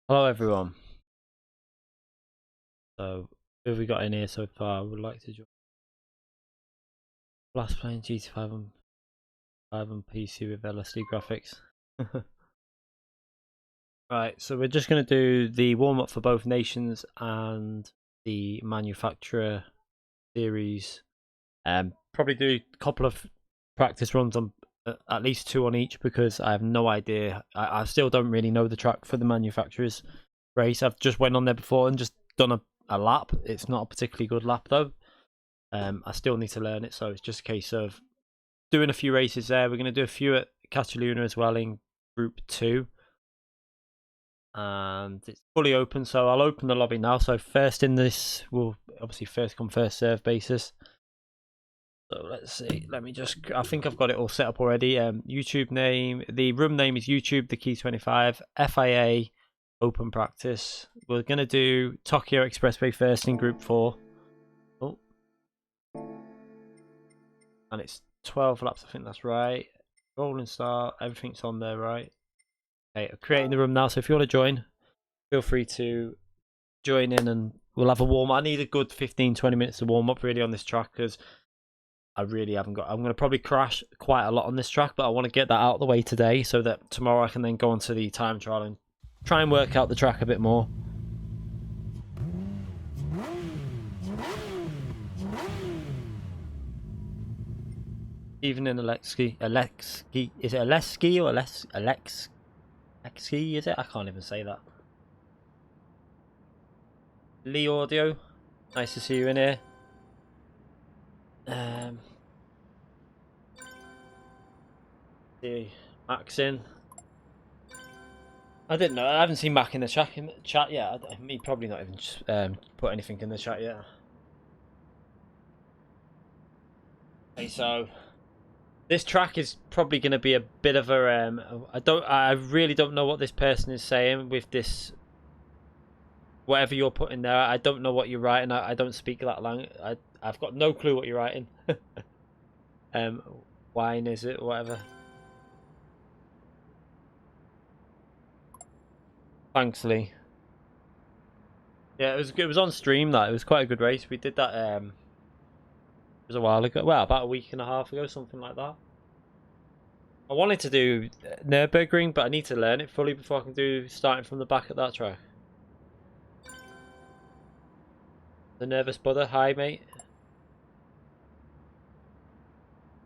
Hello everyone. So who have we got in here so far? I would like to join. Last playing GT5 on PC with LSD graphics. Right, so we're just going to do the warm up for both nations and the manufacturer series. Probably do a couple of practice runs on at least 2 on each because I have no idea. I still don't really know the track for the manufacturers race. I've just went on there before and just done a lap. It's not a particularly good lap though. I still need to learn it, so it's just a case of doing a few races there. We're going to do a few at Cataluna as well in Group 2. And it's fully open, so I'll open the lobby now. So first in this will obviously first come first serve basis. So let's see. Let me just. I think I've got it all set up already. YouTube name. The room name is YouTube. The key 25. FIA. Open practice. We're gonna do Tokyo Expressway first in Group 4. Oh, and it's 12 laps. I think that's right. Rolling start. Everything's on there, right? Okay, I'm creating the room now. So if you want to join, feel free to join in, and we'll have a warm. I need a good 15-20 minutes to warm up really on this track because I really haven't got. I'm going to probably crash quite a lot on this track, but I want to get that out of the way today so that tomorrow I can then go on to the time trial and try and work out the track a bit more. Even in Alexi, is it Alexi or Alexi? Is it? I can't even say that. Lee Audio, nice to see you in here. See Max in. I didn't know. I haven't seen Mac in the chat yet. Me probably not even put anything in the chat yet. Okay, so this track is probably going to be a bit of a. I really don't know what this person is saying with this. Whatever you're putting there, I don't know what you're writing. I don't speak that language. I've got no clue what you're writing. Wine is it? Whatever. Thanks, Lee. Yeah, it was on stream. That it was quite a good race. We did that. It was a while ago. Well, about a week and a half ago, something like that. I wanted to do Nürburgring, but I need to learn it fully before I can do starting from the back at that track. The nervous brother, hi mate.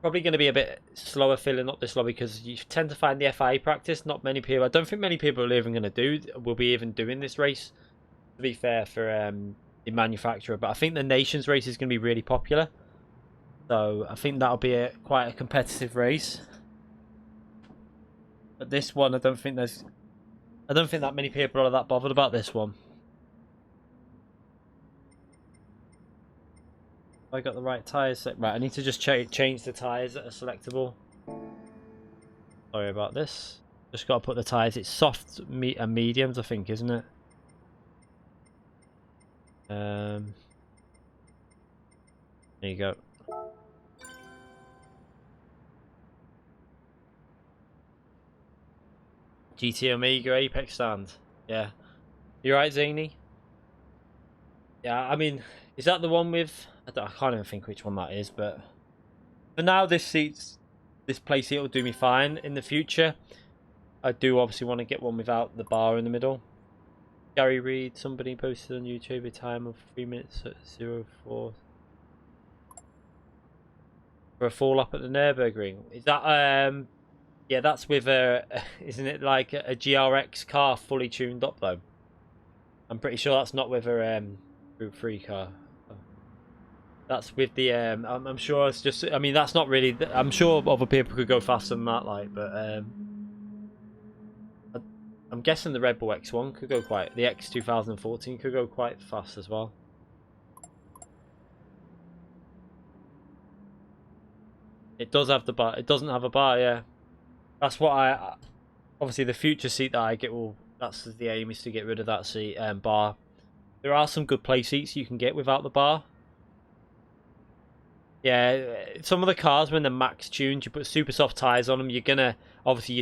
Probably going to be a bit slower filling up this lobby because you tend to find the FIA practice. Not many people. I don't think many people are even going to will be even doing this race. To be fair for the manufacturer, but I think the nations race is going to be really popular. So I think that'll be quite a competitive race. But this one, I don't think that many people are that bothered about this one. I got the right tyres. Right, I need to just change the tyres that are selectable. Sorry about this. Just got to put the tyres. It's soft and mediums, I think, isn't it? There you go. GT Omega Apex stand. Yeah. You right, Zany? Yeah, I mean, is that the one with... I can't even think which one that is, but... For now, this Playseat will do me fine. In the future, I do obviously want to get one without the bar in the middle. Gary Reed, somebody posted on YouTube a time of 3 minutes at 04. For a fall up at the Nürburgring. Is that, yeah, that's with a... Isn't it like a GRX car fully tuned up, though? I'm pretty sure that's not with a Group 3 car. That's with the I'm sure it's just. I mean, that's not really. I'm sure other people could go faster than that, like, but I'm guessing the Red Bull X1 could go quite. The X 2014 could go quite fast as well. It does have the bar. It doesn't have a bar. Yeah, that's what I. Obviously, the future seat that I get will. That's the aim, is to get rid of that seat bar. There are some good play seats you can get without the bar. Yeah, some of the cars when they're max tuned, you put super soft tyres on them. You're gonna obviously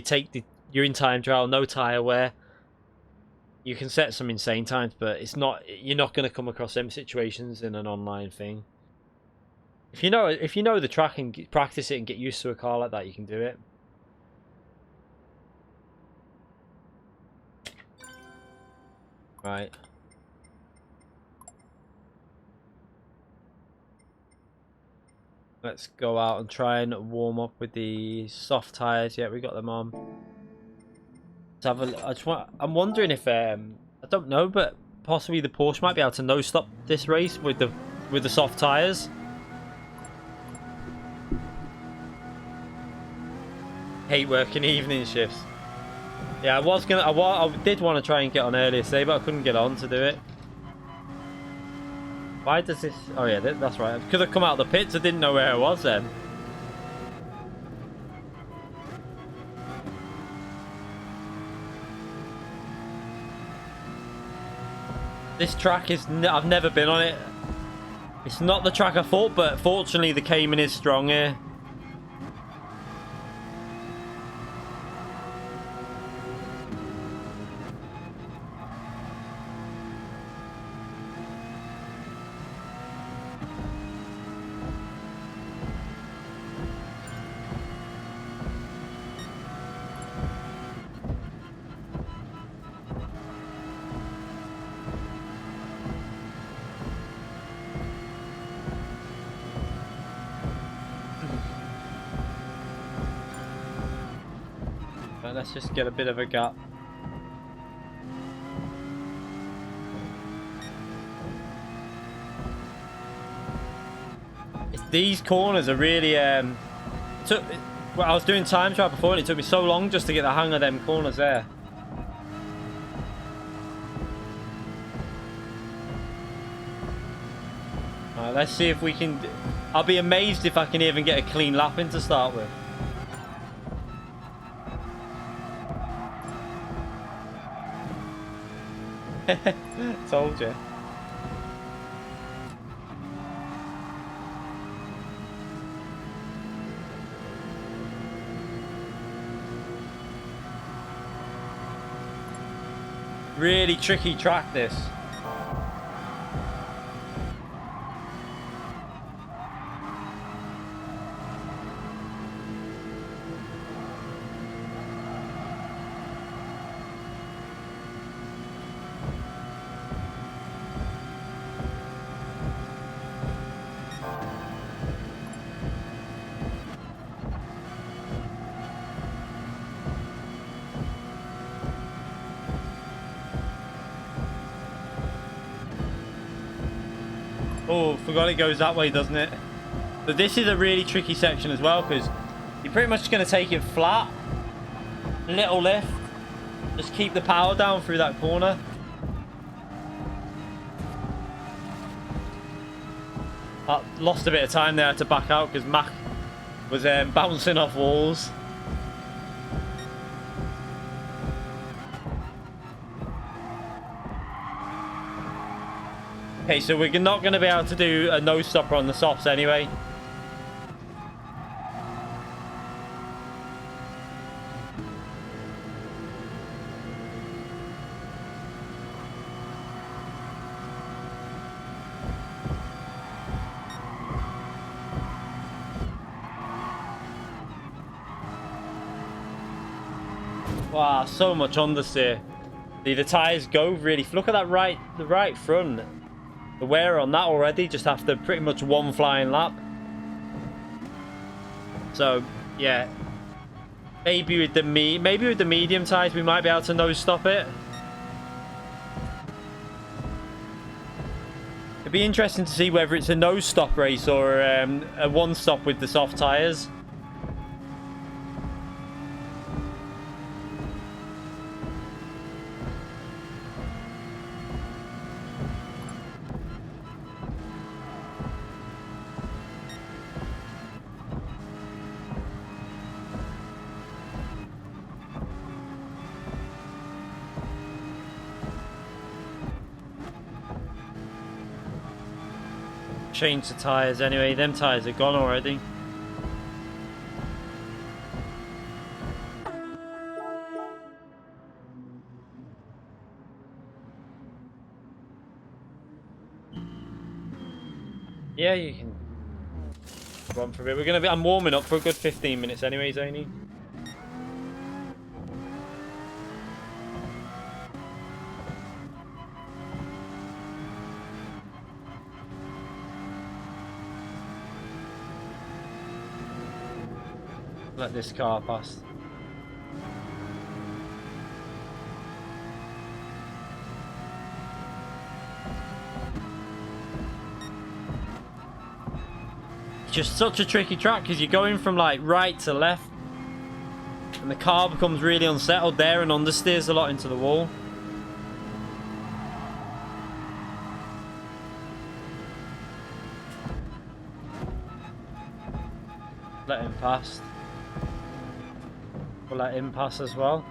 you're in time trial, no tyre wear. you can set some insane times, but it's not. You're not going to come across them situations in an online thing. If you know the track and practice it and get used to a car like that, you can do it. Right. Let's go out and try and warm up with the soft tires. Yeah, we got them on. Let's have a. I'm wondering if I don't know, but possibly the Porsche might be able to no stop this race with the soft tires. Hate working evening shifts. Yeah, I did want to try and get on earlier today, but I couldn't get on to do it. Why does this... Oh yeah, that's right. Because I come out of the pits, I didn't know where I was then. This track is... I've never been on it. It's not the track I thought, but fortunately the Cayman is strong here. Let's just get a bit of a gap. These corners are really well, I was doing time trial before and it took me so long just to get the hang of them corners there. Alright, let's see if we can... I'll be amazed if I can even get a clean lap in to start with. Told you. Really tricky track this. Oh, forgot it goes that way, doesn't it? But this is a really tricky section as well, because you're pretty much going to take it flat. Little lift. Just keep the power down through that corner. I lost a bit of time there to back out because Mac was bouncing off walls. Okay, so we're not going to be able to do a no stopper on the softs anyway. Wow, so much understeer. The tyres go really... Look at that the right front. The wear on that already, just after pretty much one flying lap. So, yeah. Maybe with the medium tyres, we might be able to nose stop it. It'd be interesting to see whether it's a nose stop race or a one stop with the soft tyres. Change the tyres anyway, them tyres are gone already. Yeah, you can run for a bit. I'm warming up for a good 15 minutes anyway, Zany. Let this car pass. It's just such a tricky track because you're going from like right to left and the car becomes really unsettled there and understeers a lot into the wall. Let him pass. We'll let him pass as well.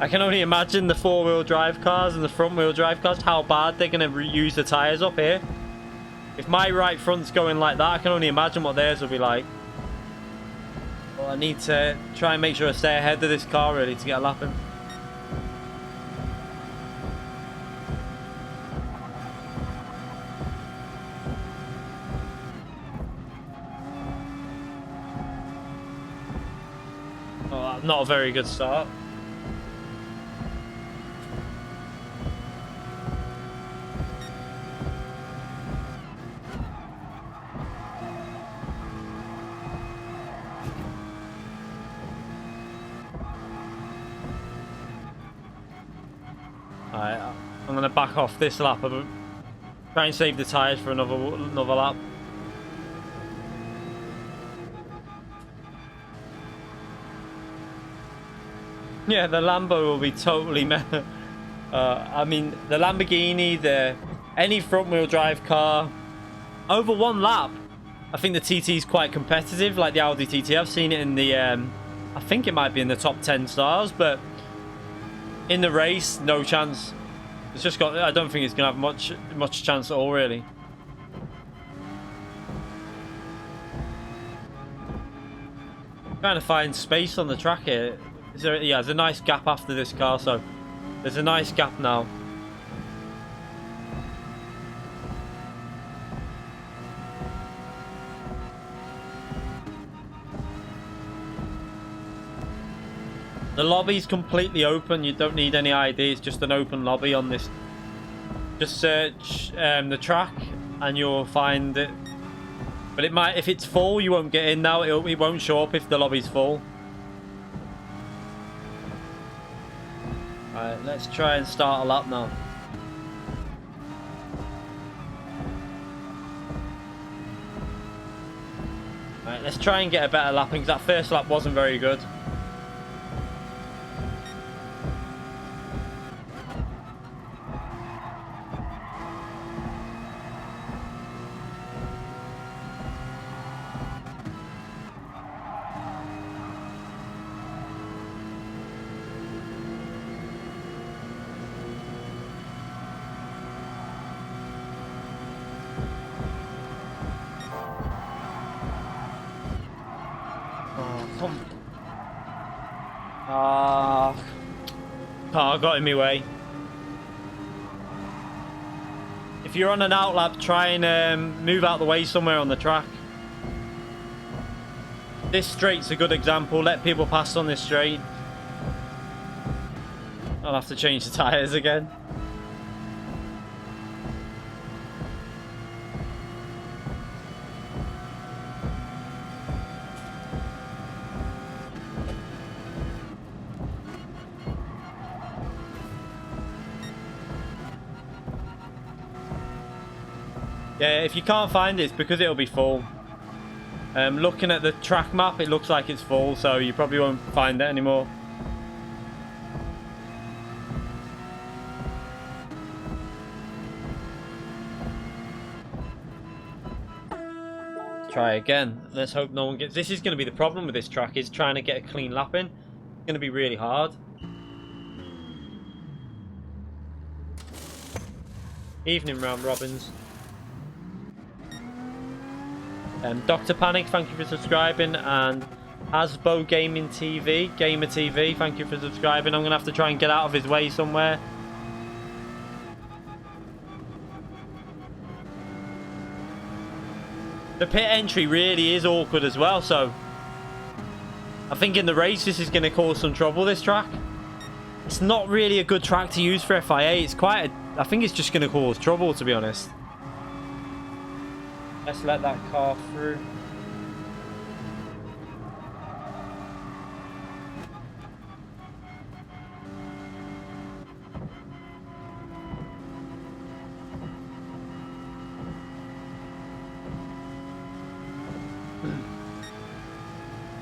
I can only imagine the four-wheel drive cars and the front-wheel drive cars, how bad they're going to reuse the tyres up here. If my right front's going like that, I can only imagine what theirs will be like. Well, I need to try and make sure I stay ahead of this car really to get a lap in. Oh, not a very good start. Alright, I'm going to back off this lap. I'm try and save the tyres for another lap. Yeah, the Lambo will be totally meta. I mean, the Lamborghini, any front-wheel drive car, over one lap, I think the TT is quite competitive, like the Audi TT. I've seen it in the, I think it might be in the top 10 stars, but in the race, no chance. It's just got, I don't think it's going to have much chance at all, really. Trying to find space on the track here. Yeah, there's a nice gap after this car, so there's a nice gap now. The lobby's completely open. You don't need any ID. It's just an open lobby on this. Just search the track and you'll find it. But it might, if it's full, you won't get in now. It won't show up if the lobby's full. Alright, let's try and start a lap now. Alright, let's try and get a better lapping, because that first lap wasn't very good. Car got in my way. If you're on an outlap, try and move out the way somewhere on the track. This straight's a good example. Let people pass on this straight. I'll have to change the tyres again. Yeah, if you can't find it, it's because it'll be full. Looking at the track map, it looks like it's full, so you probably won't find it anymore. Try again. Let's hope no one gets... This is going to be the problem with this track, is trying to get a clean lap in. It's going to be really hard. Evening round robins. Dr. Panic, thank you for subscribing, and Asbo Gaming TV, Gamer TV, thank you for subscribing. I'm going to have to try and get out of his way somewhere. The pit entry really is awkward as well, so I think in the race this is going to cause some trouble, this track. It's not really a good track to use for FIA. It's quite I think it's just going to cause trouble, to be honest. Let's let that car through.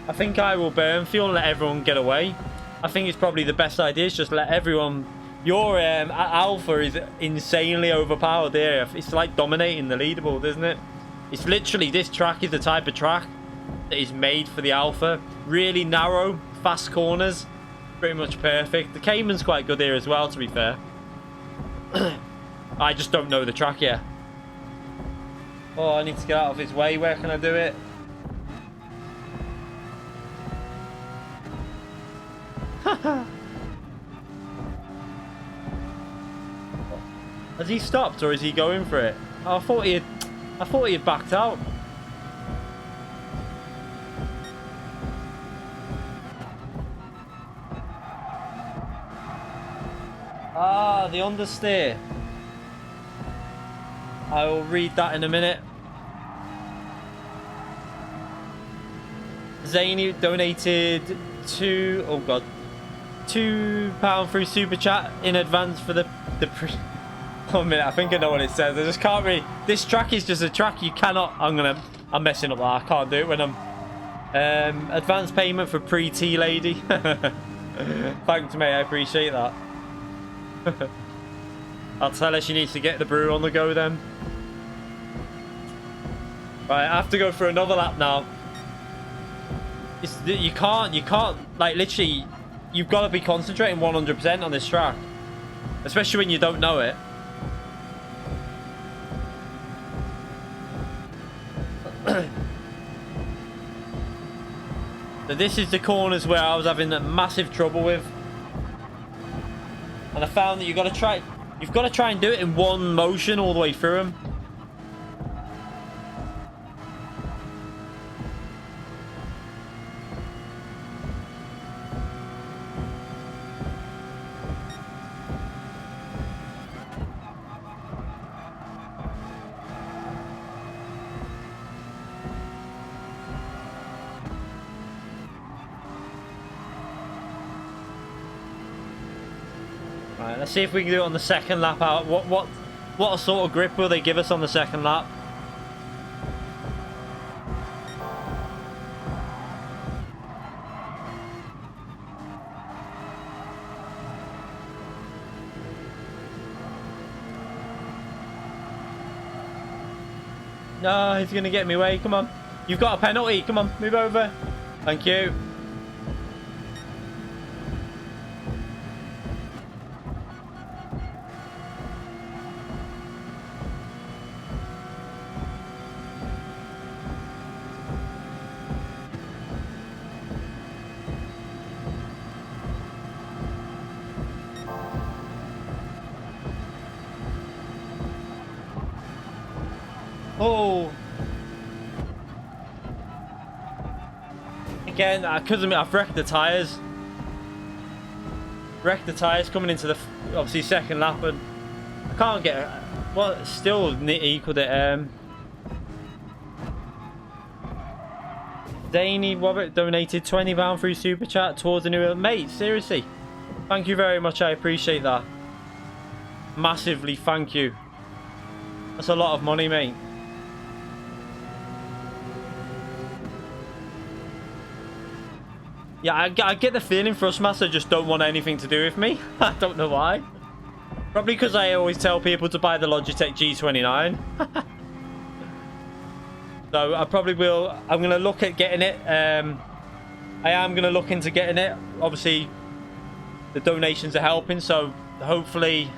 I think I will burn fuel and let everyone get away. I think it's probably the best idea is just let everyone... Your Alpha is insanely overpowered here. It's like dominating the leaderboard, isn't it? It's literally, this track is the type of track that is made for the Alpha. Really narrow, fast corners. Pretty much perfect. The Cayman's quite good here as well, to be fair. I just don't know the track yet. Oh, I need to get out of his way. Where can I do it? Has he stopped or is he going for it? Oh, I thought he had backed out. Ah, the understeer. I will read that in a minute. Zany donated £2 through super chat in advance for the oh, a minute, I think I know what it says. I just can't really. This track is just a track you cannot. I'm messing up that. I can't do it when I'm advance payment for pre-tea lady. Thanks, mate. I appreciate that. I'll tell her she needs to get the brew on the go then. Right, I have to go for another lap now. You can't, like, literally, you've got to be concentrating 100% on this track. Especially when you don't know it. So this is the corners where I was having massive trouble with. And I found that you've got to try and do it in one motion all the way through them. Right, let's see if we can do it on the second lap out. What sort of grip will they give us on the second lap? No, he's going to get me away. Come on. You've got a penalty. Come on, move over. Thank you. Oh. Again, because I've wrecked the tyres. Wrecked the tyres coming into the, obviously, second lap, and I can't get, well, still equaled it. Danny Robert donated £20 through super chat towards the new mate. Seriously, thank you very much. I appreciate that massively. Thank you. That's a lot of money, mate. Yeah, I get the feeling Thrustmaster just don't want anything to do with me. I don't know why. Probably because I always tell people to buy the Logitech G922. So I probably will. I'm going to look at getting it. I am going to look into getting it. Obviously, the donations are helping. So hopefully,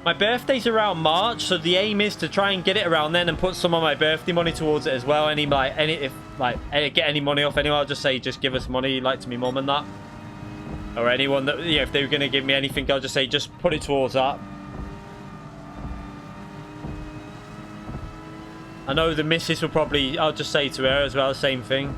my birthday's around March. So the aim is to try and get it around then and put some of my birthday money towards it as well. If like get any money off anyone, I'll just say just give us money, like to me mum and that, or anyone that, yeah, if they were going to give me anything, I'll just say just put it towards that. I know the missus will probably, I'll just say to her as well, the same thing.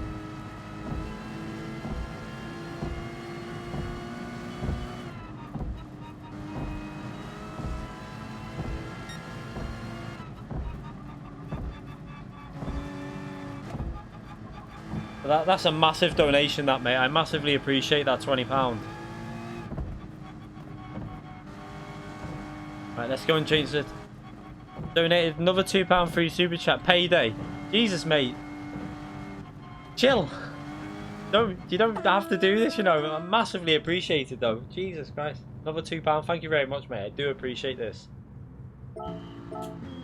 That's a massive donation, that, mate. I massively appreciate that £20. Right, let's go and change it. Donated another £2 free super chat. Payday. Jesus, mate. Chill. You don't have to do this, you know. I massively appreciate it, though. Jesus Christ. Another £2. Thank you very much, mate. I do appreciate this.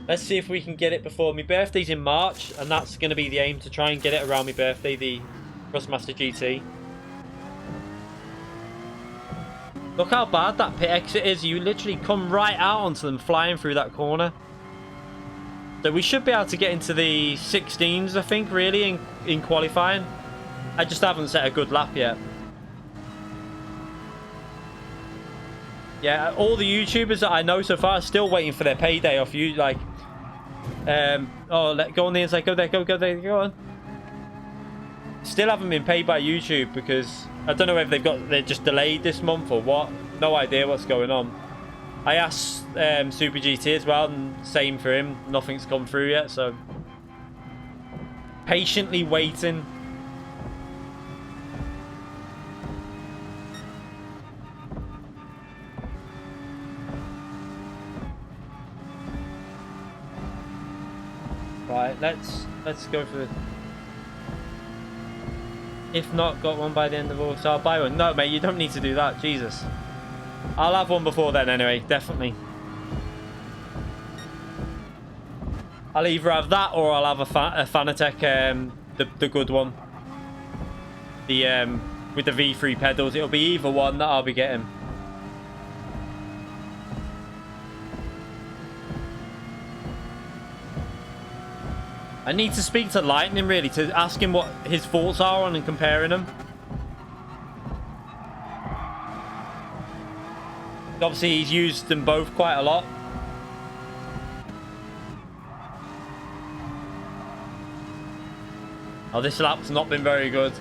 Let's see if we can get it before my birthday's in March, and that's going to be the aim, to try and get it around my birthday, the Thrustmaster GT. Look how bad that pit exit is. You literally come right out onto them flying through that corner. So we should be able to get into the 16s, I think, really, in qualifying. I just haven't set a good lap yet. Yeah, all the YouTubers that I know so far are still waiting for their payday off you, like... oh, go on the inside, go there, go there, go on. Still haven't been paid by YouTube because I don't know if they're just delayed this month or what. No idea what's going on. I asked Super GT as well, and same for him. Nothing's come through yet, so patiently waiting. Right, let's go for the... If not, got one by the end of August, I'll buy one. No, mate, you don't need to do that. Jesus. I'll have one before then anyway, definitely. I'll either have that or I'll have a Fanatec, the good one. The, with the V3 pedals. It'll be either one that I'll be getting. I need to speak to Lightning, really, to ask him what his thoughts are on and comparing them. Obviously, he's used them both quite a lot. Oh, this lap's not been very good.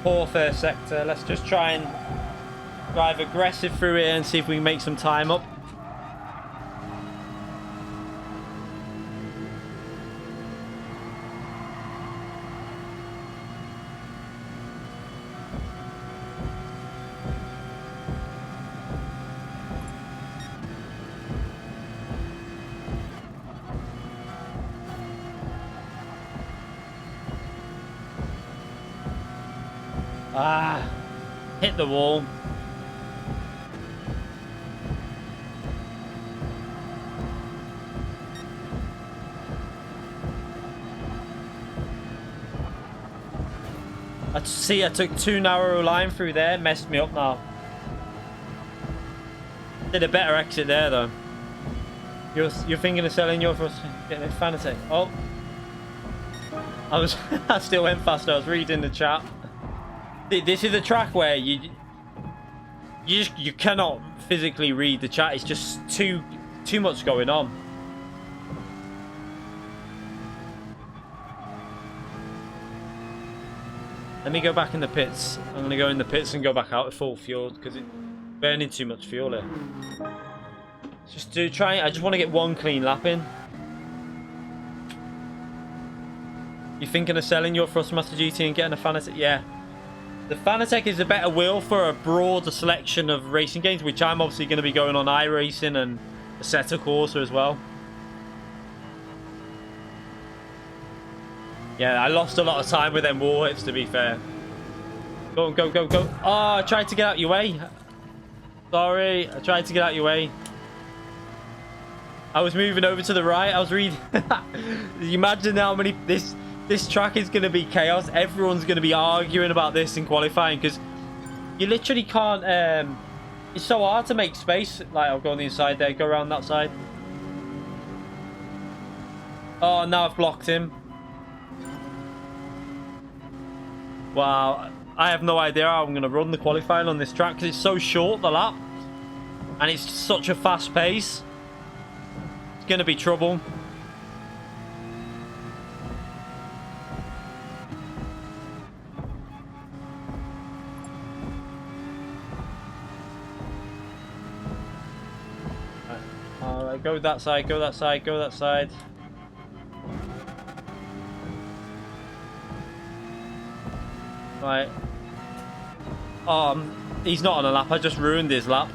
Poor first sector. Let's just try and drive aggressive through here and see if we can make some time up. Ah, hit the wall. I took too narrow a line through there, messed me up now. Did a better exit there though. You're thinking of selling your for getting a Fanatec. Oh, I still went faster. I was reading the chat. This is a track where you cannot physically read the chat. It's just too much going on. Let me go back in the pits. I'm going to go in the pits and go back out at full fuel because it's burning too much fuel here. I just want to get one clean lap in. You thinking of selling your Thrustmaster GT and getting a Fanatec? Yeah. The Fanatec is a better wheel for a broader selection of racing games, which I'm obviously going to be going on iRacing and Assetto Corsa as well. Yeah, I lost a lot of time with them warheads, to be fair. Go, go, go, go. Oh, I tried to get out your way. Sorry, I tried to get out your way. I was moving over to the right. I was reading. You imagine how many... This track is going to be chaos. Everyone's going to be arguing about this in qualifying because you literally can't... it's so hard to make space. Like, I'll go on the inside there, go around that side. Oh, now I've blocked him. Wow. I have no idea how I'm going to run the qualifying on this track because it's so short, the lap. And it's such a fast pace. It's going to be trouble. Alright, go that side, go that side, go that side. Right. He's not on a lap. I just ruined his lap.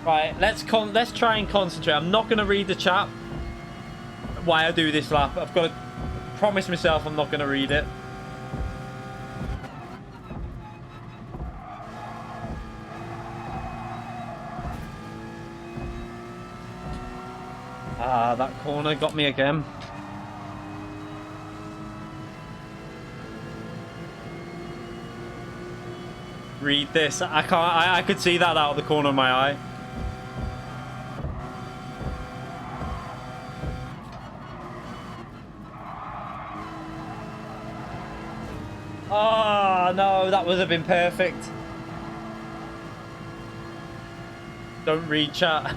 Right, let's try and concentrate. I'm not going to read the chat why I do this lap. I've got to promise myself I'm not going to read it. Ah, that corner got me again. Read this. I can't. I could see that out of the corner of my eye. Oh, no, that would have been perfect. Don't read chat.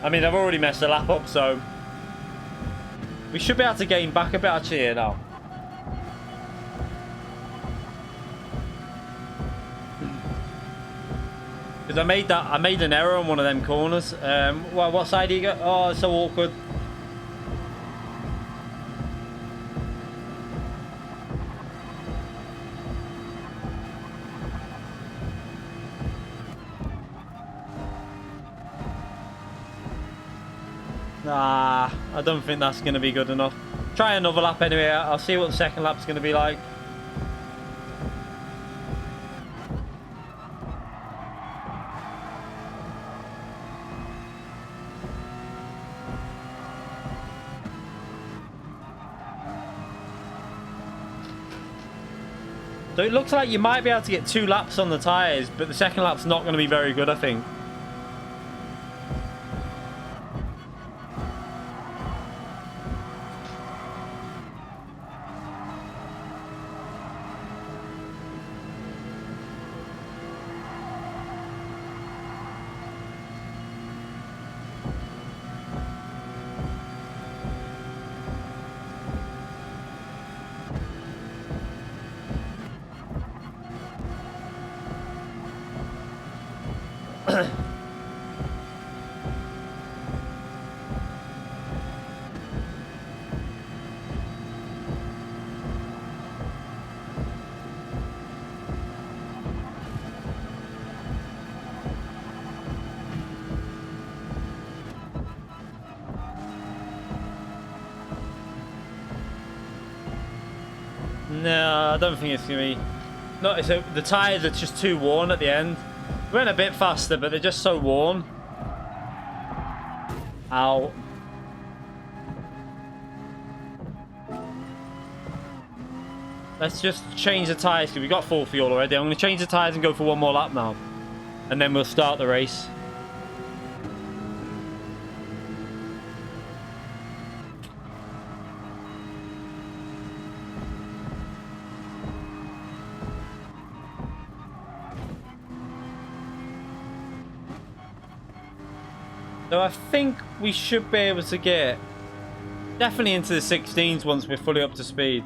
I mean, I've already messed the lap up, so we should be able to gain back a bit actually here now. Because I made an error on one of them corners. Well, what side do you go? Oh, it's so awkward. Nah, I don't think that's going to be good enough. Try another lap anyway. I'll see what the second lap's going to be like. So it looks like you might be able to get 2 laps on the tyres, but the second lap's not going to be very good, I think. No, I don't think it's going to be... No, so the tyres are just too worn at the end. We went a bit faster, but they're just so worn. Ow. Let's just change the tyres, because we've got full fuel already. I'm going to change the tyres and go for one more lap now. And then we'll start the race. So I think we should be able to get definitely into the 16s once we're fully up to speed.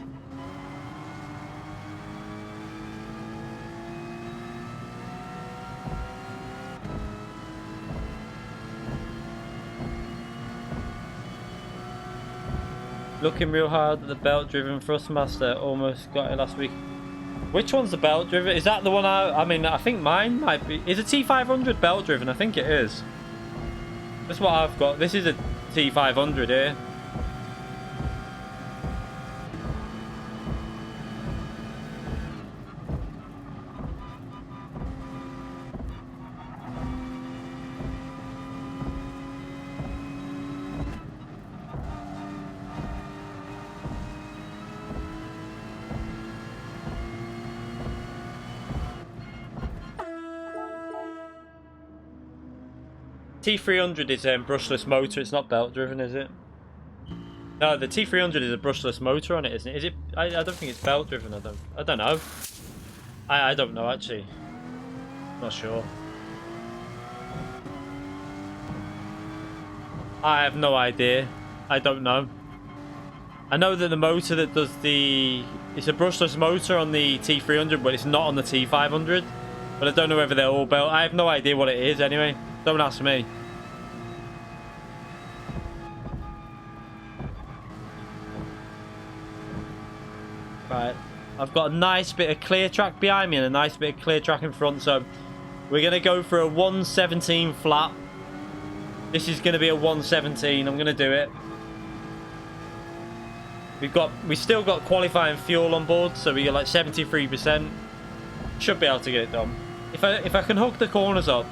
Looking real hard at the belt-driven Thrustmaster. Almost got it last week. Which one's the belt-driven? Is that the one I mean, I think mine might be... Is a T500 belt-driven? I think it is. That's what I've got. This is a T500 here. T300 is a brushless motor. It's not belt driven, is it? No, the T300 is a brushless motor on it, isn't it? Is it? I don't think it's belt driven. I don't know. I don't know actually. Not sure. I have no idea. I don't know. I know that the motor that does it's a brushless motor on the T300, but it's not on the T500. But I don't know whether they're all belt. I have no idea what it is anyway. Don't ask me. Right. I've got a nice bit of clear track behind me and a nice bit of clear track in front. So we're going to go for a 117 flat. This is going to be a 117. I'm going to do it. We still got qualifying fuel on board, so we get like 73%. Should be able to get it done. If I can hook the corners up.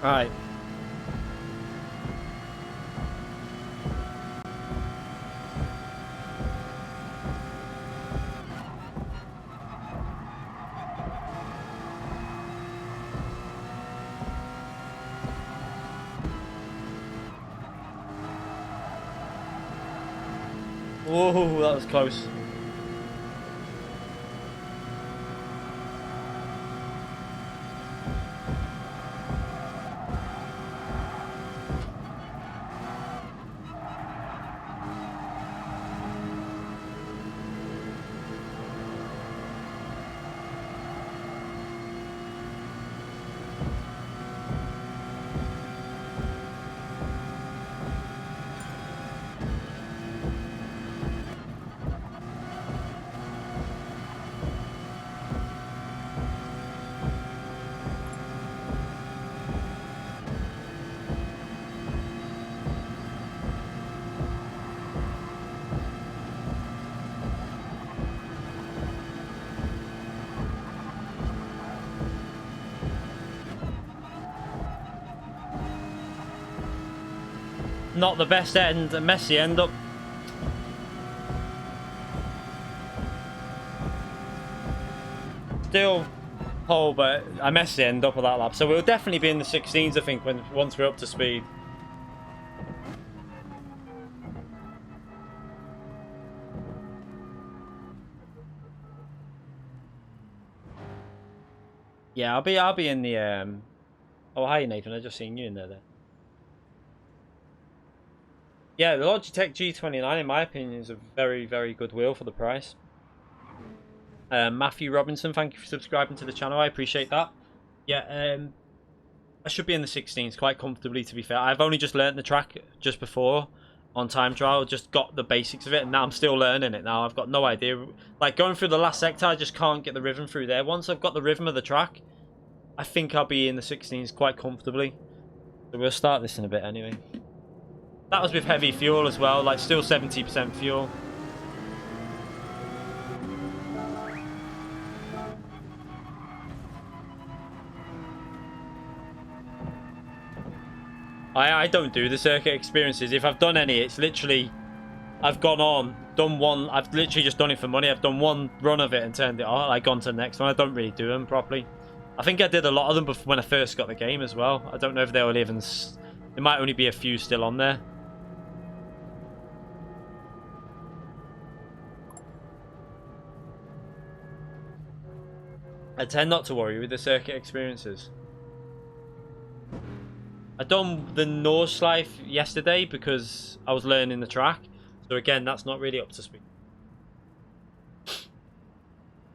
Right. Whoa, that was close. Not the best end, a messy end up. Still pole, but I messed the end up of that lap. So we'll definitely be in the 16s, I think, once we're up to speed. Yeah, I'll be in the Oh, hi Nathan, I just seen you in there then. Yeah, the Logitech G922 in my opinion is a very, very good wheel for the price. Matthew Robinson, thank you for subscribing to the channel. I appreciate that. Yeah, I should be in the 16s quite comfortably, to be fair. I've only just learnt the track just before on time trial, just got the basics of it, and now I'm still learning it now. I've got no idea. Like, going through the last sector, I just can't get the rhythm through there. Once I've got the rhythm of the track, I think I'll be in the 16s quite comfortably. So we'll start this in a bit anyway. That was with heavy fuel as well, like still 70% fuel. I don't do the circuit experiences. If I've done any, it's literally, I've gone on, done one, I've literally just done it for money. I've done one run of it and turned it on, like gone to the next one. I don't really do them properly. I think I did a lot of them before when I first got the game as well. I don't know if they'll even, there might only be a few still on there. I tend not to worry with the circuit experiences. I done the Nordschleife yesterday because I was learning the track. So again, that's not really up to speed.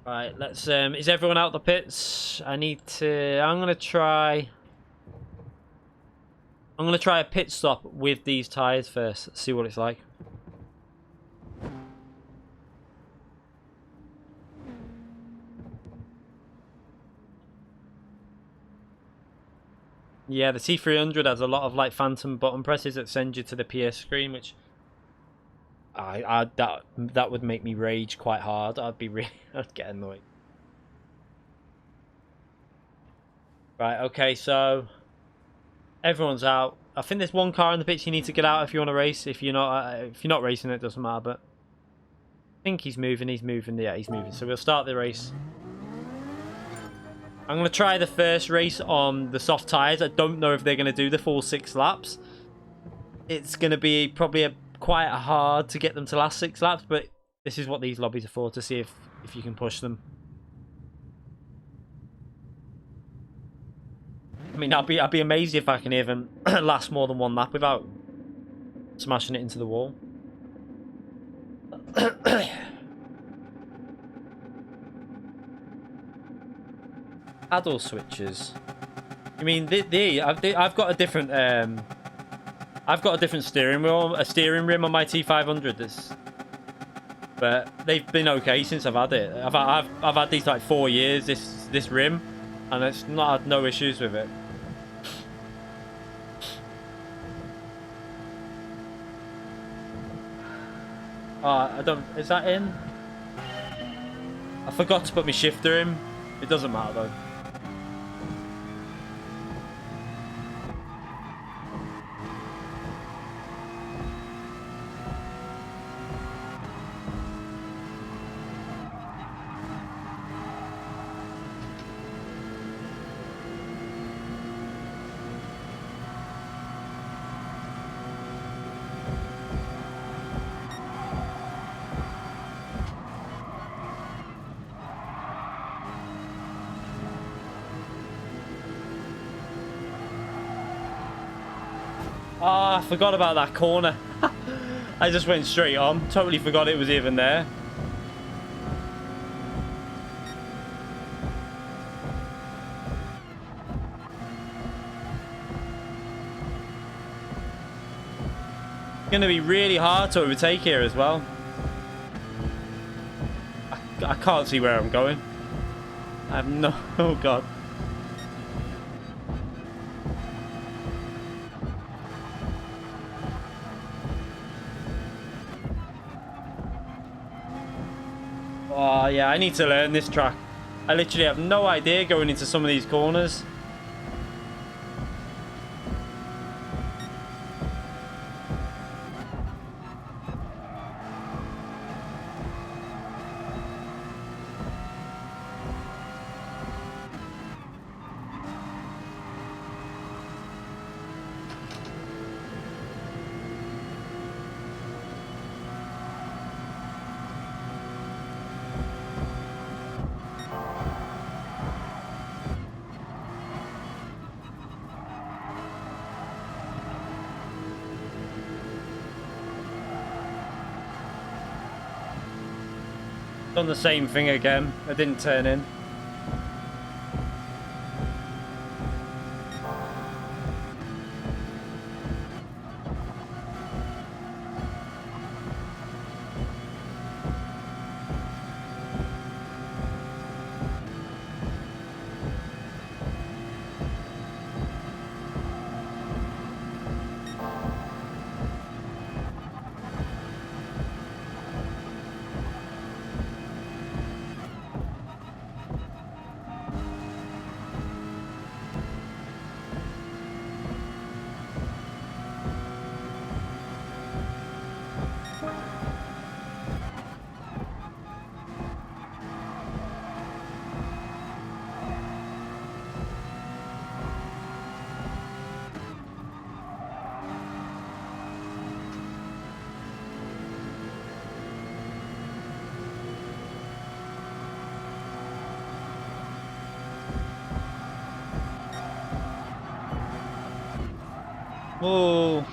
Right, let's is everyone out the pits? I'm gonna try a pit stop with these tyres first, see what it's like. Yeah, the T300 has a lot of like phantom button presses that send you to the PS screen, which that would make me rage quite hard. I'd get annoyed. Right, okay, so everyone's out. I think there's one car in the pits you need to get out if you want to race. If you're not racing, it doesn't matter. But I think he's moving. He's moving. Yeah, he's moving. So we'll start the race. I'm going to try the first race on the soft tyres. I don't know if they're going to do the full 6 laps. It's going to be probably quite hard to get them to last 6 laps, but this is what these lobbies are for, to see if you can push them. I mean, I'd be amazed if I can even last more than 1 lap without smashing it into the wall. Paddle switches. I mean, I've got a different steering wheel, a steering rim on my T500. But they've been okay since I've had it. I've had these like 4 years. This rim, and it's not had no issues with it. I don't. Is that in? I forgot to put my shifter in. It doesn't matter though. Oh, I forgot about that corner. I just went straight on. Totally forgot it was even there. It's going to be really hard to overtake here as well. I can't see where I'm going. I have no... Oh, God. Oh, yeah, I need to learn this track. I literally have no idea going into some of these corners. Done the same thing again. I didn't turn in. Oh.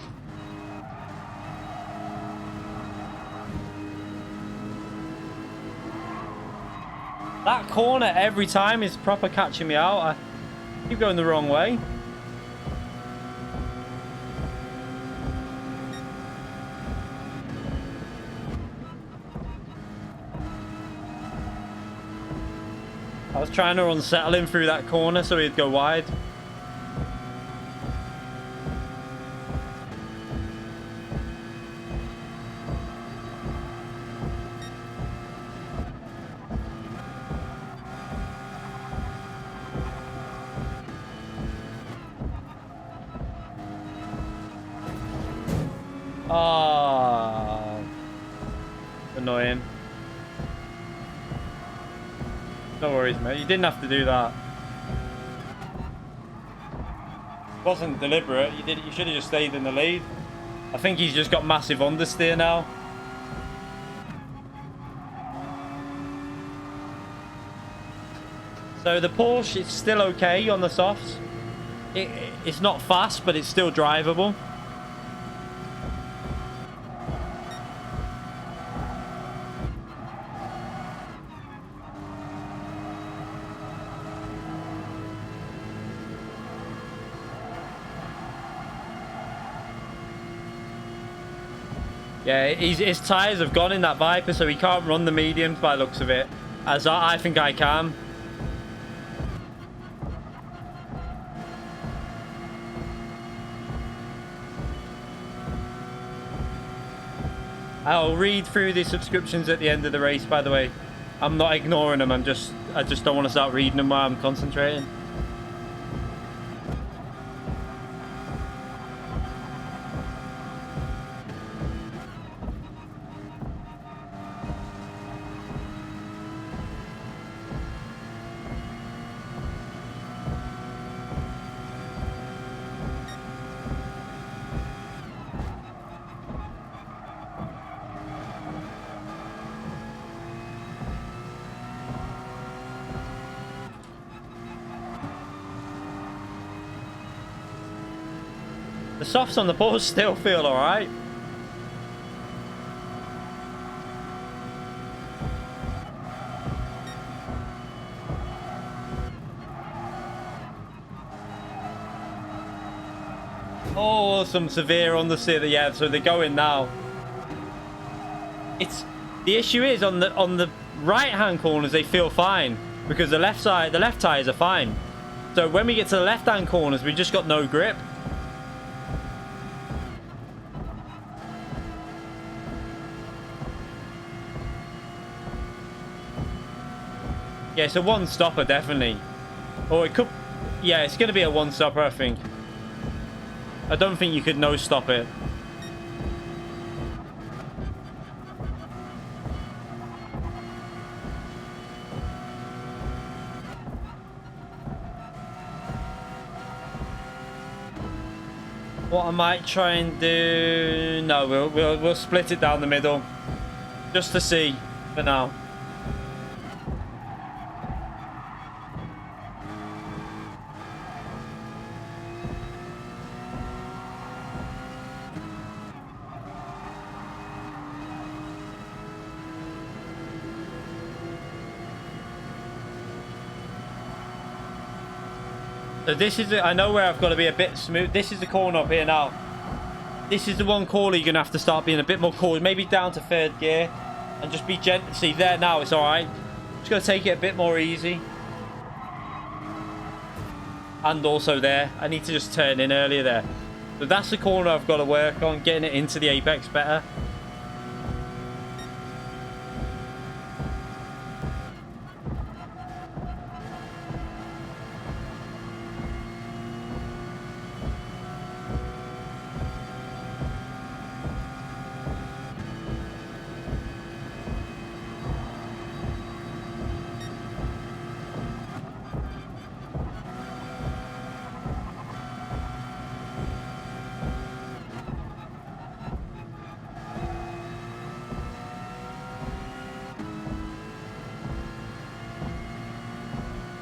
That corner every time is proper catching me out. I keep going the wrong way. I was trying to unsettle him through that corner so he'd go wide. annoying. No worries, mate. You didn't have to do that. It wasn't deliberate. You should have just stayed in the lead. I think he's just got massive understeer now. So the Porsche is still okay on the softs. It's not fast, but it's still drivable. Yeah, his tyres have gone in that Viper, so he can't run the mediums by the looks of it. As I think I can. I'll read through the subscriptions at the end of the race, by the way. I'm not ignoring them, I just don't want to start reading them while I'm concentrating. The softs on the Porsche still feel alright. Oh, some severe understeer. Yeah, so they're going now. The issue is on the right hand corners they feel fine because the left tires are fine. So when we get to the left hand corners, we just got no grip. Yeah, it's a one-stopper, definitely. Or it could... Yeah, it's going to be a one-stopper, I think. I don't think you could no-stop it. What I might try and do... No, we'll split it down the middle. Just to see, for now. So this is I know where I've got to be a bit smooth. This is the corner up here now. This is the one corner you're going to have to start being a bit more cautious. Maybe down to third gear. And just be gentle. See, there now, it's alright. Just going to take it a bit more easy. And also there. I need to just turn in earlier there. So that's the corner I've got to work on. Getting it into the apex better.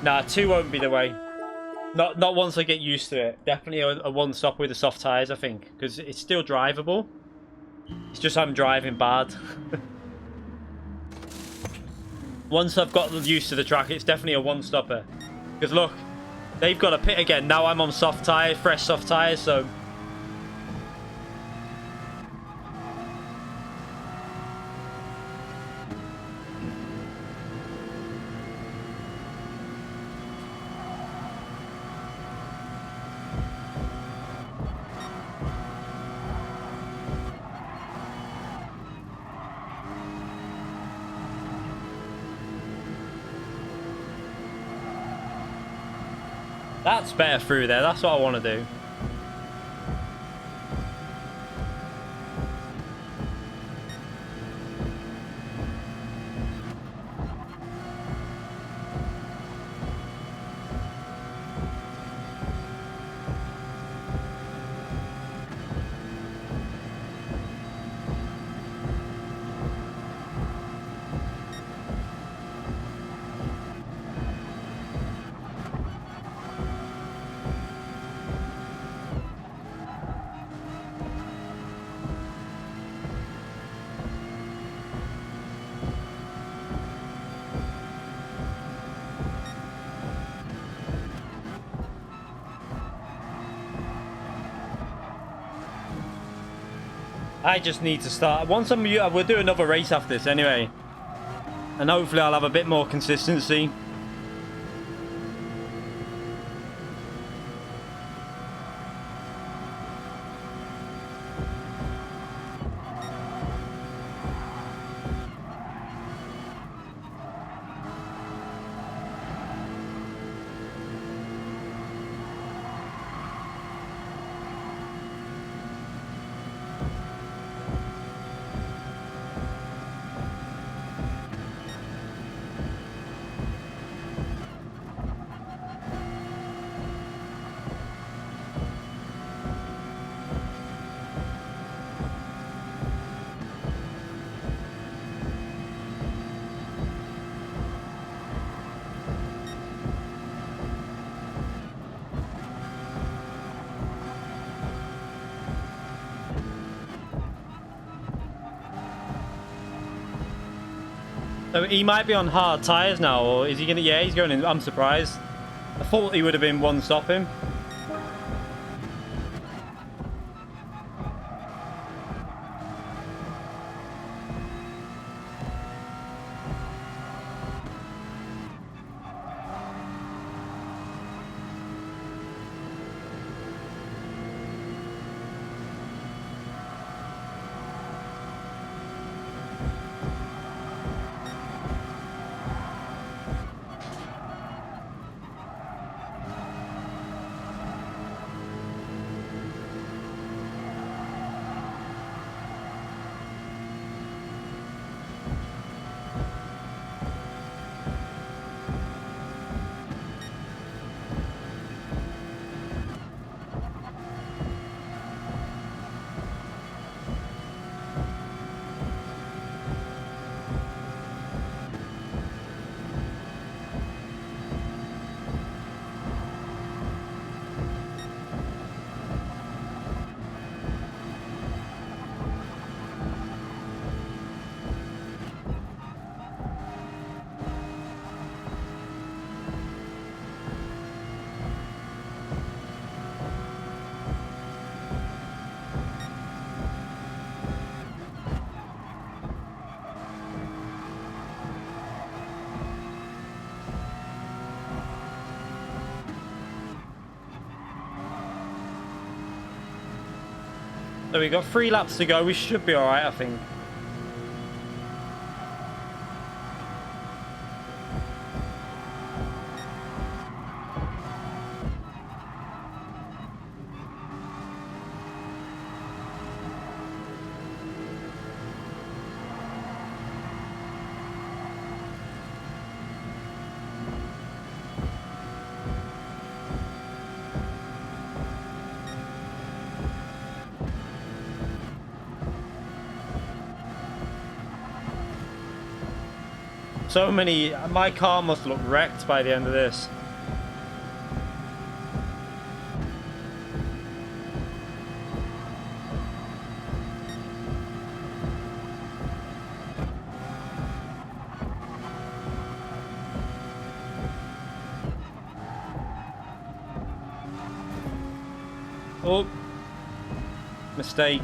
Nah, 2 won't be the way. Not once I get used to it. Definitely a one-stop with the soft tyres, I think. Because it's still drivable. It's just I'm driving bad. Once I've got used to the track, it's definitely a one-stopper. Because look, they've got a pit again. Now I'm on soft tyres, fresh soft tyres, so... That's better through there. That's what I want to do. I just need to start. Once we'll do another race after this anyway. And hopefully I'll have a bit more consistency. So he might be on hard tyres now, or is he going to... Yeah, he's going in. I'm surprised. I thought he would have been one stopping. So we've got 3 laps to go. We should be alright, I think. So many... My car must look wrecked by the end of this. Oh. Mistake.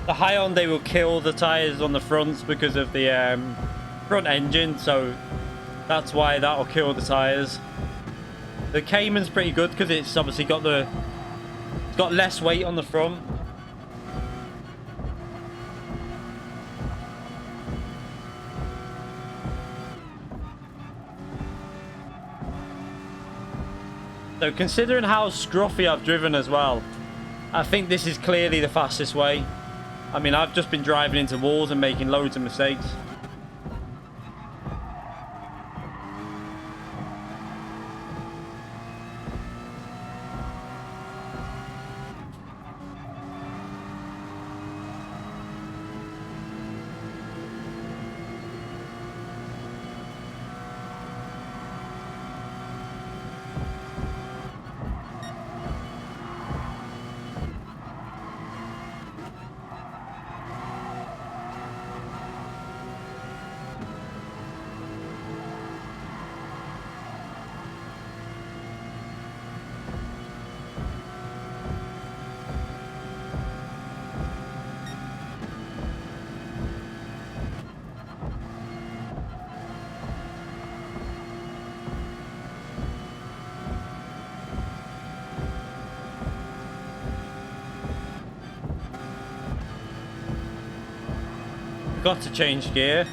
The Hyundai will kill the tyres on the fronts because of the front engine, so that's why that'll kill the tyres. The Cayman's pretty good because it's obviously got it's got less weight on the front. So considering how scruffy I've driven as well, I think this is clearly the fastest way. I mean, I've just been driving into walls and making loads of mistakes. Got to change gear.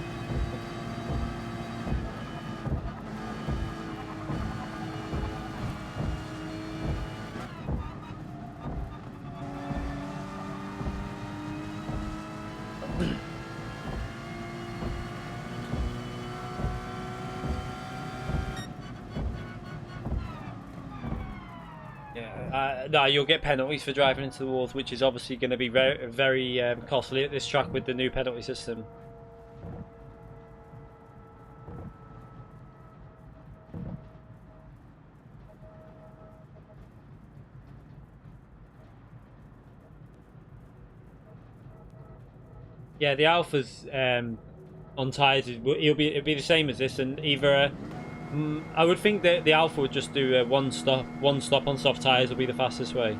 No, you'll get penalties for driving into the walls, which is obviously going to be very, very costly at this track with the new penalty system. Yeah, the Alpha's on tyres, it'll be the same as this, and either I would think that the Alpha would just do one stop on soft tyres will be the fastest way.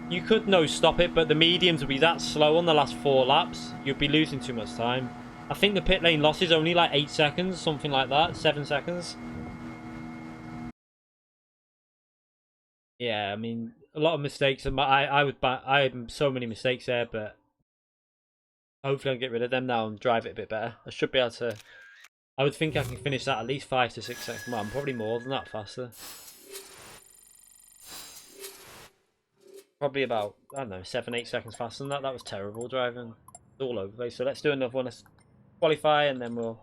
You could no stop it, but the mediums will be that slow on the last 4 laps. You'd be losing too much time. I think the pit lane loss is only like 8 seconds, something like that, 7 seconds. Yeah, I mean, a lot of mistakes. I had so many mistakes there, but hopefully I'll get rid of them now and drive it a bit better. I should be able to. I would think I can finish that at least 5 to 6 seconds. Well, I'm probably more than that faster. Probably about, I don't know, 7, 8 seconds faster than that. That was terrible driving. It's all over the place. So let's do another one. Let's qualify, and then we'll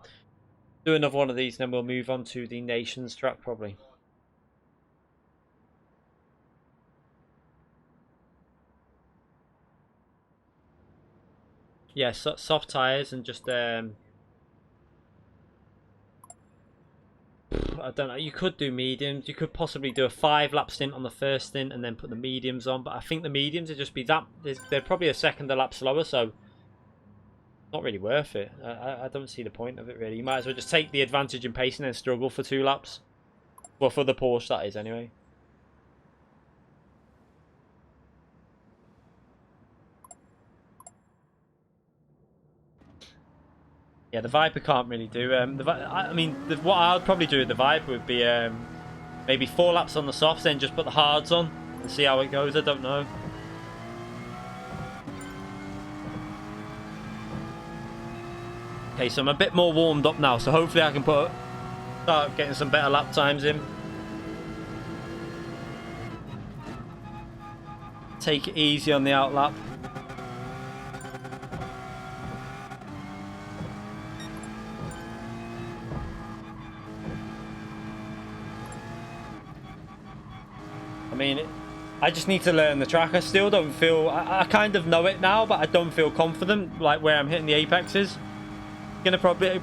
do another one of these, and then we'll move on to the Nations track probably. Yeah, soft tyres and just I don't know, you could do mediums. You could possibly do a 5-lap stint on the first stint and then put the mediums on, but I think the mediums would just be that, they're probably a second a lap slower, so not really worth it. I don't see the point of it really. You might as well just take the advantage in pace and then struggle for 2 laps. Well, for the Porsche that is anyway. Yeah, the Viper can't really do. I mean, what I would probably do with the Viper would be maybe 4 laps on the softs, then just put the hards on and see how it goes. I don't know. Okay, so I'm a bit more warmed up now, so hopefully I can start getting some better lap times in. Take it easy on the out lap. I mean, I just need to learn the track. I still don't feel... I kind of know it now, but I don't feel confident, like, where I'm hitting the apexes. Gonna probably...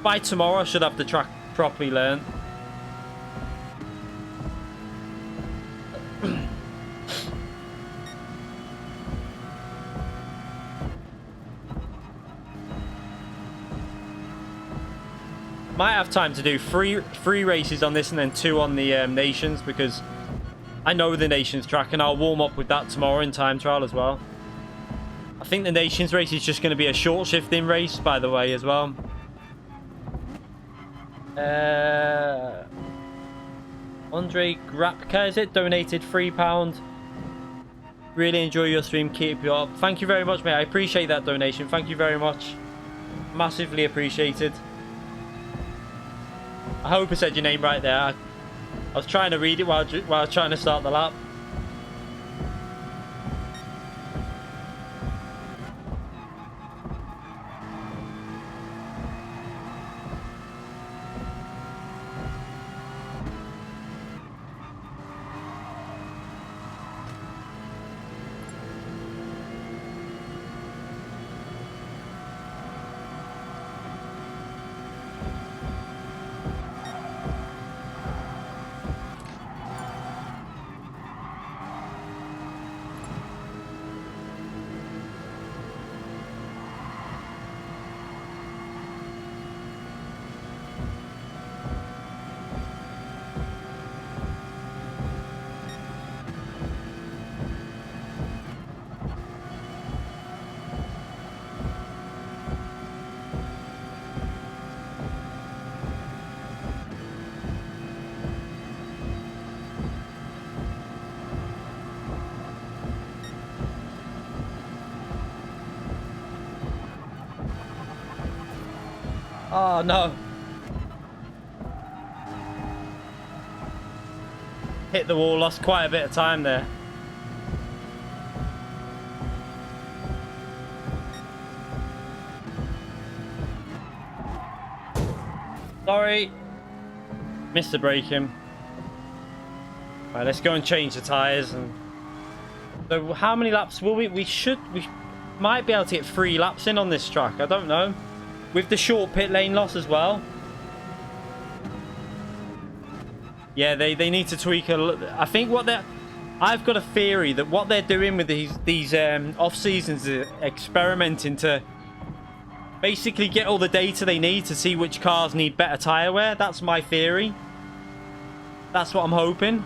By tomorrow, I should have the track properly learned. Might have time to do three races on this and then 2 on the Nations, because I know the Nations track and I'll warm up with that tomorrow in time trial as well. I think the Nations race is just going to be a short shifting race, by the way, as well. Andre Grapka, is it? Donated £3. Really enjoy your stream. Keep it up. Thank you very much, mate. I appreciate that donation. Thank you very much. Massively appreciated. I hope I said your name right there. was trying to read it while I was trying to start the lap. Oh no. Hit the wall, lost quite a bit of time there. Sorry. Missed the braking. Right, let's go and change the tyres. And so how many laps will we might be able to get 3 laps in on this track. I don't know. With the short pit lane loss as well. Yeah, they need to tweak I think I've got a theory that what they're doing with these off seasons is experimenting to basically get all the data they need to see which cars need better tyre wear. That's my theory. That's what I'm hoping.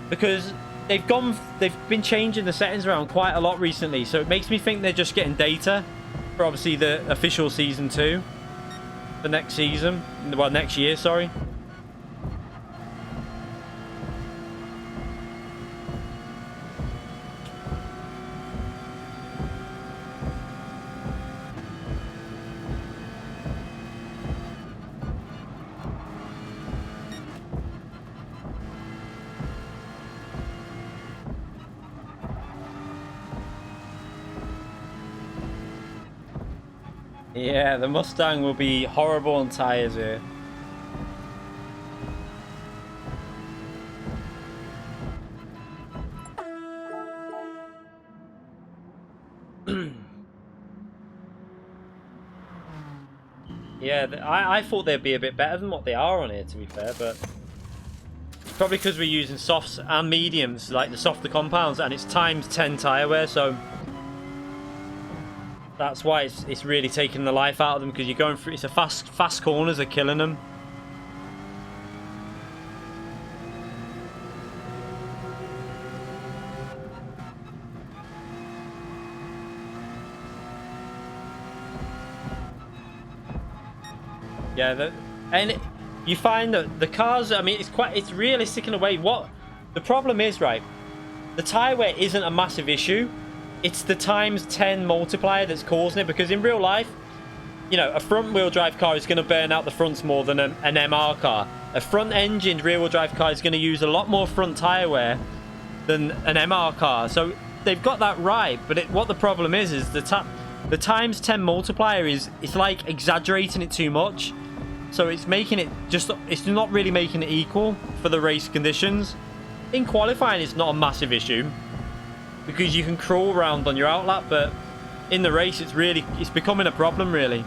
Because they've been changing the settings around quite a lot recently, so it makes me think they're just getting data for obviously the official season 2 for next season. Well, next year, sorry. Yeah, the Mustang will be horrible on tyres here. Yeah, I thought they'd be a bit better than what they are on here, to be fair, but it's probably because we're using softs and mediums, like the softer compounds, and it's times 10 tyre wear, so that's why it's really taking the life out of them, because you're going through, it's a fast corners are killing them. Yeah, and you find that the cars, I mean, it's realistic in a way. What the problem is, right? The tyre wear isn't a massive issue. It's the times 10 multiplier that's causing it, because in real life, you know, a front wheel drive car is going to burn out the fronts more than an MR car. A front engined rear wheel drive car is going to use a lot more front tyre wear than an MR car. So they've got that right, but what the problem is the times 10 multiplier it's like exaggerating it too much. So it's making it it's not really making it equal for the race conditions. In qualifying, it's not a massive issue, because you can crawl around on your outlap, but in the race it's becoming a problem, really.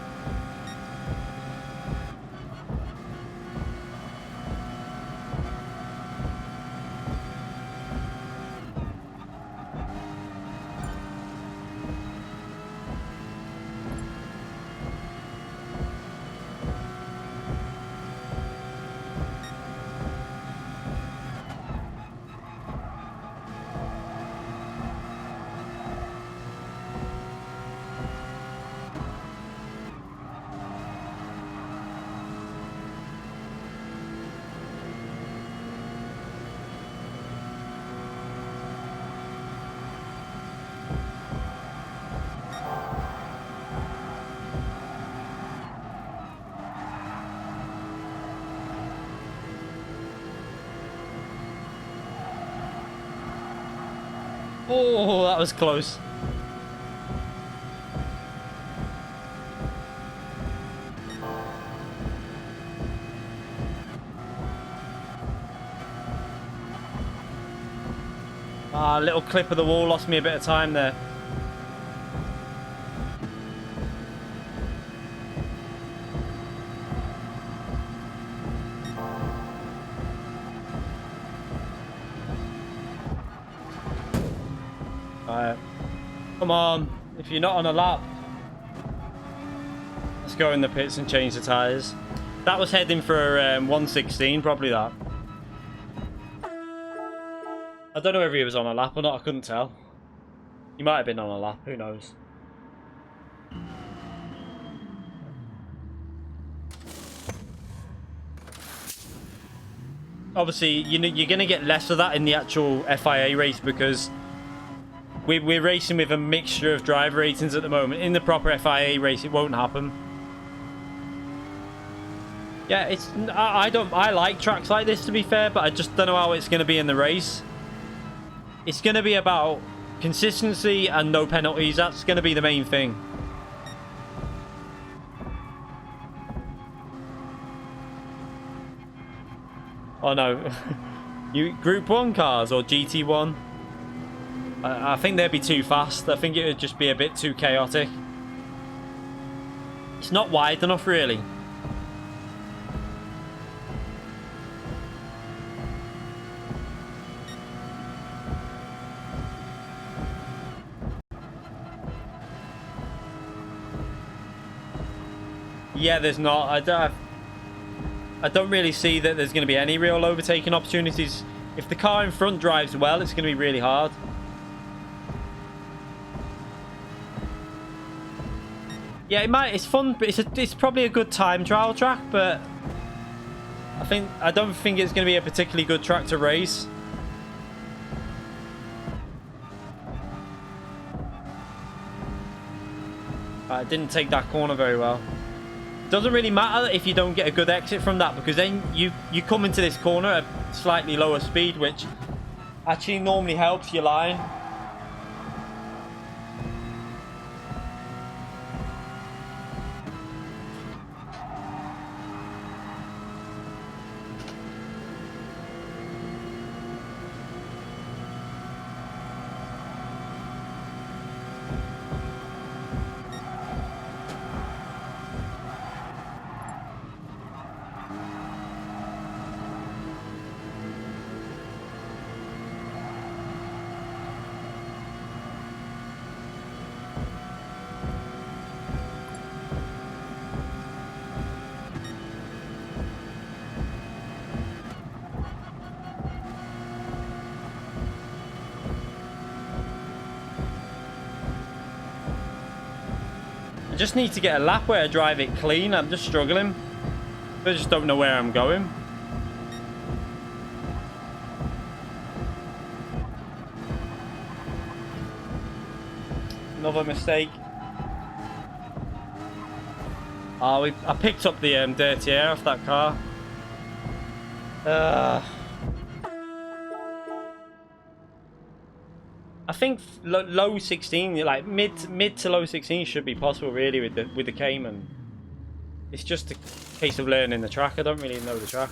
Oh, that was close. Ah, little clip of the wall lost me a bit of time there. Alright. Come on. If you're not on a lap, let's go in the pits and change the tyres. That was heading for 116, probably that. I don't know if he was on a lap or not, I couldn't tell. He might have been on a lap, who knows. Obviously, you're going to get less of that in the actual FIA race because we're racing with a mixture of driver ratings at the moment. In the proper FIA race, it won't happen. Yeah, I like tracks like this, to be fair, but I just don't know how it's going to be in the race. It's going to be about consistency and no penalties. That's going to be the main thing. Oh no. You Group 1 cars or GT1? I think they'd be too fast. I think it would just be a bit too chaotic. It's not wide enough, really. Yeah, there's not. I don't really see that there's going to be any real overtaking opportunities. If the car in front drives well, it's going to be really hard. Yeah, it's fun, but it's probably a good time trial track, but I don't think it's going to be a particularly good track to race. I didn't take that corner very well. Doesn't really matter if you don't get a good exit from that, because then you come into this corner at a slightly lower speed, which actually normally helps your line. I just need to get a lap where I drive it clean. I'm just struggling. I just don't know where I'm going. Another mistake. Oh, I picked up the dirty air off that car. I think low 16, like mid to low 16 should be possible really with the Cayman. It's just a case of learning the track. I don't really know the track.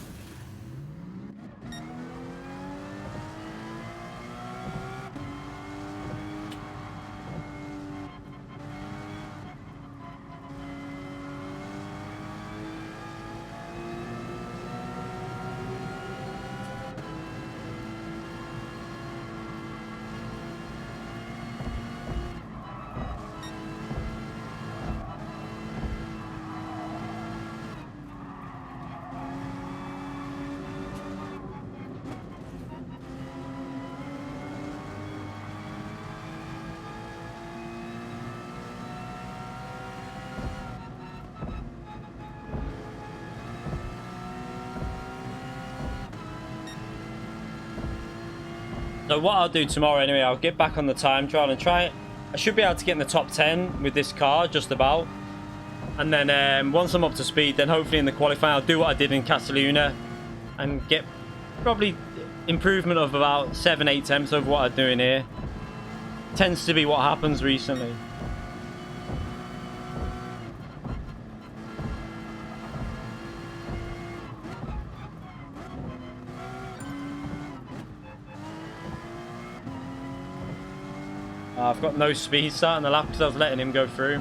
So what I'll do tomorrow anyway, I'll get back on the time trial and try it. I should be able to get in the top 10 with this car, just about. And then once I'm up to speed, then hopefully in the qualifying, I'll do what I did in Catalunya and get probably improvement of about 7-8 temps over what I'm doing here. Tends to be what happens recently. I've got no speed start in the lap because I was letting him go through.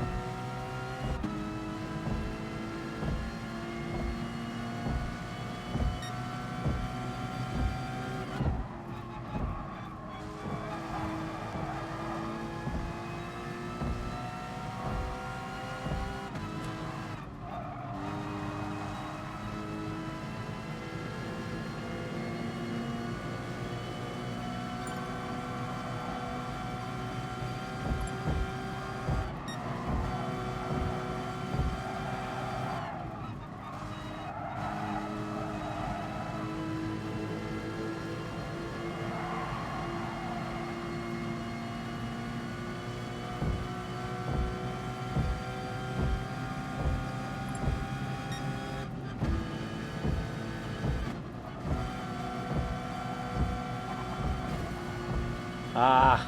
Ah.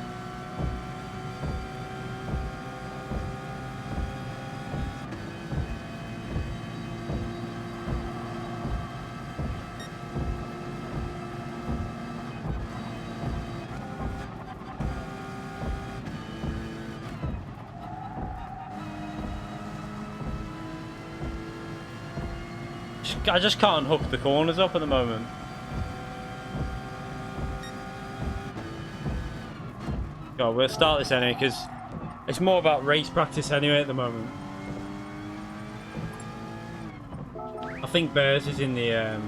I just can't hook the corners up at the moment. God, we'll start this anyway because it's more about race practice anyway at the moment. I think Bears is in the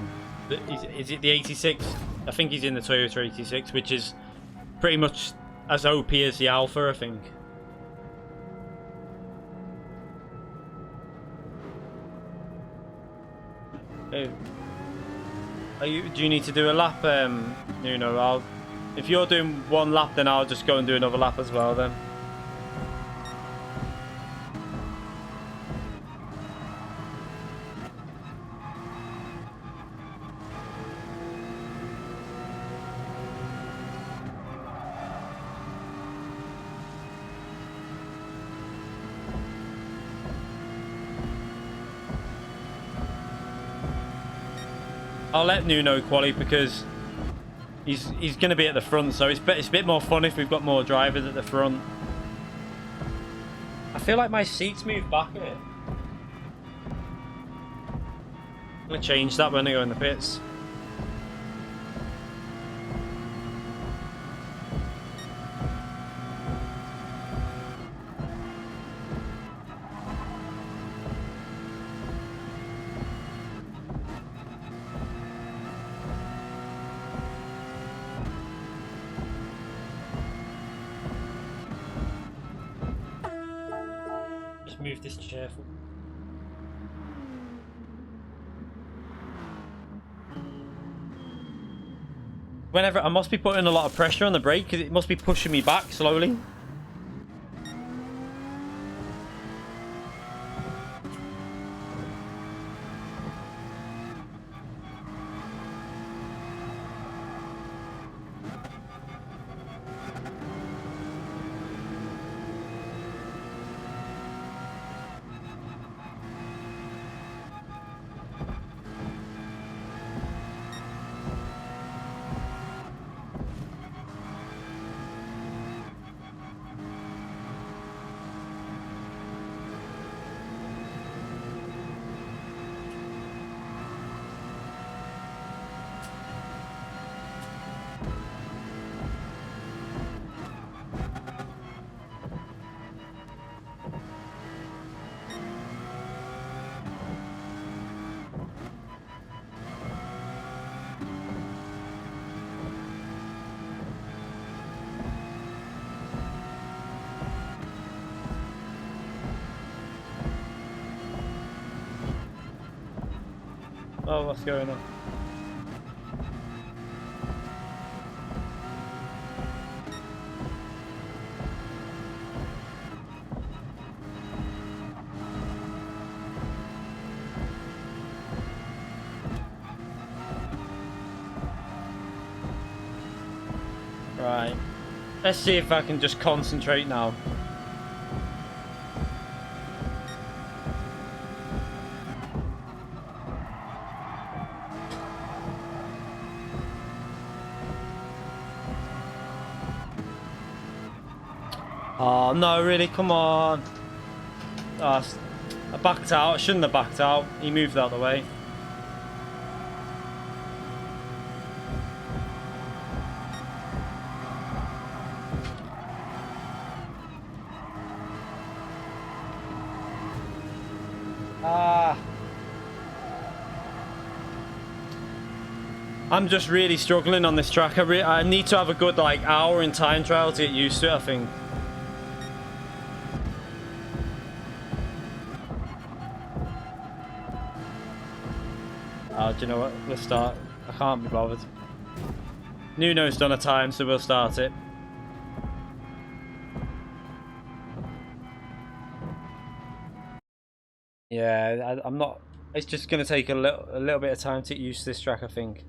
is it the 86? I think he's in the Toyota 86, which is pretty much as OP as the Alpha, I think. Do you need to do a lap? You know, if you're doing one lap, then I'll just go and do another lap as well then. I'll let Nuno quali because he's going to be at the front, so it's a bit more fun if we've got more drivers at the front. I feel like my seats move back a bit. I'm going to change that when I go in the pits. Move this chair forward. Whenever I must be putting a lot of pressure on the brake because it must be pushing me back slowly. Oh, what's going on? Right. Let's see if I can just concentrate now. Oh, no, really? Come on. Oh, I backed out. I shouldn't have backed out. He moved out of the way. I'm just really struggling on this track. I need to have a good like hour in time trial to get used to it, I think. Do you know what? We'll start. I can't be bothered. Nuno's done a time, so we'll start it. Yeah, I'm not. It's just going to take a little bit of time to get used to this track, I think.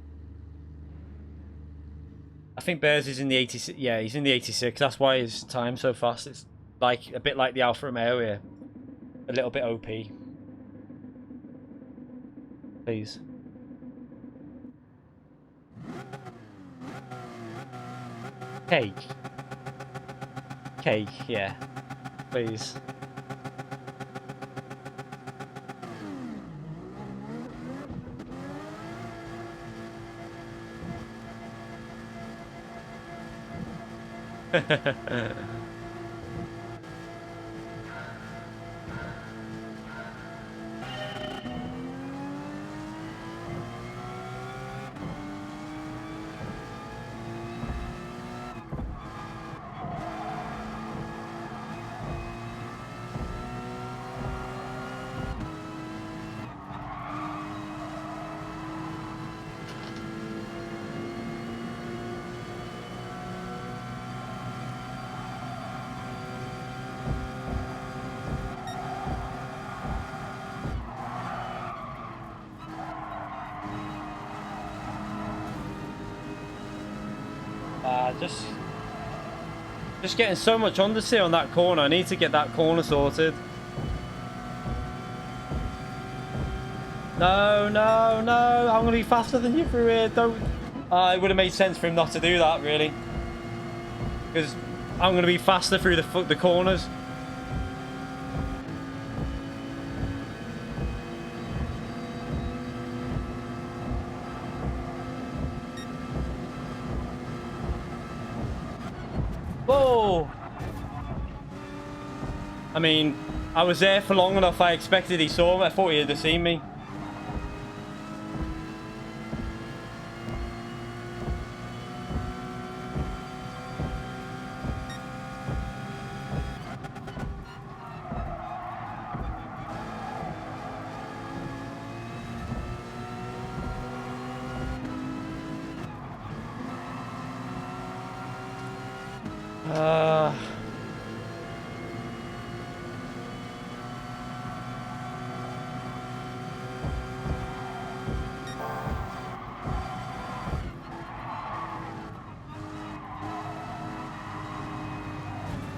I think Bears is in the 86. Yeah, he's in the 86. That's why his time's so fast. It's like a bit like the Alfa Romeo here. A little bit OP. Please. Cake. Cake, yeah. Please. Just getting so much understeer on that corner. I need to get that corner sorted. No, no, no. I'm going to be faster than you through here. Don't. It would have made sense for him not to do that, really. Because I'm going to be faster through the corners. Whoa! I mean, I was there for long enough. I expected he saw me. I thought he'd have seen me.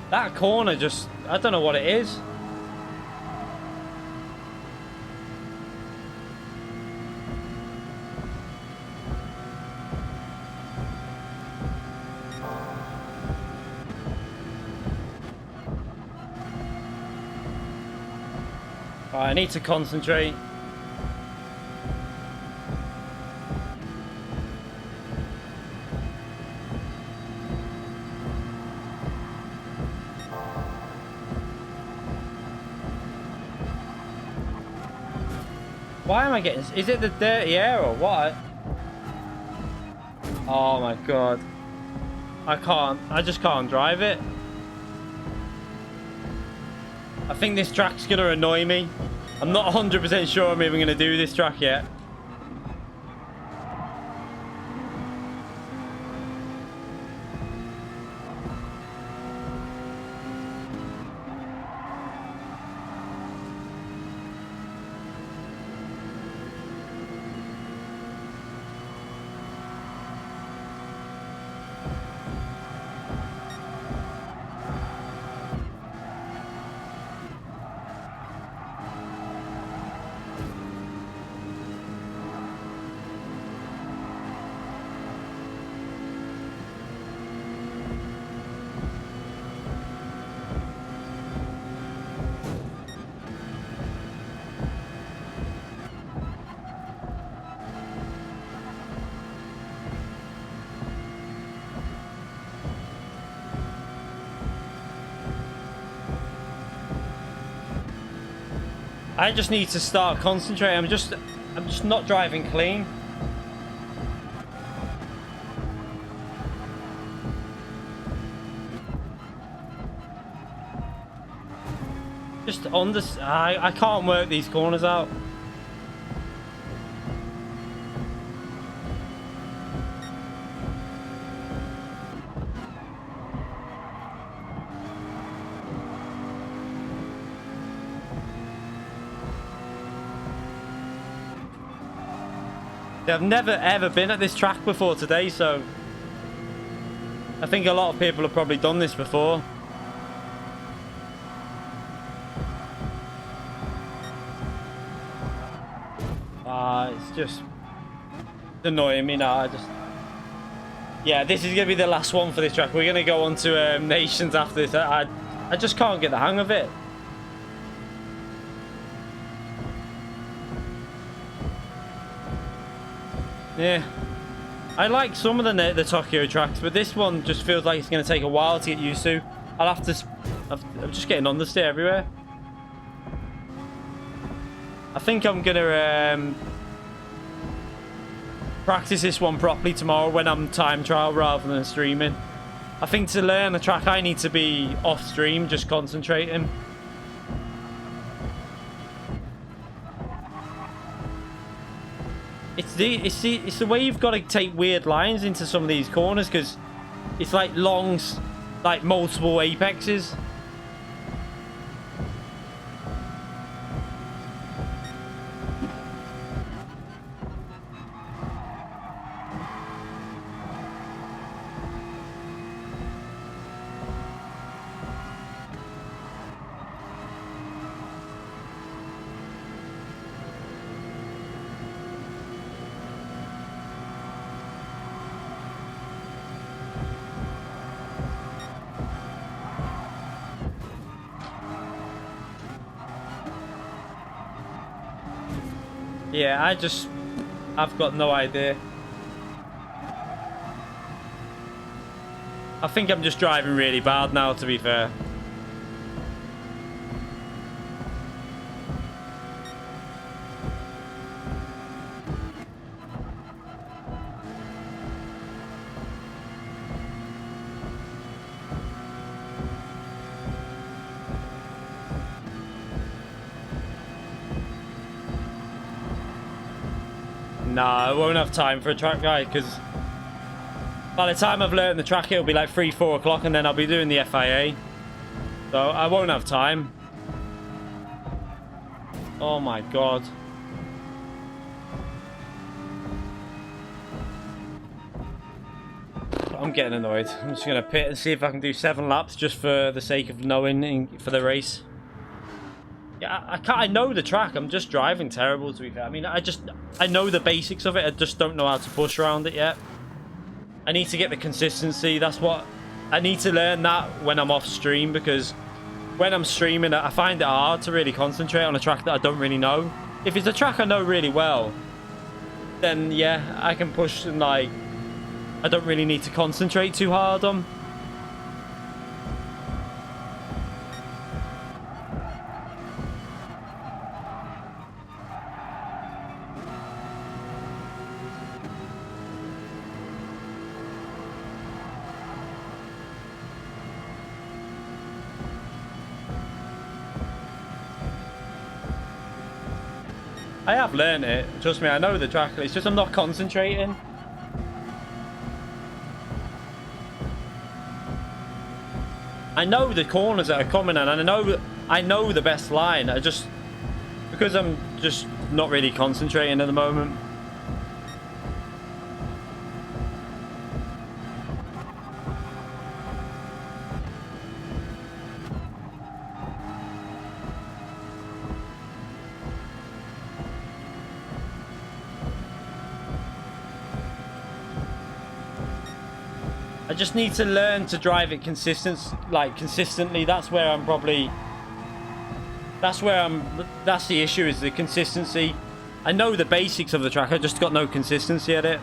That corner just, I don't know what it is. I need to concentrate. Why am I getting... Is it the dirty air or what? Oh my god. I just can't drive it. I think this track's going to annoy me. I'm not 100% sure I'm even going to do this track yet. I just need to start concentrating. I'm just not driving clean. Just on this, I can't work these corners out. I've never ever been at this track before today, so I think a lot of people have probably done this before. It's just annoying me now. Yeah, this is gonna be the last one for this track. We're gonna go on to Nations after this. I just can't get the hang of it. Yeah, I like some of the Tokyo tracks, but this one just feels like it's going to take a while to get used to. I'll have to... I'm just getting understeer everywhere. I think I'm going to practice this one properly tomorrow when I'm time trial rather than streaming. I think to learn the track, I need to be off stream, just concentrating. It's the way you've got to take weird lines into some of these corners, because it's like longs, like multiple apexes. Yeah, I've got no idea. I think I'm just driving really bad now, to be fair. No, I won't have time for a track guide, because by the time I've learned the track, it'll be like 3-4 o'clock, and then I'll be doing the FIA. So I won't have time. Oh my god. I'm getting annoyed. I'm just going to pit and see if I can do 7 laps just for the sake of knowing for the race. Yeah, I know the track. I'm just driving terrible, to be fair. I mean, I know the basics of it. I just don't know how to push around it yet. I need to get the consistency. That's what I need to learn, that when I'm off stream, because when I'm streaming, I find it hard to really concentrate on a track that I don't really know. If it's a track I know really well, then yeah, I can push, and like I don't really need to concentrate too hard on. I have learned it. Trust me, I know the track. It's just I'm not concentrating. I know the corners that are coming, and I know the best line. Because I'm just not really concentrating at the moment. I just need to learn to drive it consistently. That's where I'm probably... That's the issue, is the consistency. I know the basics of the track, I just got no consistency at it.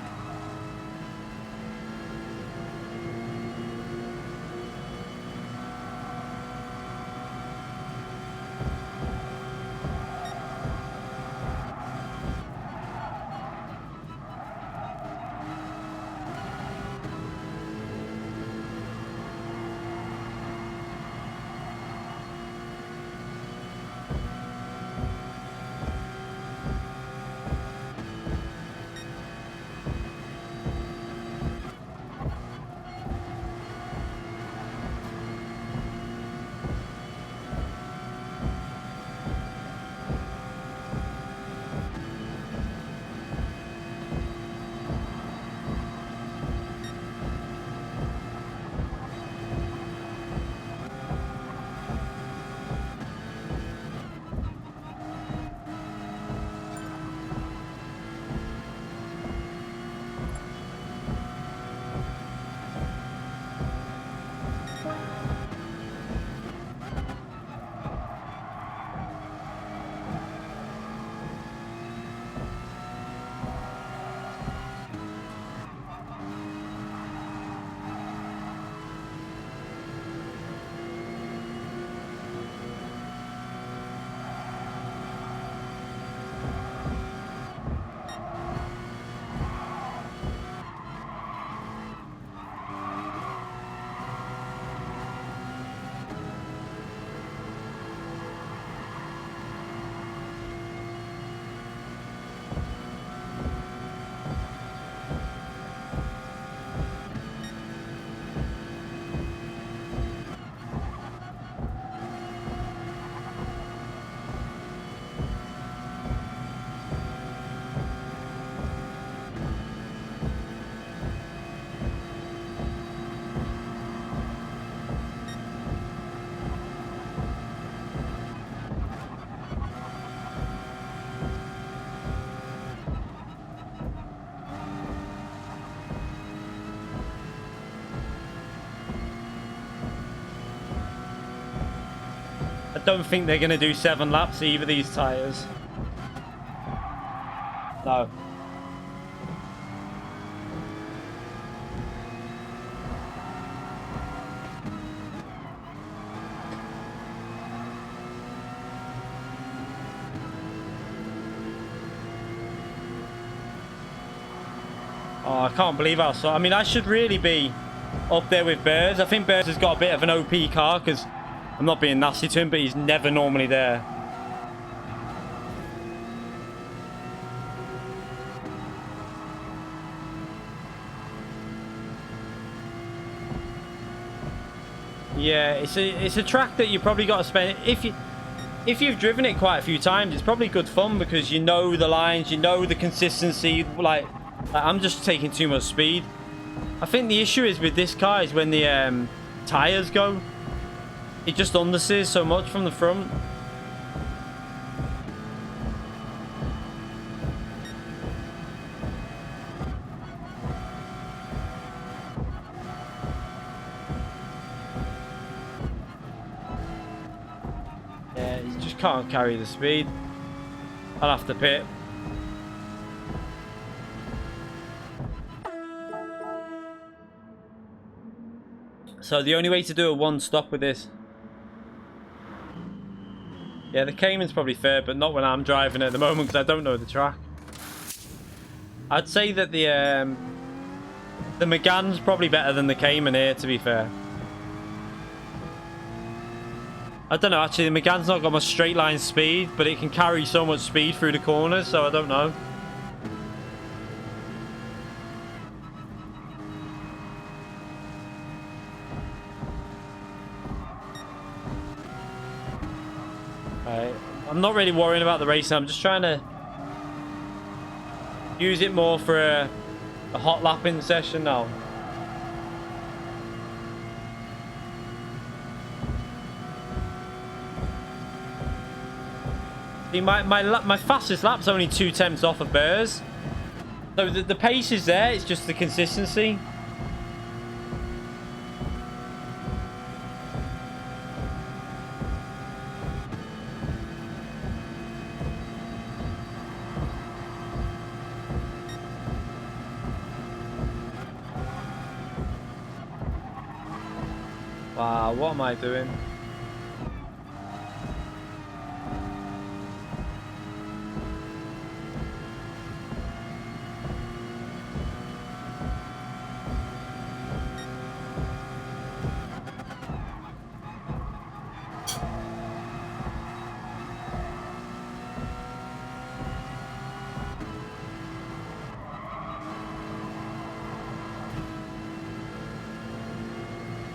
don't think they're going to do 7 laps either, these tyres. No. Oh, I can't believe how so. I mean, I should really be up there with Bears. I think Bears has got a bit of an OP car because I'm not being nasty to him, but he's never normally there. Yeah, it's a track that you probably got to spend if you've driven it quite a few times. It's probably good fun because you know the lines, you know the consistency. Like I'm just taking too much speed. I think the issue is with this car is when the tires go, it just underseers so much from the front. Yeah, you just can't carry the speed. I'll have to pit. So the only way to do a one stop with this. Yeah, the Cayman's probably fair, but not when I'm driving at the moment because I don't know the track. I'd say that the Megane's probably better than the Cayman here, to be fair. I don't know, actually, the Megane's not got much straight line speed, but it can carry so much speed through the corners, so I don't know. I'm not really worrying about the racing. I'm just trying to use it more for a hot lapping session now. See, my fastest lap's only 2 tenths off of Bears. So the pace is there, it's just the consistency. Wow, what am I doing?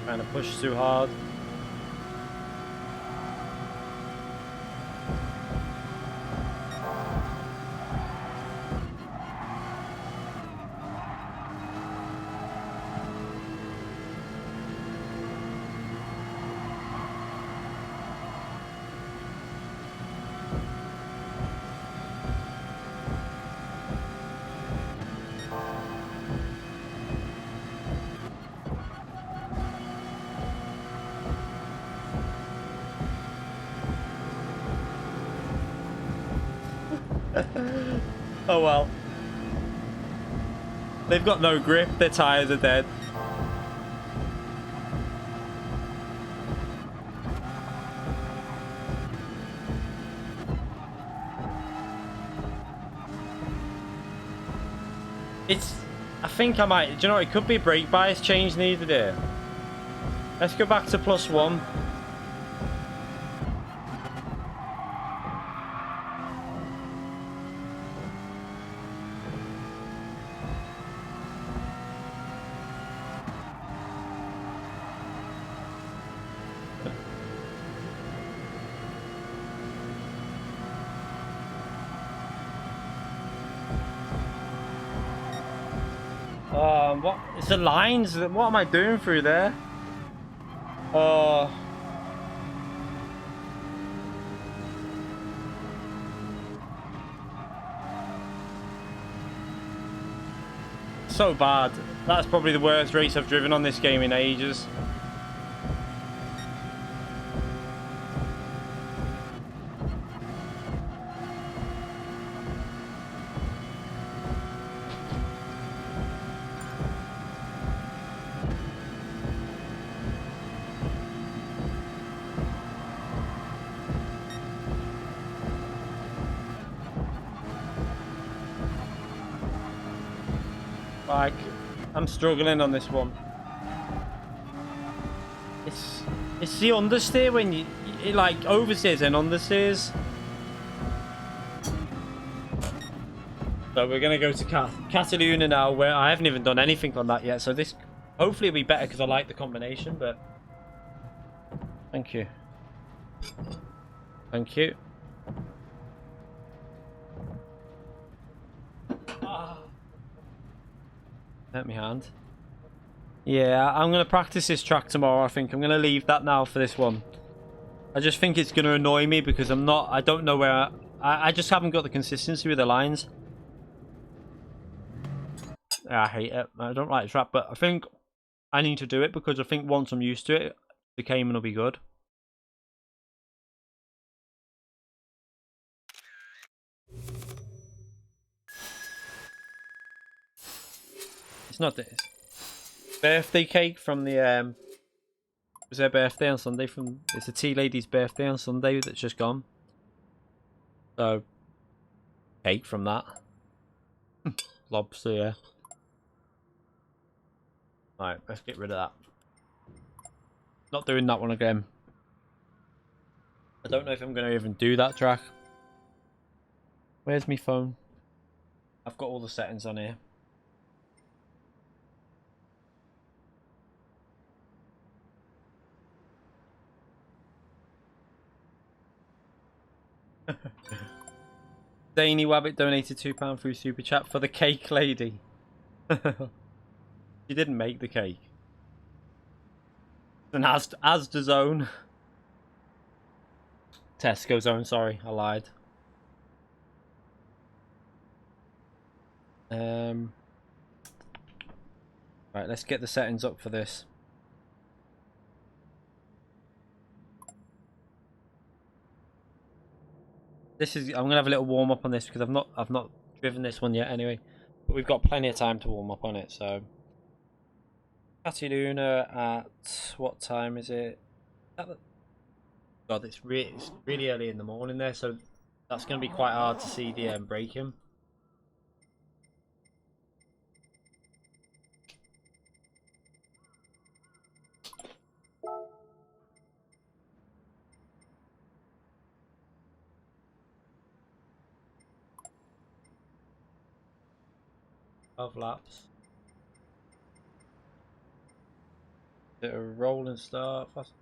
Trying to push too hard. Oh well. They've got no grip, their tyres are dead. I think I might, do you know what, it could be a brake bias change needed here. Let's go back to +1. What? It's the lines. What am I doing through there? So bad. That's probably the worst race I've driven on this game in ages. Like, I'm struggling on this one. It's the understeer when it like oversteers and understeers. So we're gonna go to Cataluna now, where I haven't even done anything on that yet. So this hopefully will be better because I like the combination. But thank you, thank you. Hurt my hand. Yeah, I'm gonna practice this track tomorrow. I think I'm gonna leave that now for this one. I just think it's gonna annoy me because I don't know where I just haven't got the consistency with the lines. I hate it. I don't like the track, but I think I need to do it because I think once I'm used to it, the Cayman will be good. It's not this birthday cake from the it was their birthday on Sunday. It's a tea lady's birthday on Sunday that's just gone. So cake from that. Lobster, yeah. Alright, let's get rid of that. Not doing that one again. I don't know if I'm going to even do that track. Where's my phone? I've got all the settings on here. Danny Wabbit donated £2 through Super Chat for the cake lady. She didn't make the cake. An Asda zone. Tesco zone, sorry, I lied. Right, let's get the settings up for this. I'm gonna have a little warm up on this because I've not driven this one yet anyway. But we've got plenty of time to warm up on it, so Cataluna at what time is it? God, it's really early in the morning there, so that's gonna be quite hard to see the braking. Of laps. Bit of roll and start. Fast.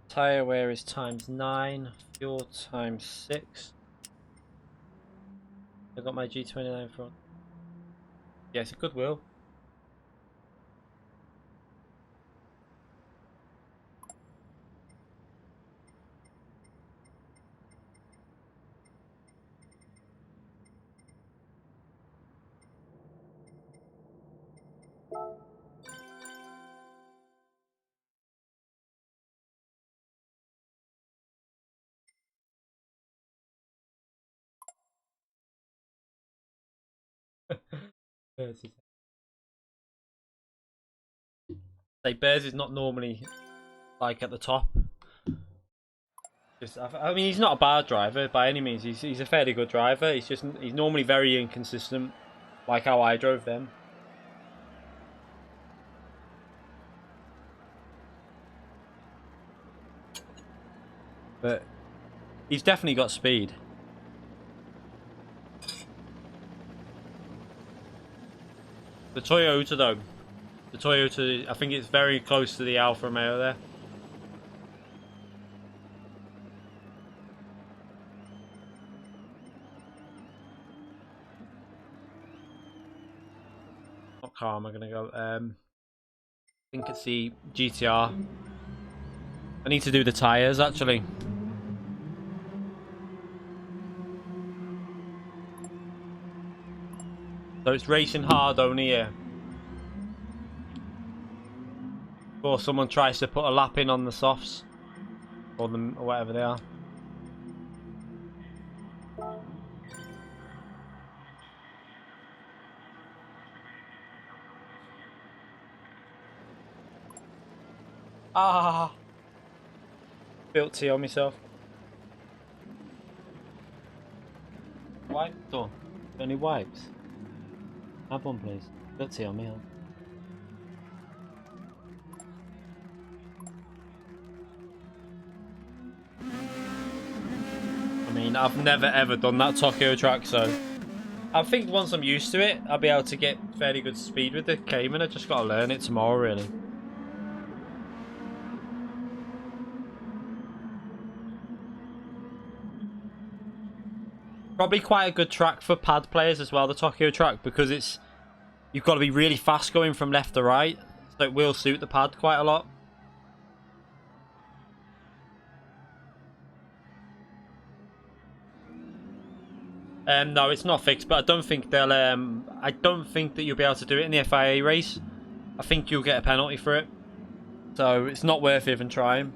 Tire wear is ×9. Fuel ×6. I got my G29 front. Yeah, it's a good wheel. Like Bears is not normally like at the top. I mean, he's not a bad driver by any means. He's a fairly good driver. He's normally very inconsistent, like how I drove them. But he's definitely got speed. The Toyota though, I think it's very close to the Alfa Romeo there. What car am I gonna go? I think it's the GTR. I need to do the tyres actually. So it's racing hard only here. Or someone tries to put a lap in on the softs. Or whatever they are. Ah! Built tea on myself. wipe done? Any wipes? Have one, please. Dirty on me, huh? I mean, I've never ever done that Tokyo track, so I think once I'm used to it, I'll be able to get fairly good speed with the Cayman. I just got to learn it tomorrow, really. Probably quite a good track for pad players as well, the Tokyo track, because you've got to be really fast going from left to right, so it will suit the pad quite a lot. No, it's not fixed, but I don't think they'll. I don't think that you'll be able to do it in the FIA race. I think you'll get a penalty for it, so it's not worth even trying.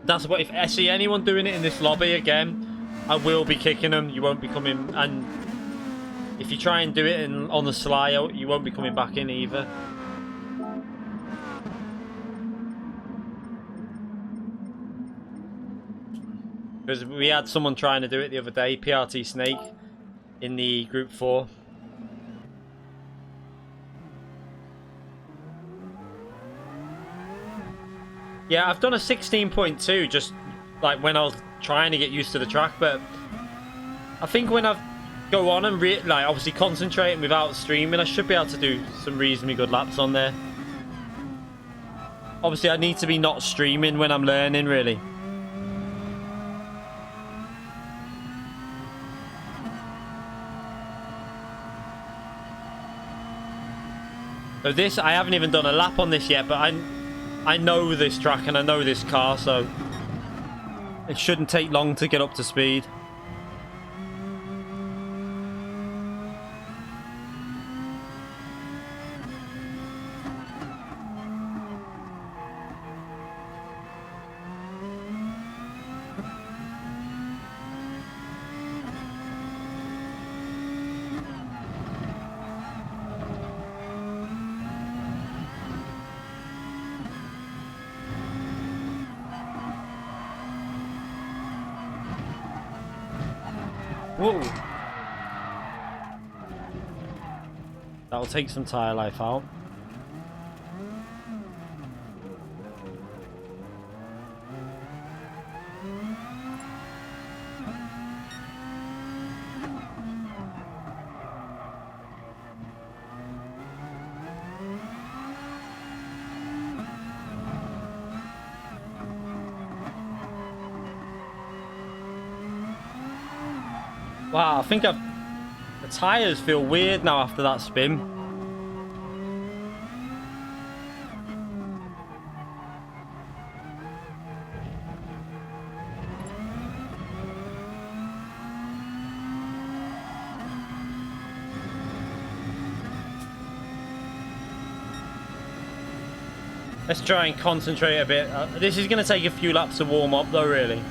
That's what, if I see anyone doing it in this lobby again, I will be kicking them. You won't be coming, and if you try and do it on the sly, you won't be coming back in either. Because we had someone trying to do it the other day, PRT Snake, in the Group 4. Yeah, I've done a 16.2 just like when I was trying to get used to the track, but I think when I go on and like obviously concentrating without streaming, I should be able to do some reasonably good laps on there. Obviously, I need to be not streaming when I'm learning, really. So this, I haven't even done a lap on this yet, but I know this track and I know this car, so it shouldn't take long to get up to speed. Whoa. That'll take some tyre life out. Wow, I think the tyres feel weird now after that spin. Let's try and concentrate a bit. This is going to take a few laps to warm up though, really.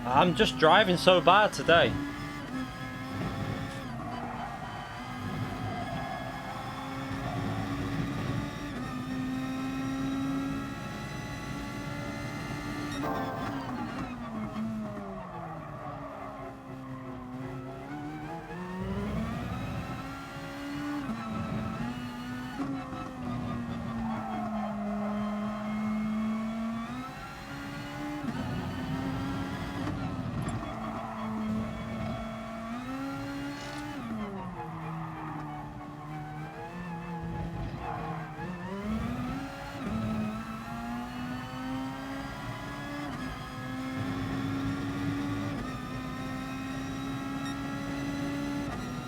I'm just driving so bad today.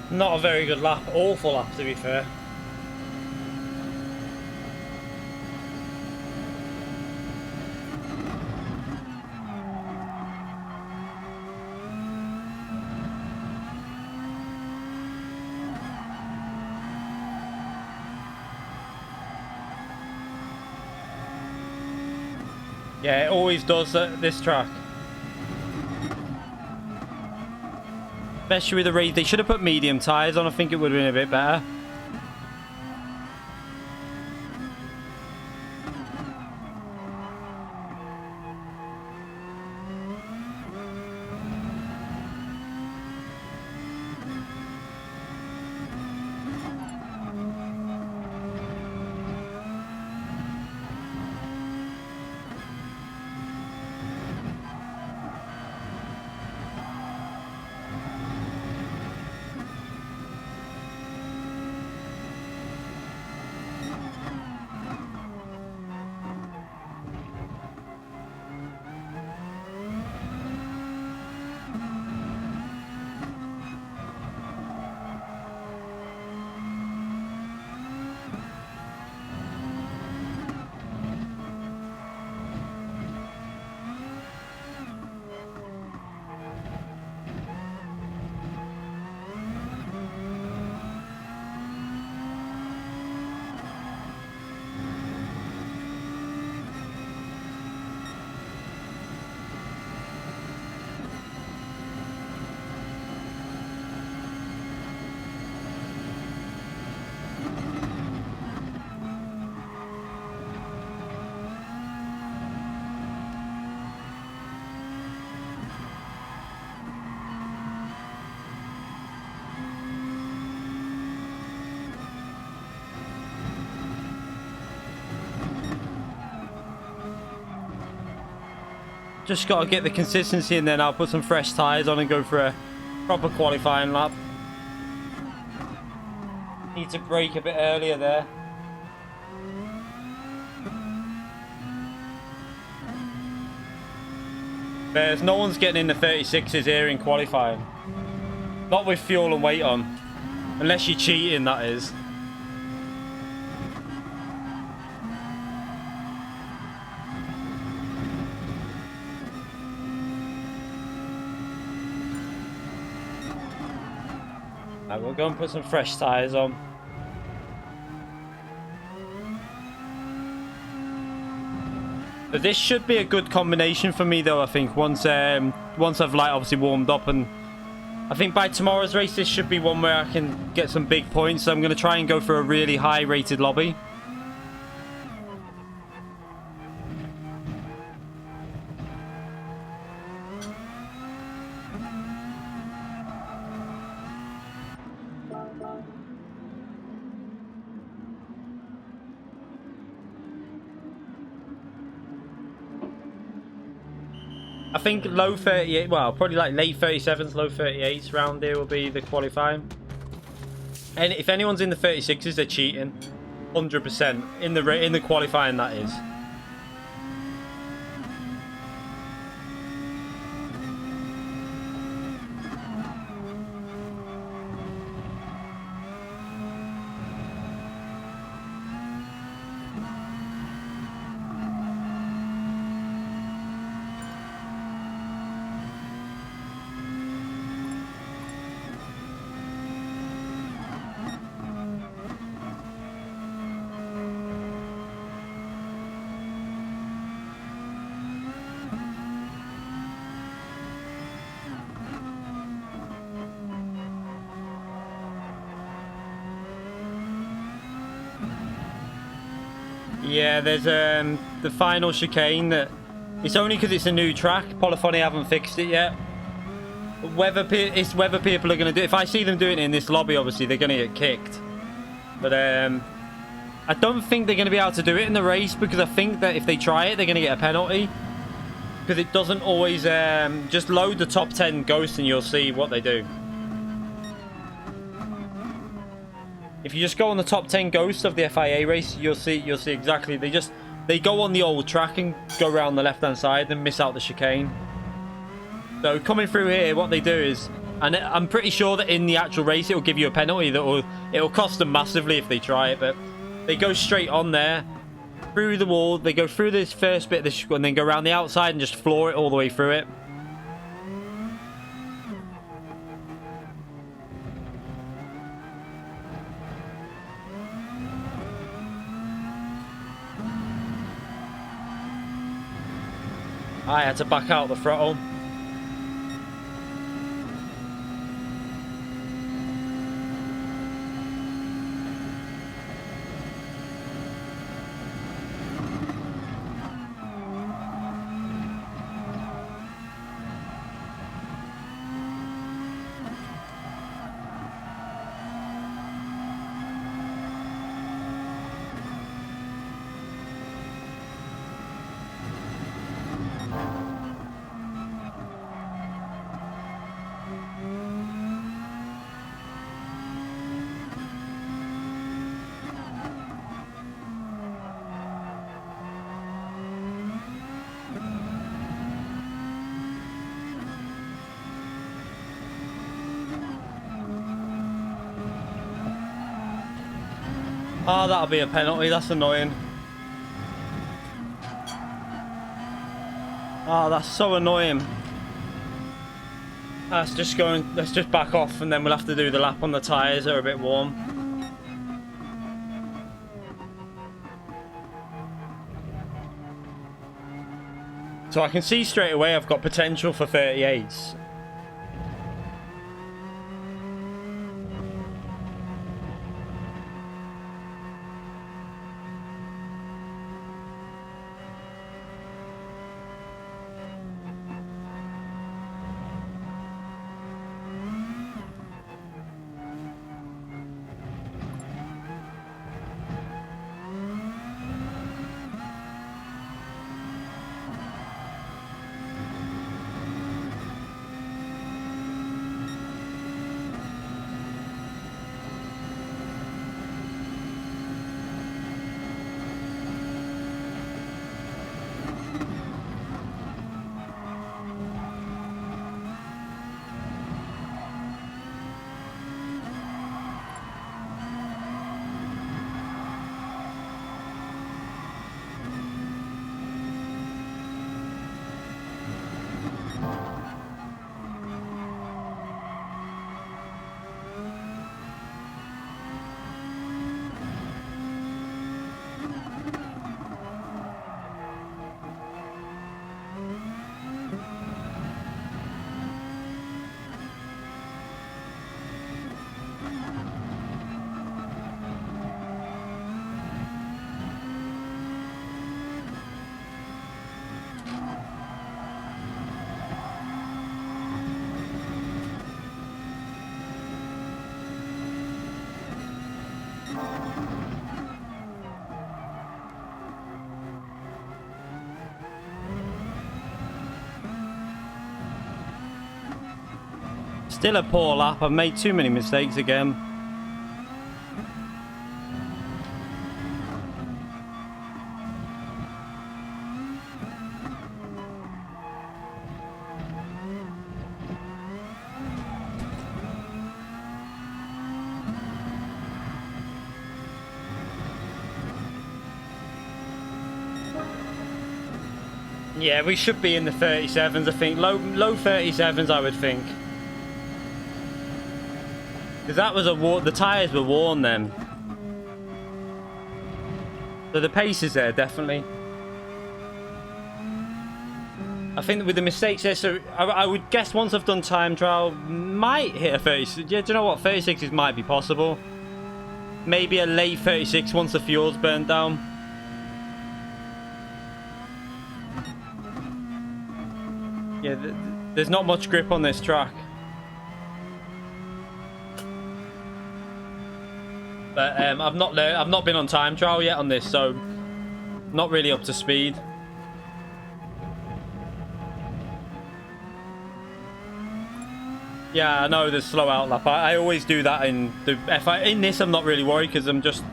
Not a very good lap, awful lap to be fair. Yeah, it always does at this track. Especially with the race, they should have put medium tyres on. I think it would have been a bit better. Just got to get the consistency and then I'll put some fresh tyres on and go for a proper qualifying lap. Need to brake a bit earlier there. There's no one's getting in the 36s here in qualifying. Not with fuel and weight on. Unless you're cheating, that is. Right, we'll go and put some fresh tyres on. But this should be a good combination for me though, I think, once I've like obviously warmed up, and I think by tomorrow's race this should be one where I can get some big points. So I'm going to try and go for a really high rated lobby. I think low 38, well, probably like late 37s, low 38s round here will be the qualifying. And if anyone's in the 36s, they're cheating, 100% in the qualifying, that is. Yeah, there's the final chicane that it's only because it's a new track. Polyphony haven't fixed it yet. Whether people are going to do it. If I see them doing it in this lobby, obviously they're going to get kicked. But I don't think they're going to be able to do it in the race, because I think that if they try it, they're going to get a penalty. Because it doesn't always just load the top 10 ghosts and you'll see what they do. If you just go on the top 10 ghosts of the FIA race, you'll see exactly. They go on the old track and go around the left hand side and miss out the chicane. So coming through here, what they do is And I'm pretty sure that in the actual race, it'll give you a penalty that it'll cost them massively if they try it. But they go straight on there, through the wall. They go through this first bit of the and then go around the outside and just floor it all the way through it. I had to back out the throttle. Oh, that'll be a penalty. That's annoying. Oh, that's so annoying. Let's just back off and then we'll have to do the lap on the tyres that are a bit warm. So I can see straight away I've got potential for 38s. Still a poor lap. I've made too many mistakes again. Yeah, we should be in the 37s, I think. Low 37s, I would think. Because that was the tyres were worn then. So the pace is there, definitely. I think that with the mistakes there, so I would guess once I've done time trial, might hit a 36. Yeah, do you know what? 36s might be possible. Maybe a late 36 once the fuel's burned down. Yeah, there's not much grip on this track. But I've not been on time trial yet on this, so not really up to speed. Yeah, I know there's slow out lap. I always do that in the FIA. In this, I'm not really worried because I'm just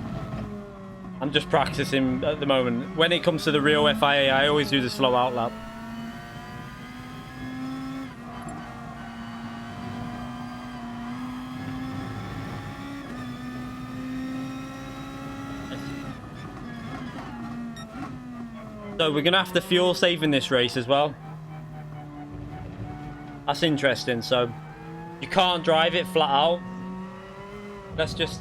practicing at the moment. When it comes to the real FIA, I always do the slow out lap. So we're gonna have to fuel save in this race as well. That's interesting. So you can't drive it flat out. Let's just...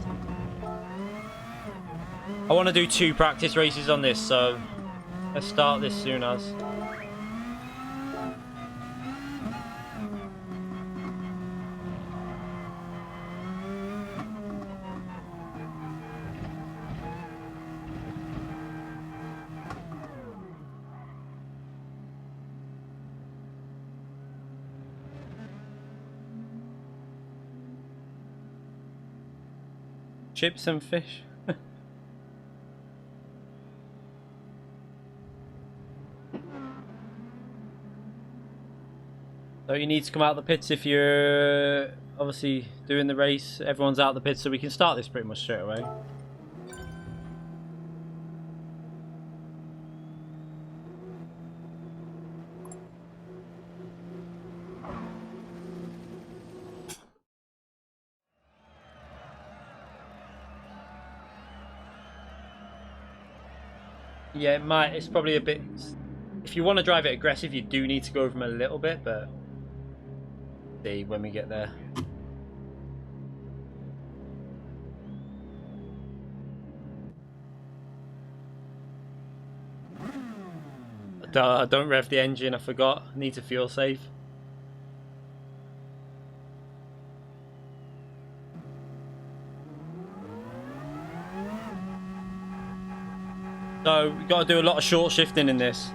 I want to do 2 practice races on this, so let's start this soon as. Chips and fish. So you need to come out of the pits if you're obviously doing the race. Everyone's out of the pits, so we can start this pretty much straight away. Yeah, it's probably a bit... If you want to drive it aggressive, you do need to go over them a little bit, but... See when we get there. Don't rev the engine, I forgot. I need to fuel save. So we've got to do a lot of short shifting in this.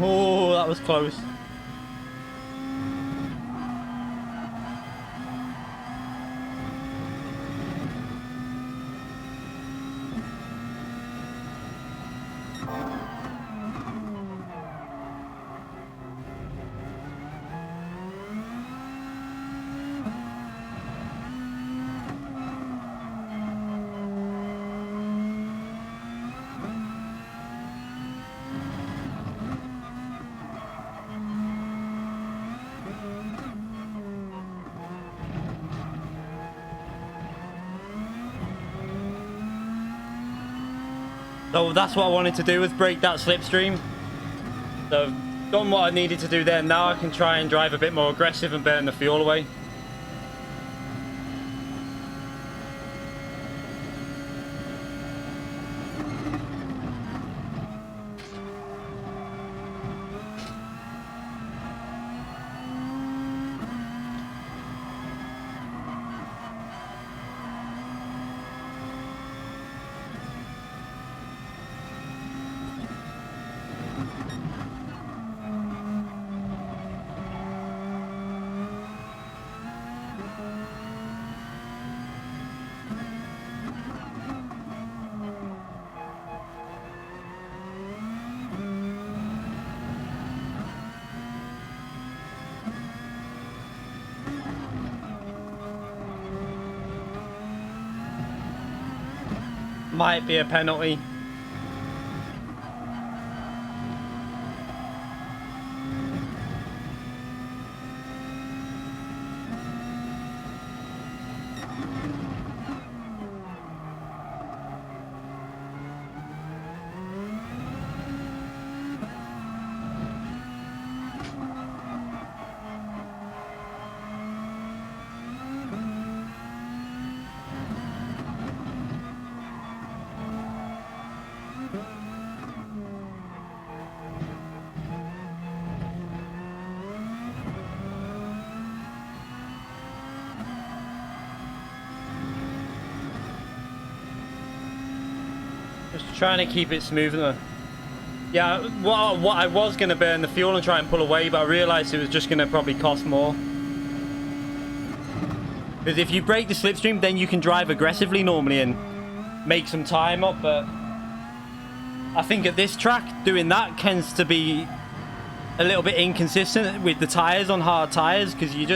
Oh, that was close. So that's what I wanted to do, was break that slipstream. So I've done what I needed to do there. Now I can try and drive a bit more aggressive and burn the fuel away. Might be a penalty. Just trying to keep it smooth. Yeah, what I was going to burn the fuel and try and pull away, but I realised it was just going to probably cost more. Because if you break the slipstream, then you can drive aggressively normally and make some time up, but I think at this track, doing that tends to be a little bit inconsistent with the tyres on hard tyres, because you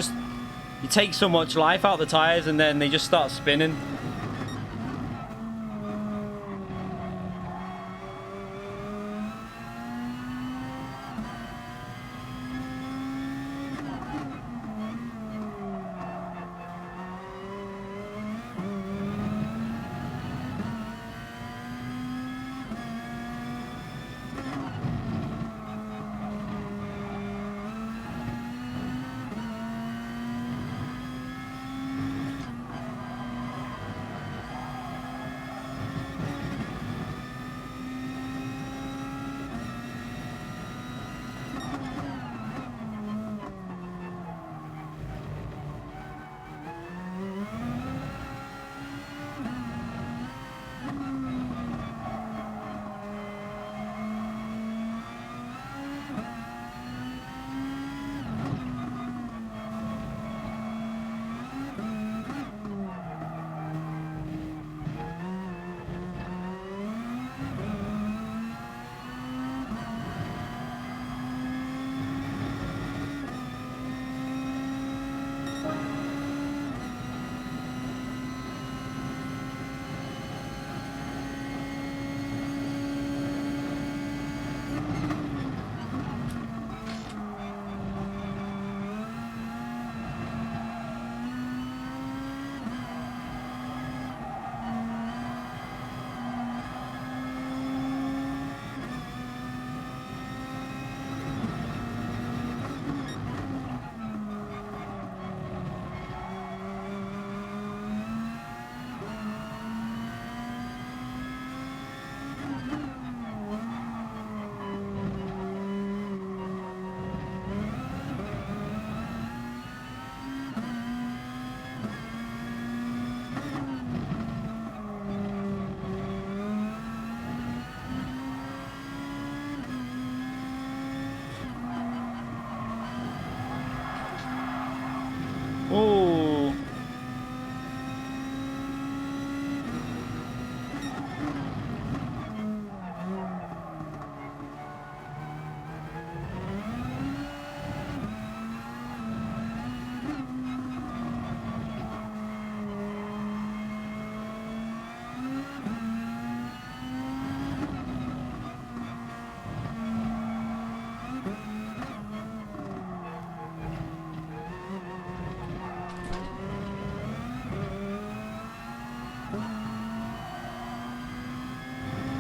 take so much life out of the tyres and then they just start spinning.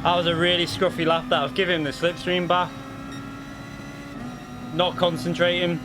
That was a really scruffy lap. That was giving him the slipstream back. Not concentrating.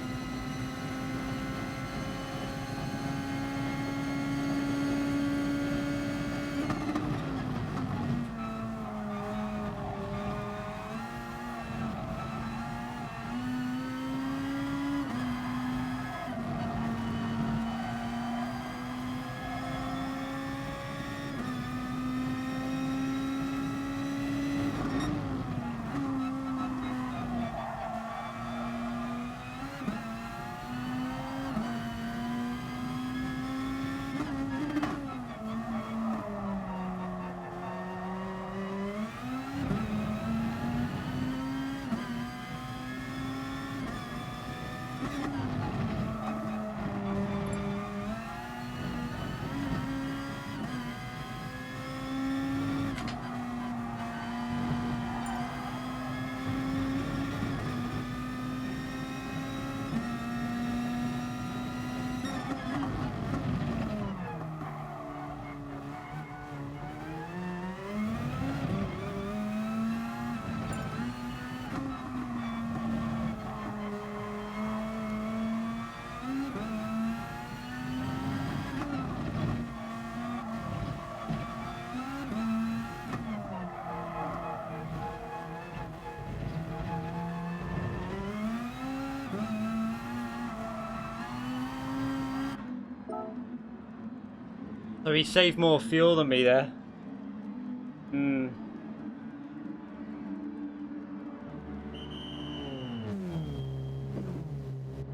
So he saved more fuel than me there.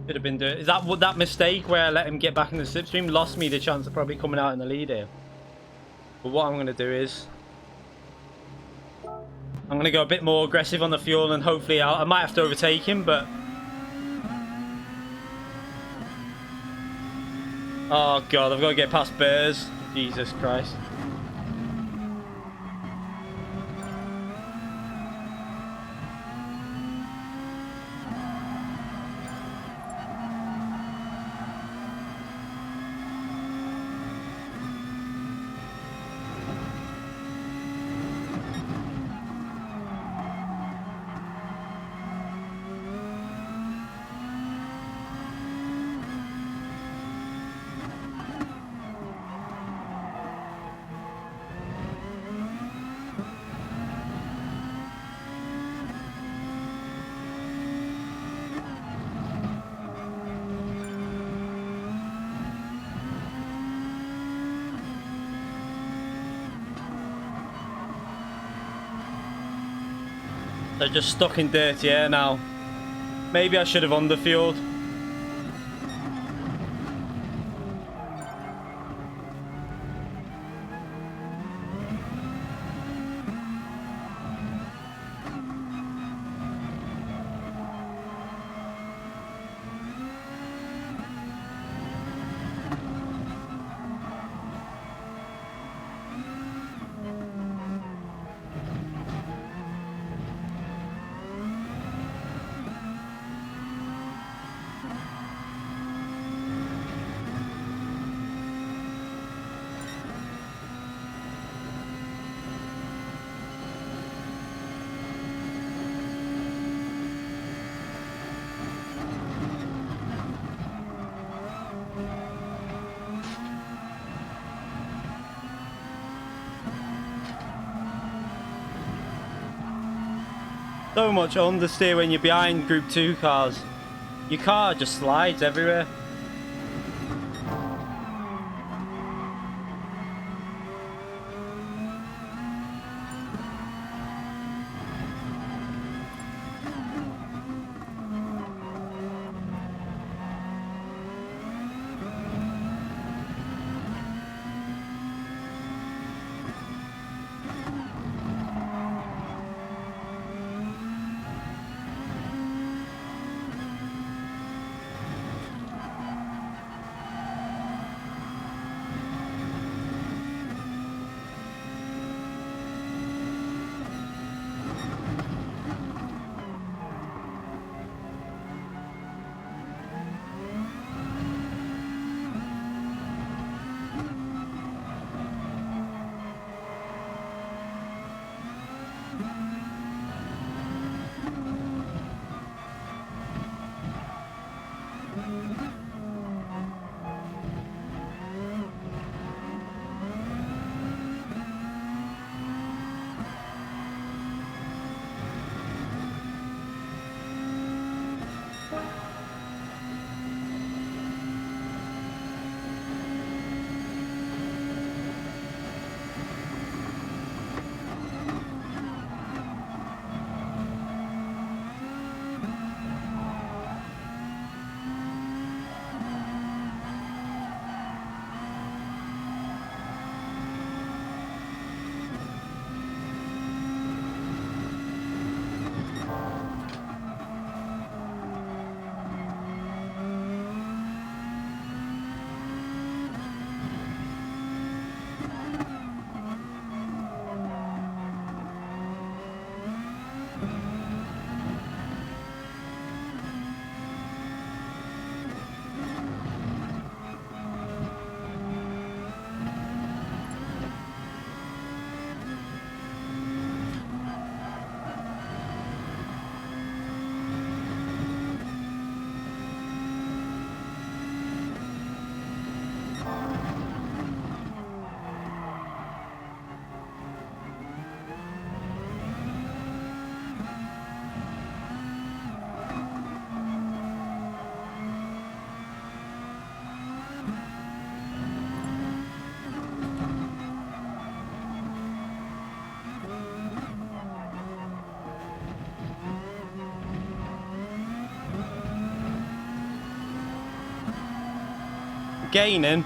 Should have been doing. Is that mistake where I let him get back in the slipstream lost me the chance of probably coming out in the lead here? But what I'm going to do is I'm going to go a bit more aggressive on the fuel, and hopefully I might have to overtake him, but oh god, I've got to get past Bears. Jesus Christ. They're just stuck in dirty air now. Maybe I should have underfueled. So much understeer when you're behind Group 2 cars. Your car just slides everywhere. gaining.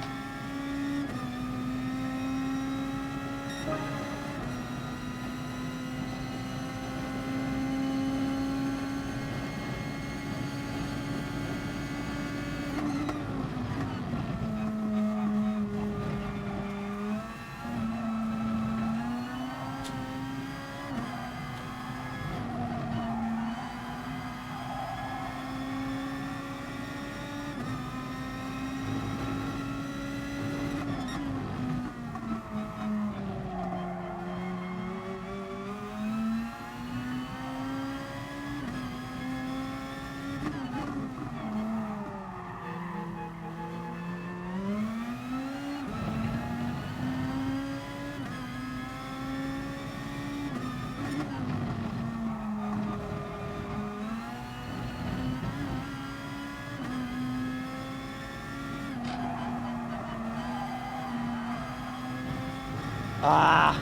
Ah,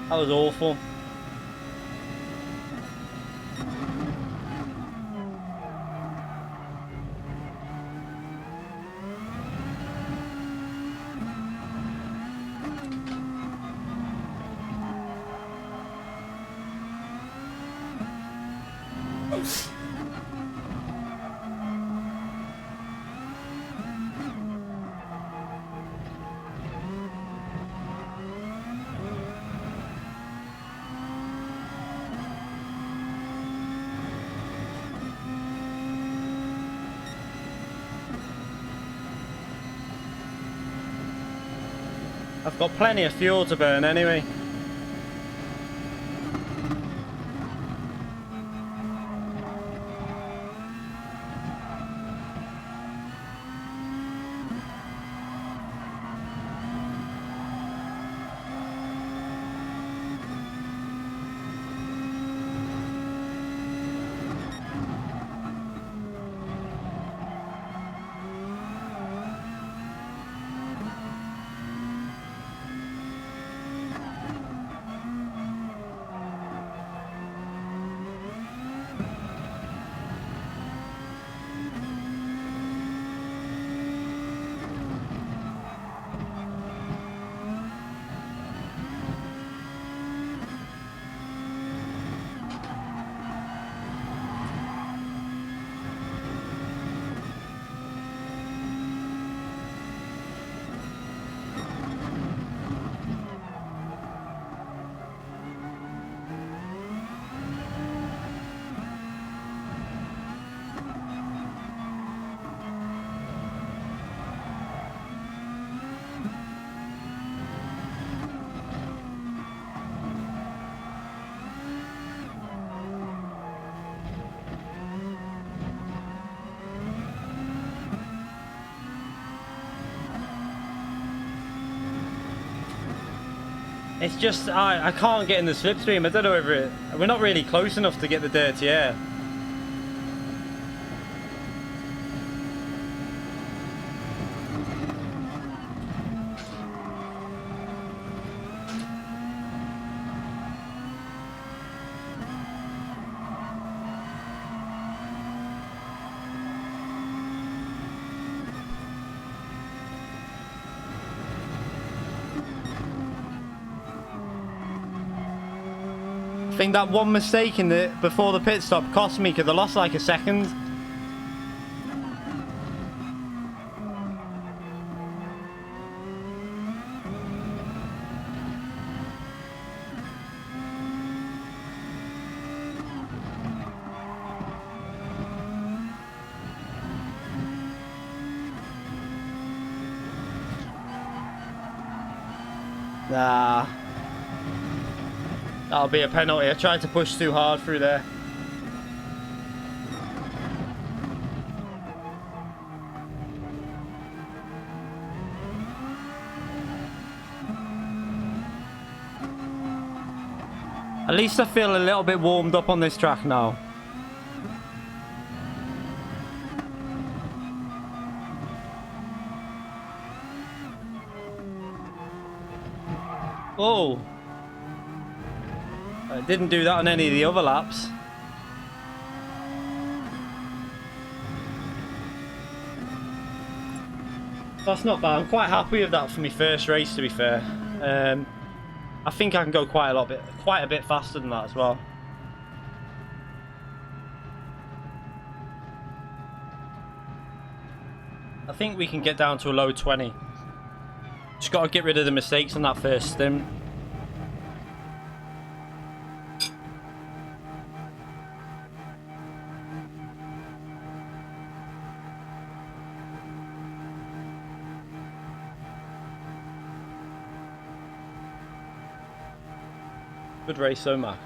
that was awful. I've got plenty of fuel to burn anyway. It's just, I can't get in the slipstream. I don't know whether we're not really close enough to get the dirty air. I think that one mistake in the before the pit stop cost me because I lost like a second. Nah. That'll be a penalty. I tried to push too hard through there. At least I feel a little bit warmed up on this track now. Oh. I didn't do that on any of the other laps. That's not bad. I'm quite happy with that for my first race, to be fair. I think I can go quite a bit faster than that as well. I think we can get down to a low 20. Just got to get rid of the mistakes on that first stint. Good race though, Mac.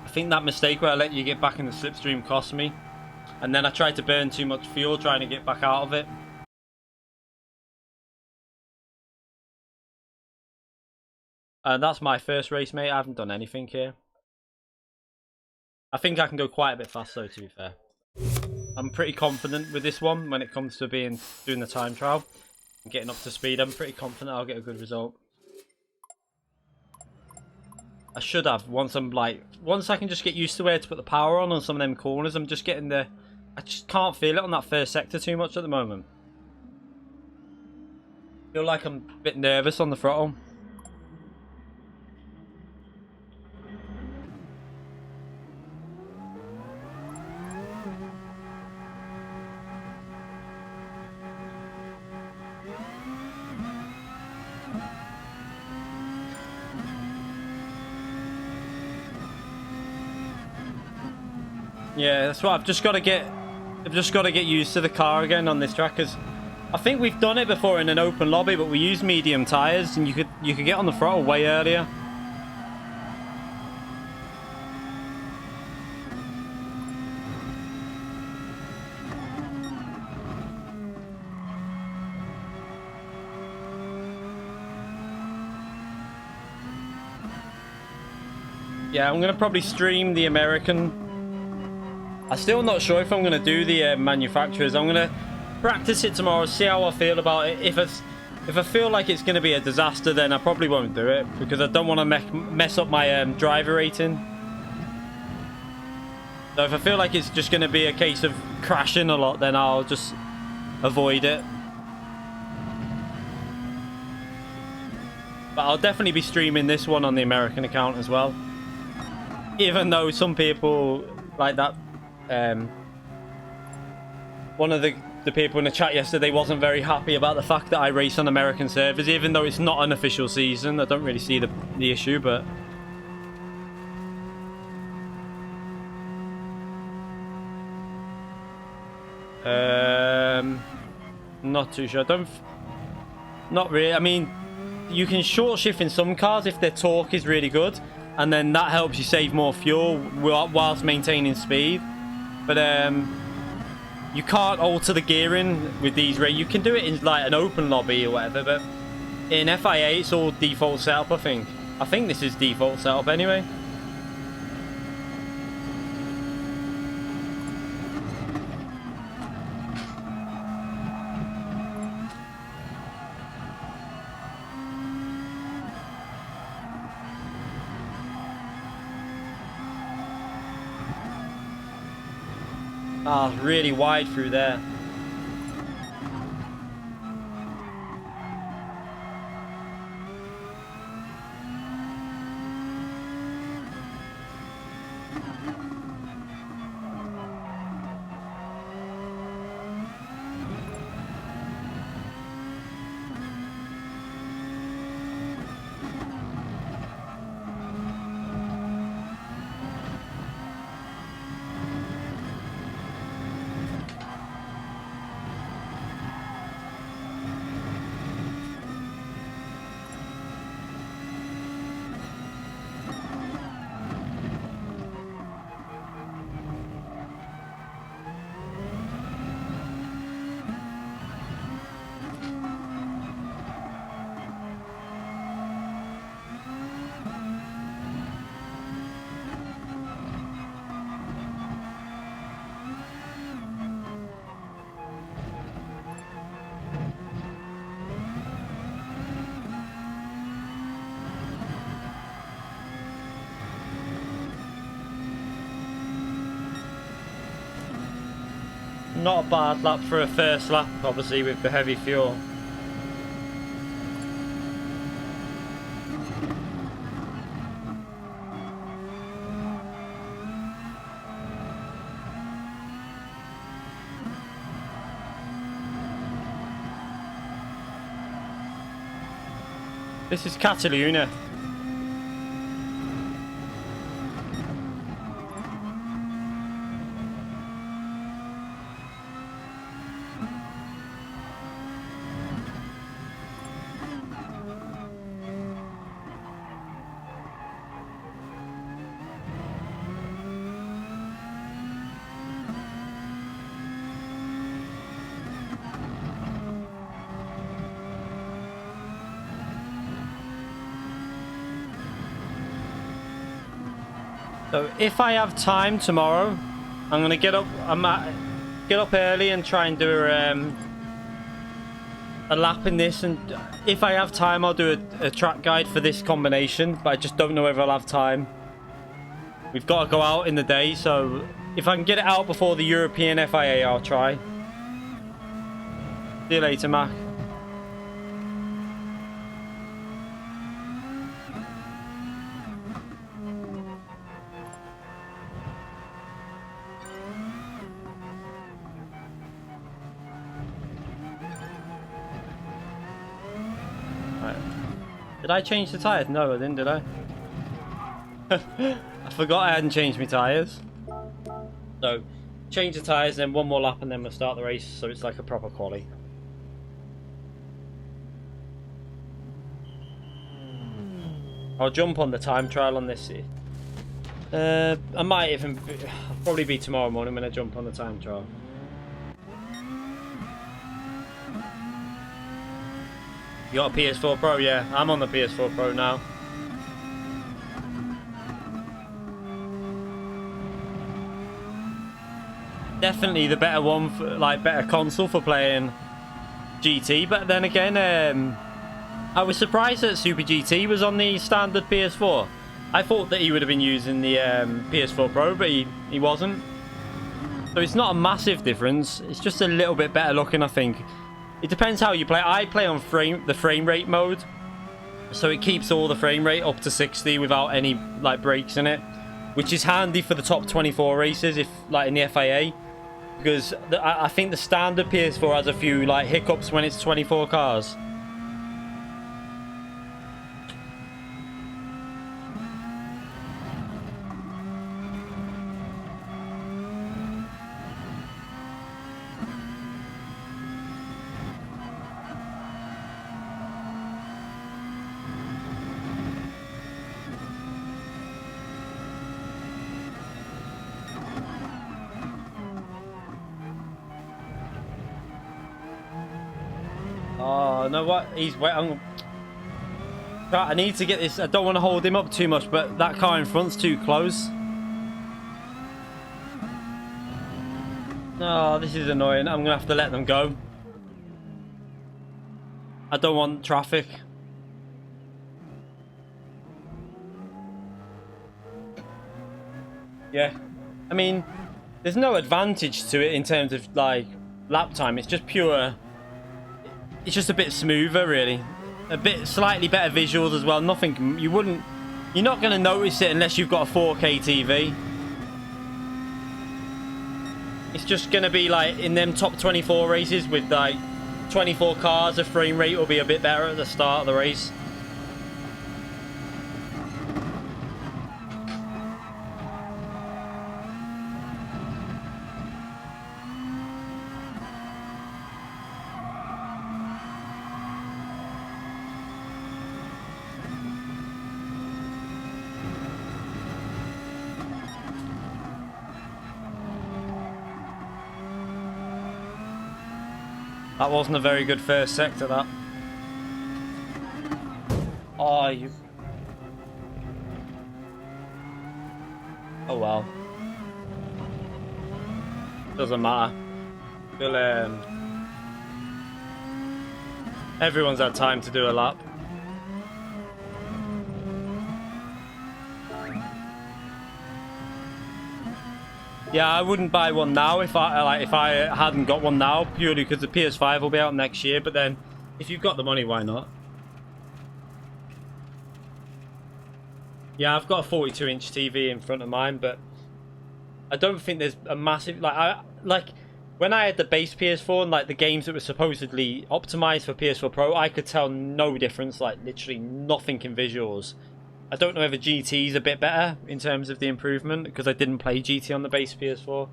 I think that mistake where I let you get back in the slipstream cost me. And then I tried to burn too much fuel trying to get back out of it. And that's my first race, mate. I haven't done anything here. I think I can go quite a bit faster, to be fair. I'm pretty confident with this one when it comes to doing the time trial. And getting up to speed. I'm pretty confident I'll get a good result. I should have, once I can just get used to where to put the power on some of them corners. I'm just getting I just can't feel it on that first sector too much at the moment. I feel like I'm a bit nervous on the throttle. Yeah, that's what I've just got to get used to the car again on this track, because I think we've done it before in an open lobby, but we used medium tires and you could get on the throttle way earlier. Yeah, I'm gonna probably stream the American. I'm still not sure if I'm going to do the manufacturers. I'm going to practice it tomorrow, see how I feel about it. If I feel like it's going to be a disaster, then I probably won't do it, because I don't want to mess up my driver rating. So if I feel like it's just going to be a case of crashing a lot, then I'll just avoid it. But I'll definitely be streaming this one on the American account as well. Even though some people like that. One of the people in the chat yesterday wasn't very happy about the fact that I race on American servers, even though it's not an official season. I don't really see the issue, but not too sure. Not really. I mean, you can short shift in some cars if their torque is really good, and then that helps you save more fuel whilst maintaining speed. But you can't alter the gearing with these. You can do it in like an open lobby or whatever, but in FIA it's all default setup. I think this is default setup anyway. Ah, really wide through there. Not a bad lap for a first lap, obviously, with the heavy fuel. This is Catalunya. So if I have time tomorrow, I'm gonna get up. Get up early and try and do a lap in this. And if I have time, I'll do a track guide for this combination. But I just don't know whether I'll have time. We've got to go out in the day, so if I can get it out before the European FIA, I'll try. See you later, Mac. Did I change the tyres? No, I didn't, did I? I forgot I hadn't changed my tyres. So, change the tyres, then one more lap, and then we'll start the race, so it's like a proper quali. I'll jump on the time trial on this. I might even... I'll probably be tomorrow morning when I jump on the time trial. You got a PS4 Pro? Yeah, I'm on the PS4 Pro now. Definitely the better one, for, like, better console for playing GT. But then again, I was surprised that Super GT was on the standard PS4. I thought that he would have been using the PS4 Pro, but he wasn't. So it's not a massive difference. It's just a little bit better looking, I think. It depends how you play. I play on the frame rate mode, so it keeps all the frame rate up to 60 without any like breaks in it, which is handy for the top 24 races, if like in the FIA, because I think the standard PS4 has a few like hiccups when it's 24 cars. Oh, no, what? He's wet. I need to get this. I don't want to hold him up too much, but that car in front's too close. Oh, this is annoying. I'm going to have to let them go. I don't want traffic. Yeah. I mean, there's no advantage to it in terms of, like, lap time. It's just pure... It's just a bit smoother, really. A bit slightly better visuals as well. Nothing... You're not going to notice it unless you've got a 4K TV. It's just going to be, like, in them top 24 races with, like, 24 cars, the frame rate will be a bit better at the start of the race. That wasn't a very good first sector, that. Oh, you... Oh, well. Doesn't matter. We'll, everyone's had time to do a lap. Yeah, I wouldn't buy one now if I hadn't got one now, purely because the PS5 will be out next year. But then, if you've got the money, why not? Yeah, I've got a 42-inch TV in front of mine, but I don't think there's a massive like when I had the base PS4 and like the games that were supposedly optimized for PS4 Pro, I could tell no difference, like literally nothing in visuals. I don't know if a GT is a bit better in terms of the improvement because I didn't play GT on the base PS4.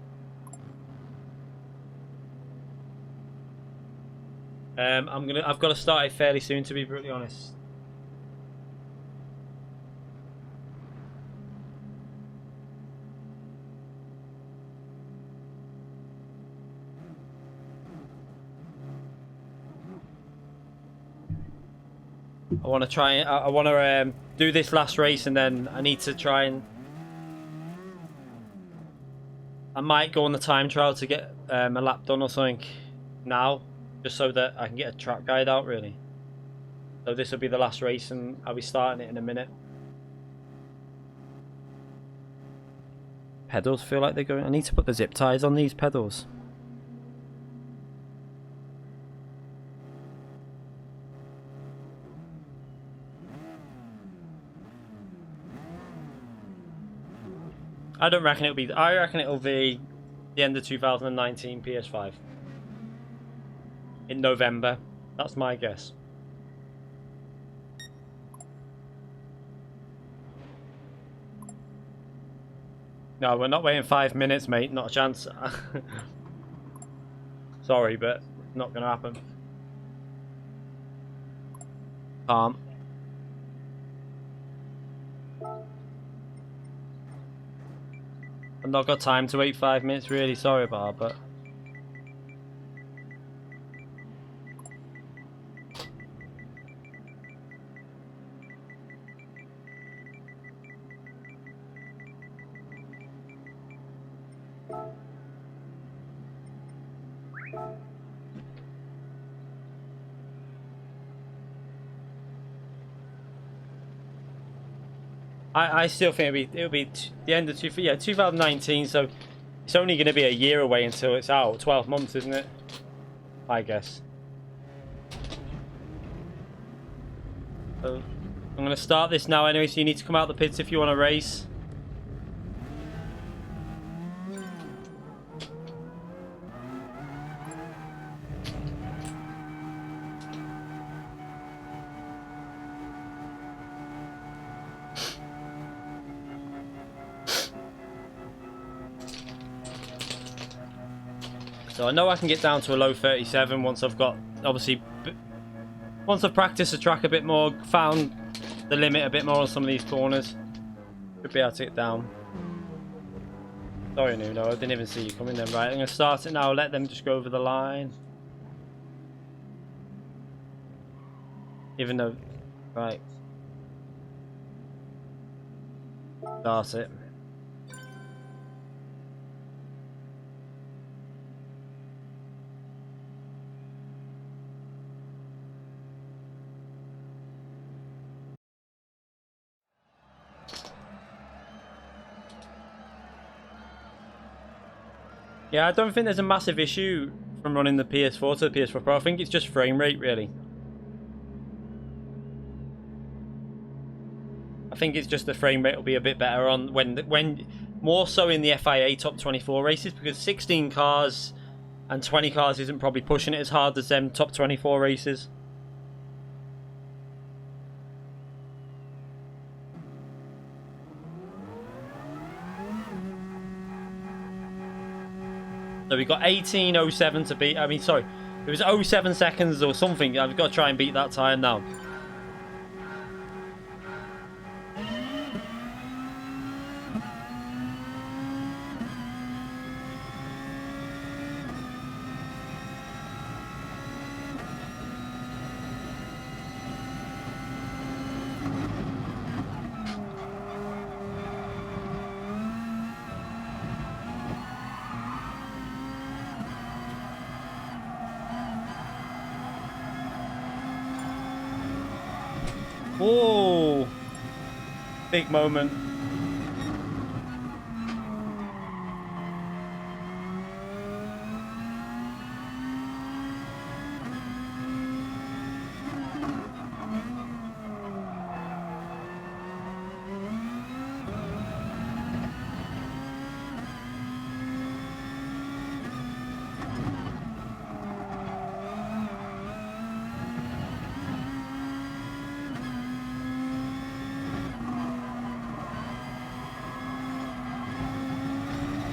I've got to start it fairly soon, to be brutally honest. I want to try. I want to do this last race, and then I need to try and. I might go on the time trial to get a lap done or something now, just so that I can get a track guide out. Really. So this will be the last race, and I'll be starting it in a minute. Pedals feel like they're going. I need to put the zip ties on these pedals. I don't reckon it'll be. I reckon it'll be the end of 2019 PS5 in November. That's my guess. No, we're not waiting 5 minutes, mate. Not a chance. Sorry, but not gonna happen. Can't. I've not got time to wait 5 minutes, really sorry about that, but I still think it'll be the end of 2019, so it's only going to be a year away until it's out. 12 months, isn't it? I guess. So I'm going to start this now anyway, so you need to come out the pits if you want to race. So I know I can get down to a low 37 once I've got, obviously, once I've practiced the track a bit more, found the limit a bit more on some of these corners. Should be able to get down. Sorry, Nuno, I didn't even see you coming then. Right, I'm going to start it now, let them just go over the line. Even though, right. Start it. Yeah, I don't think there's a massive issue from running the PS4 to the PS4 Pro. I think it's just frame rate, really. I think it's just the frame rate will be a bit better on when more so in the FIA top 24 races, because 16 cars and 20 cars isn't probably pushing it as hard as them top 24 races. So we got 18:07 to beat. I mean, sorry, it was 07 seconds or something. I've got to try and beat that time now. Oh, big moment.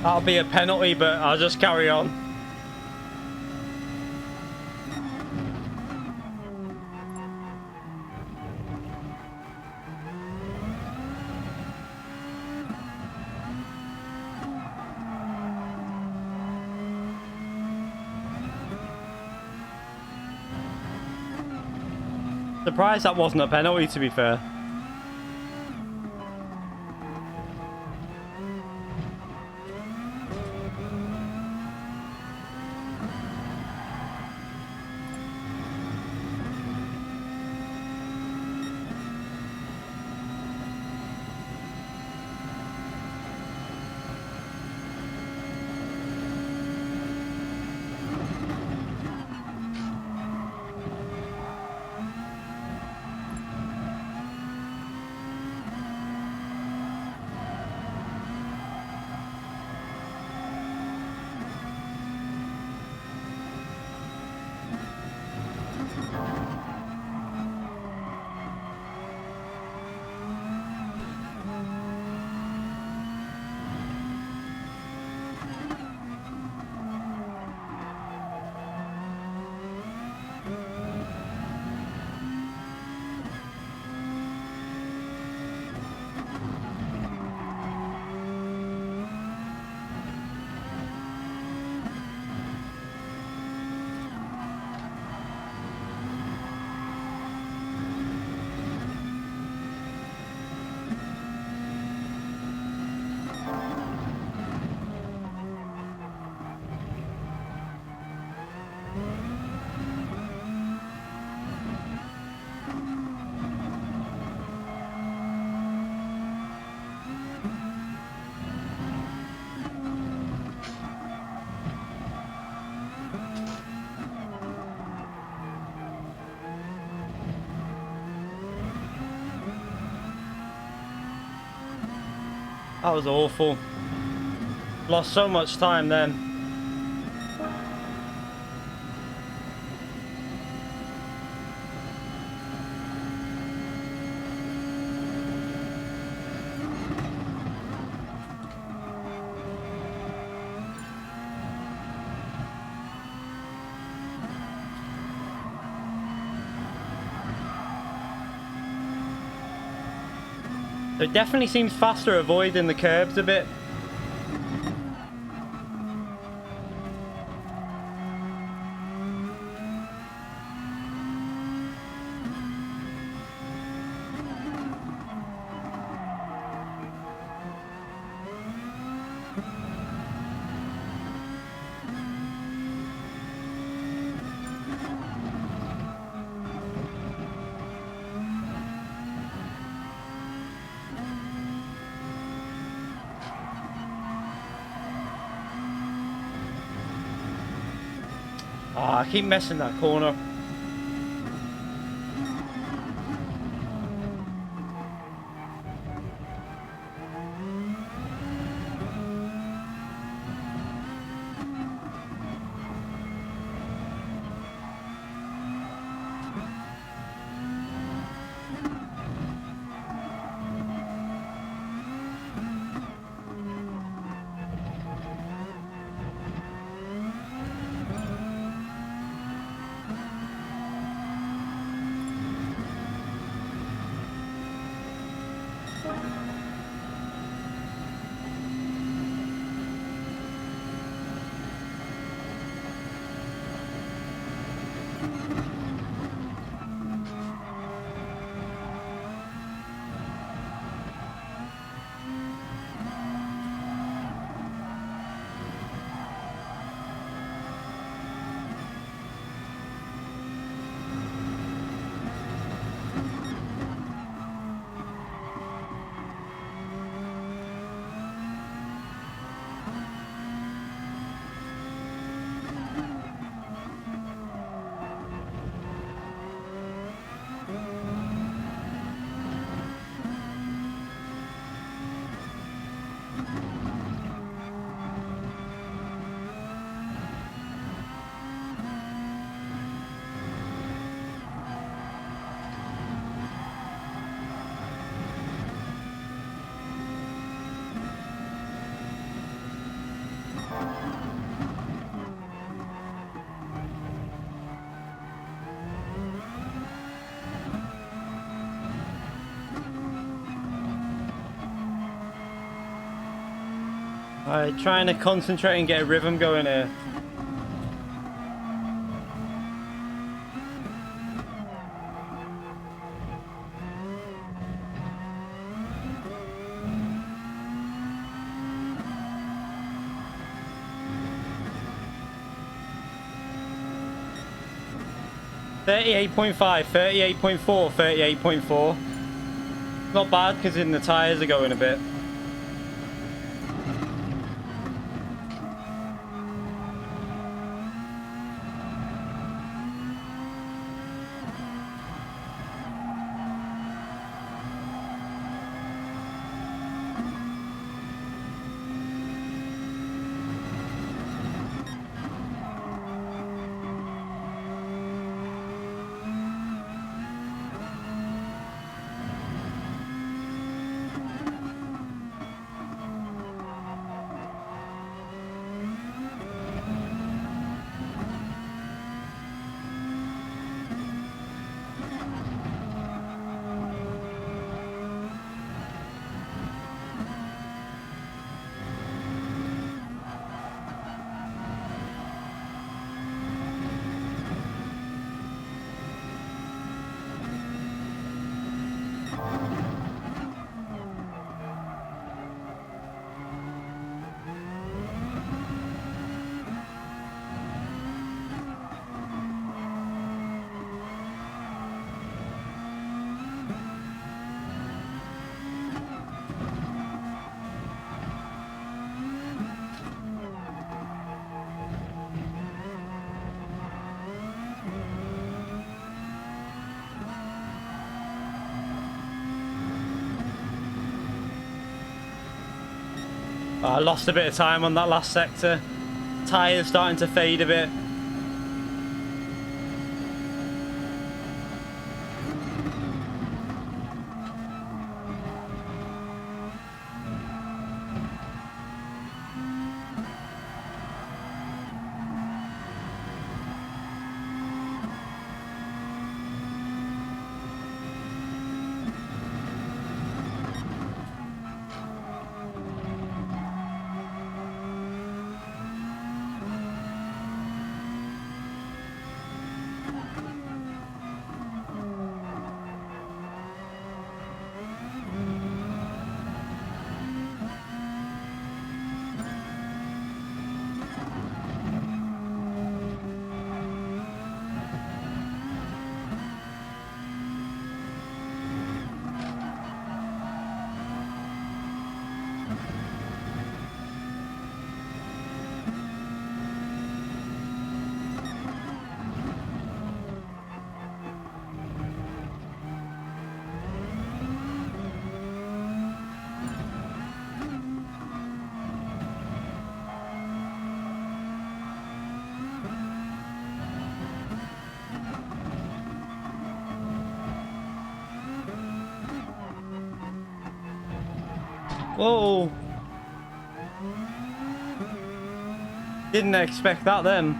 That'll be a penalty, but I'll just carry on. Surprised that wasn't a penalty, to be fair. That was awful. Lost so much time then. It definitely seems faster avoiding the curbs a bit. Ah, I keep missing that corner. Alright, trying to concentrate and get a rhythm going here. .5, 38.4, 38.4. Not bad because the tyres are going a bit. I lost a bit of time on that last sector. Tyres starting to fade a bit. Whoa! Didn't expect that then.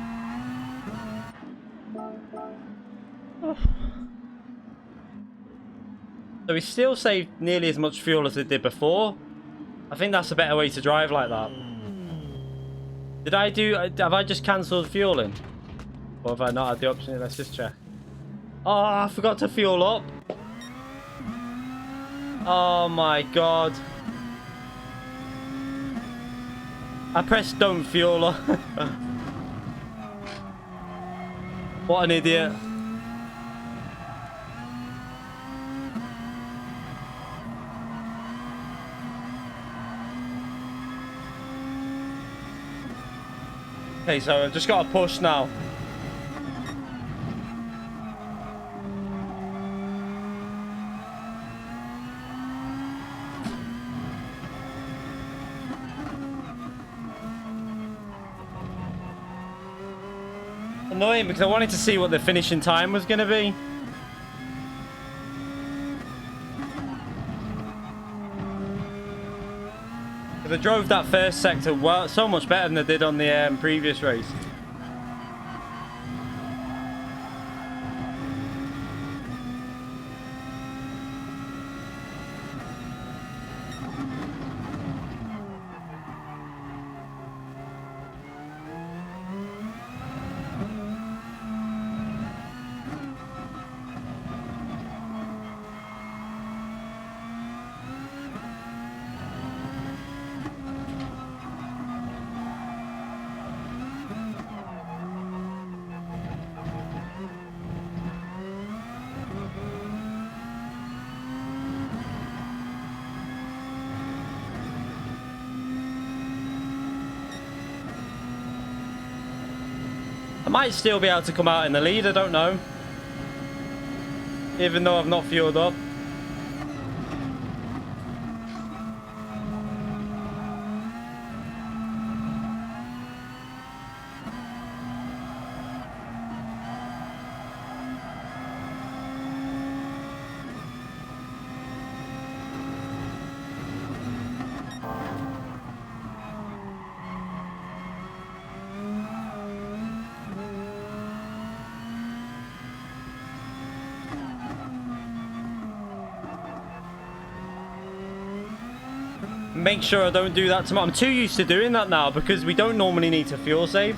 So we still saved nearly as much fuel as it did before. I think that's a better way to drive like that. Have I just cancelled fueling? Or have I not had the option? Let's just check. Oh, I forgot to fuel up. Oh my god. I pressed don't fuel up. What an idiot. Okay, so I've just got to push now. Annoying because I wanted to see what the finishing time was going to be. Because I drove that first sector well, so much better than I did on the previous race. might still be able to come out in the lead, I don't know. Even though I've not fueled up. Make sure I don't do that tomorrow. I'm too used to doing that now because we don't normally need to fuel save.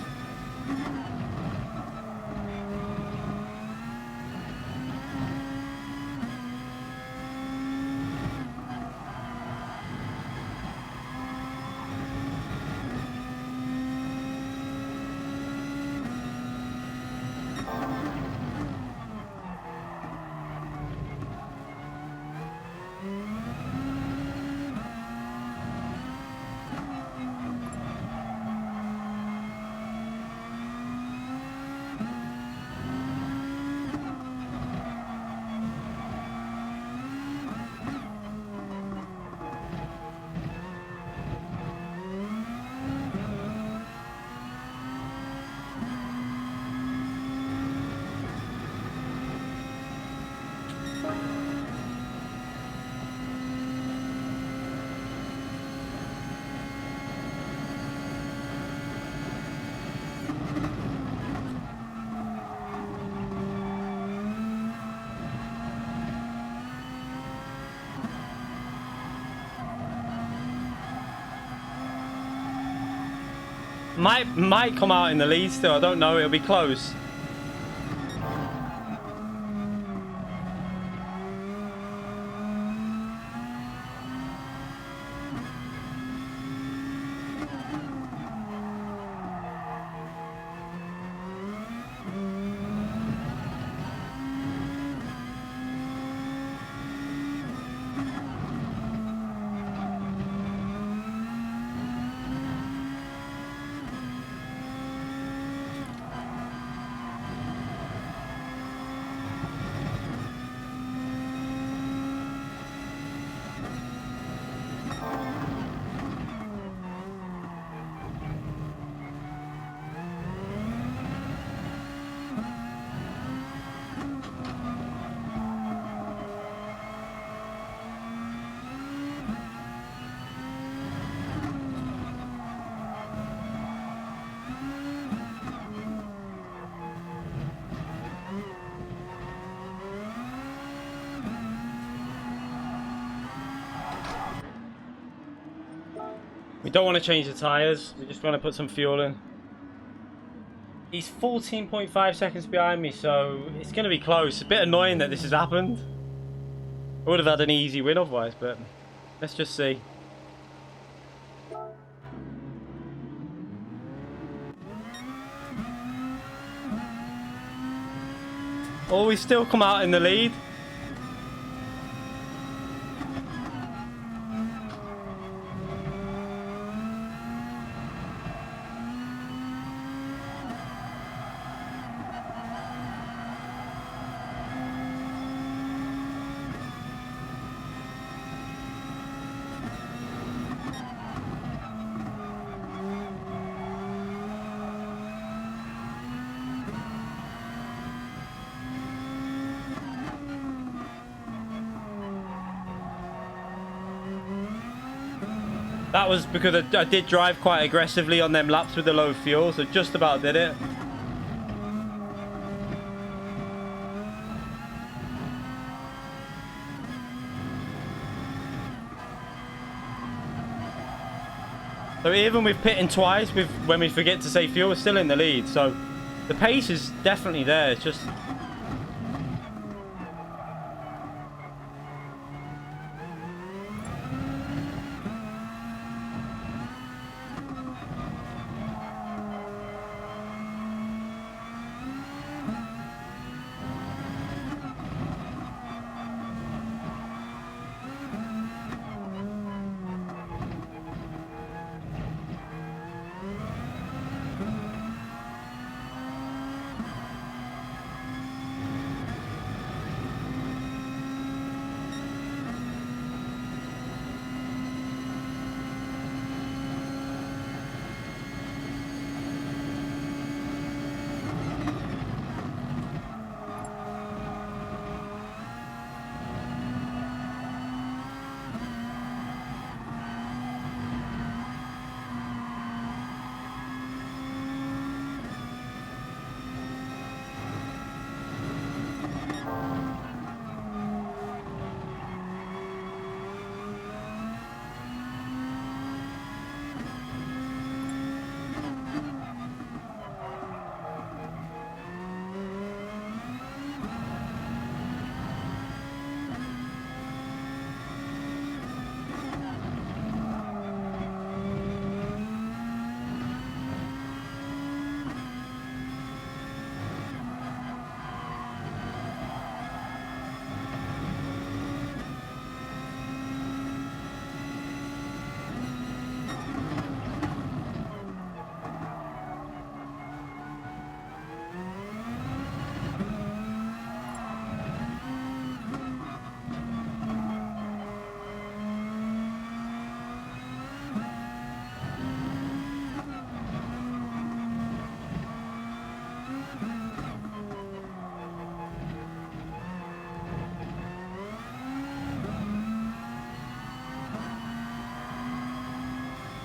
Might come out in the lead still. I don't know. It'll be close. We don't want to change the tyres. We just want to put some fuel in. He's 14.5 seconds behind me, so it's going to be close. It's a bit annoying that this has happened. I would have had an easy win otherwise, but let's just see. Oh, we still come out in the lead. That was because I did drive quite aggressively on them laps with the low fuel, so just about did it. So even with pitting twice, when we forget to save fuel, we're still in the lead. So the pace is definitely there. It's just...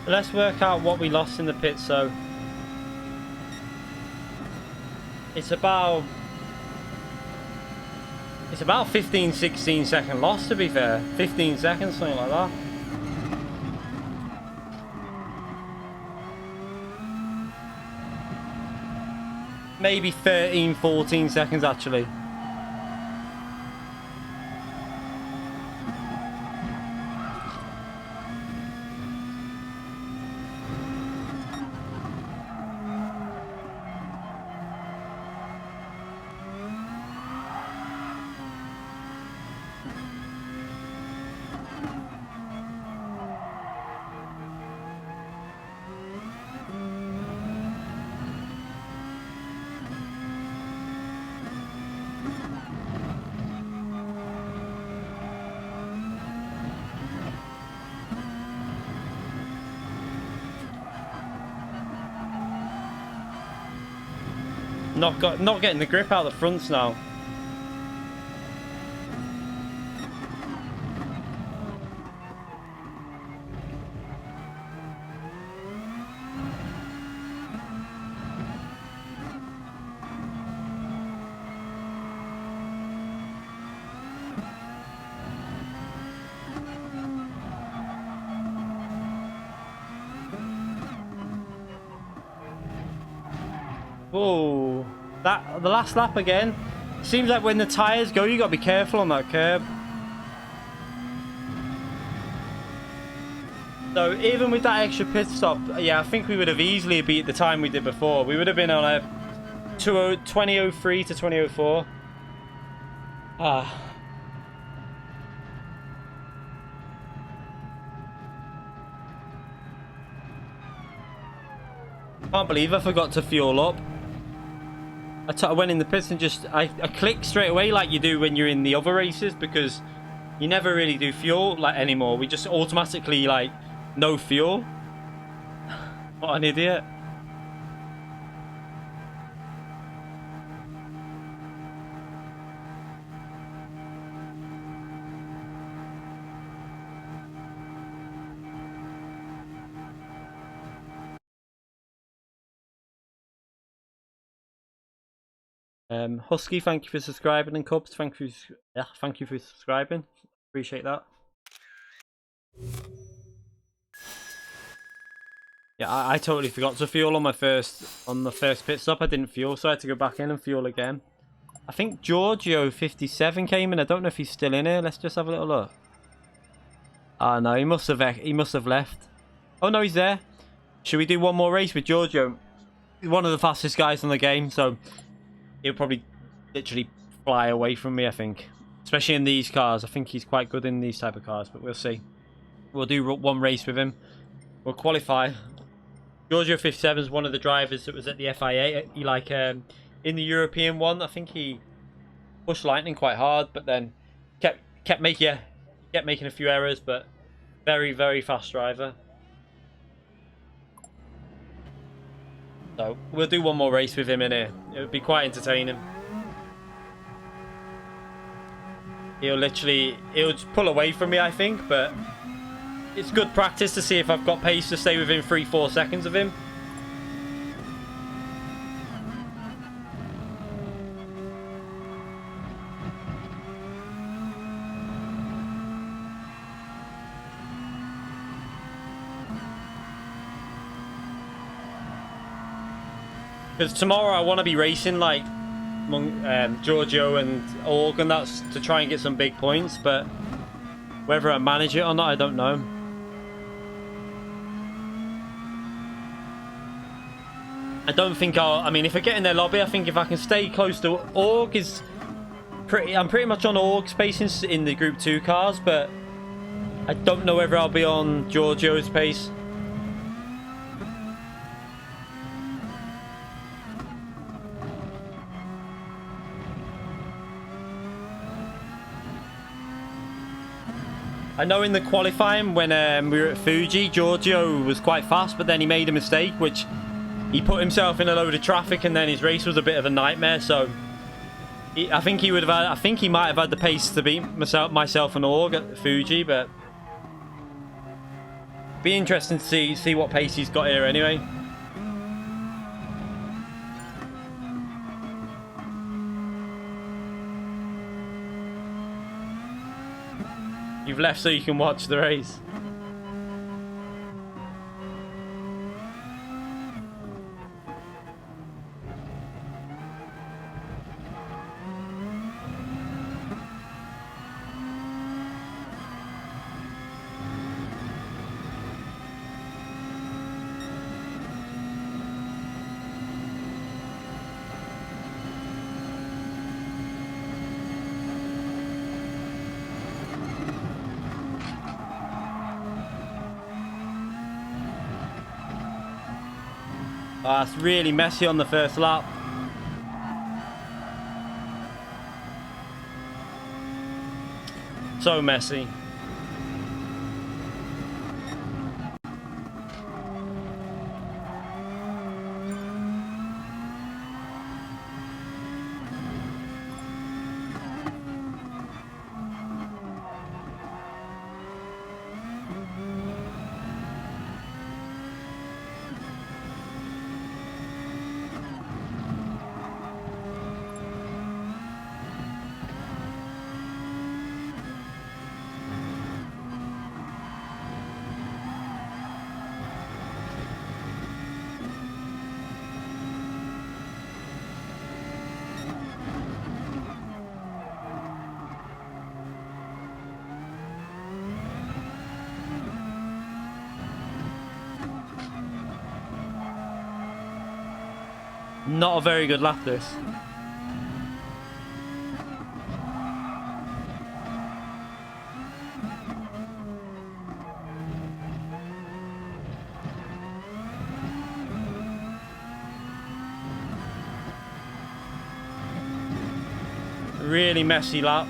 Let's work out what we lost in the pit. So it's about 15-16 second loss, to be fair. 15 seconds, something like that. Maybe 13-14 seconds actually. Not getting the grip out of the fronts now. Oh, the last lap again. Seems like when the tires go, you got to be careful on that curb. So even with that extra pit stop, yeah, I think we would have easily beat the time we did before. We would have been on a 20:03 to 20:04. Can't believe I forgot to fuel up. I went in the pits and just I clicked straight away like you do when you're in the other races, because you never really do fuel like anymore. We just automatically like no fuel. What an idiot. Husky, thank you for subscribing, and Cubs, thank you for subscribing. Appreciate that. Yeah, I totally forgot to fuel on the first pit stop. I didn't fuel, so I had to go back in and fuel again. I think Giorgio 57 came in. I don't know if he's still in here. Let's just have a little look. Ah, no, he must have left. Oh no, he's there. Should we do one more race with Giorgio? He's one of the fastest guys in the game, so he'll probably literally fly away from me, I think. Especially in these cars. I think he's quite good in these type of cars, but we'll see. We'll do one race with him. We'll qualify. Giorgio 57 is one of the drivers that was at the FIA. He in the European one, I think he pushed Lightning quite hard, but then kept making a few errors, but very, very fast driver. So we'll do one more race with him in here. It would be quite entertaining. He'll just pull away from me, I think, but it's good practice to see if I've got pace to stay within 3-4 seconds of him. Because tomorrow I want to be racing like among Giorgio and Org, and that's to try and get some big points, but whether I manage it or not, I don't know. I don't think I mean, if I get in their lobby, I think if I can stay close to Org I'm pretty much on Org's pace in the Group 2 cars, but I don't know whether I'll be on Giorgio's pace. I know in the qualifying when we were at Fuji, Giorgio was quite fast, but then he made a mistake, which he put himself in a load of traffic, and then his race was a bit of a nightmare. So I think he might have had the pace to beat myself and Org at Fuji, but Be interesting to see what pace he's got here anyway. You've left so you can watch the race. Oh, it's really messy on the first lap. So messy. Not a very good lap, this. Really messy lap.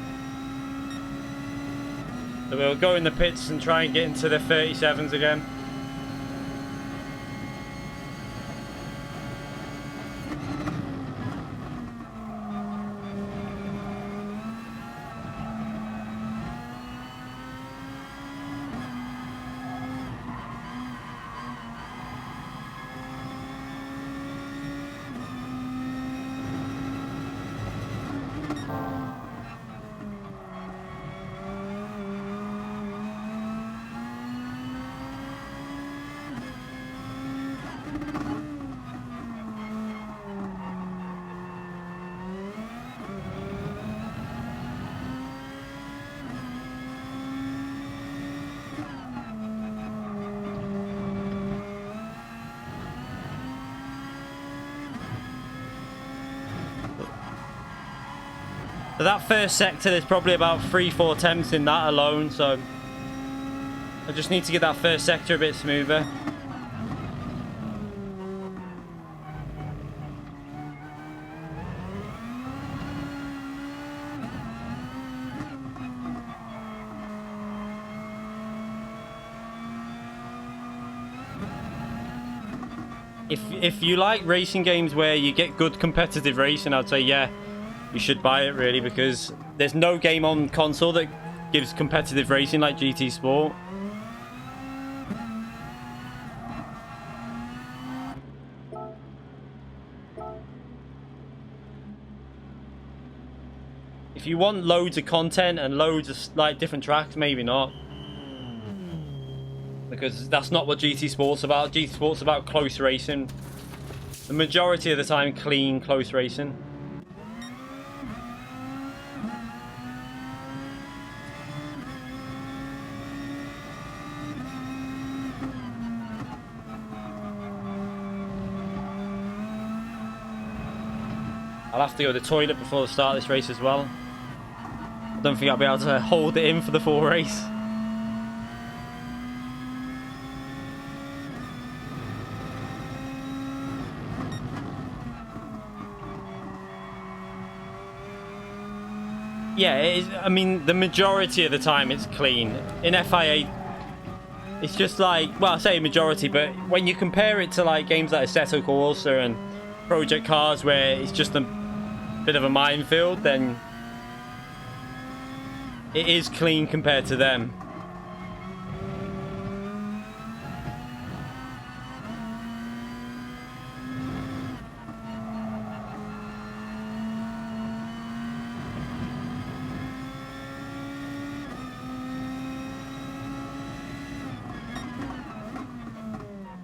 So we'll go in the pits and try and get into the 37s again. So that first sector, there's probably about 3-4 attempts in that alone, so I just need to get that first sector a bit smoother. If you like racing games where you get good competitive racing, I'd say yeah, you should buy it really, because there's no game on console that gives competitive racing like GT Sport. If you want loads of content and loads of like different tracks, maybe not. Because that's not what GT Sport's about. GT Sport's about close racing. The majority of the time, clean, close racing. I'll have to go to the toilet before the start of this race as well. I don't think I'll be able to hold it in for the full race. Yeah, it is, I mean, the majority of the time it's clean. In FIA, it's just like, well, I say majority, but when you compare it to like games like Assetto Corsa and Project Cars, where it's just a bit of a minefield, then it is clean compared to them.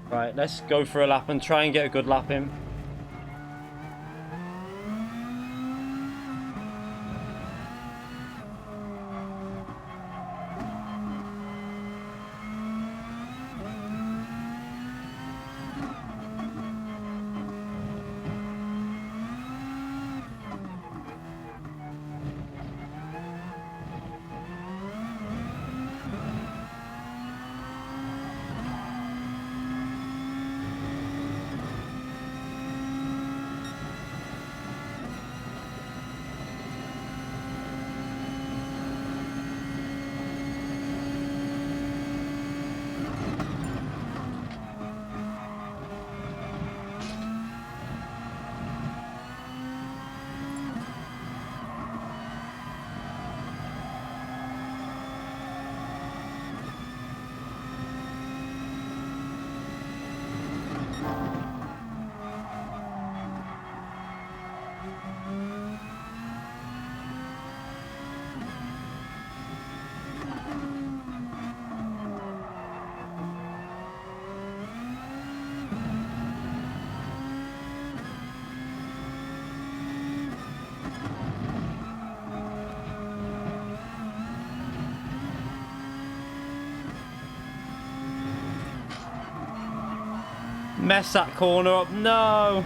Right, let's go for a lap and try and get a good lap in. Mess that corner up. No!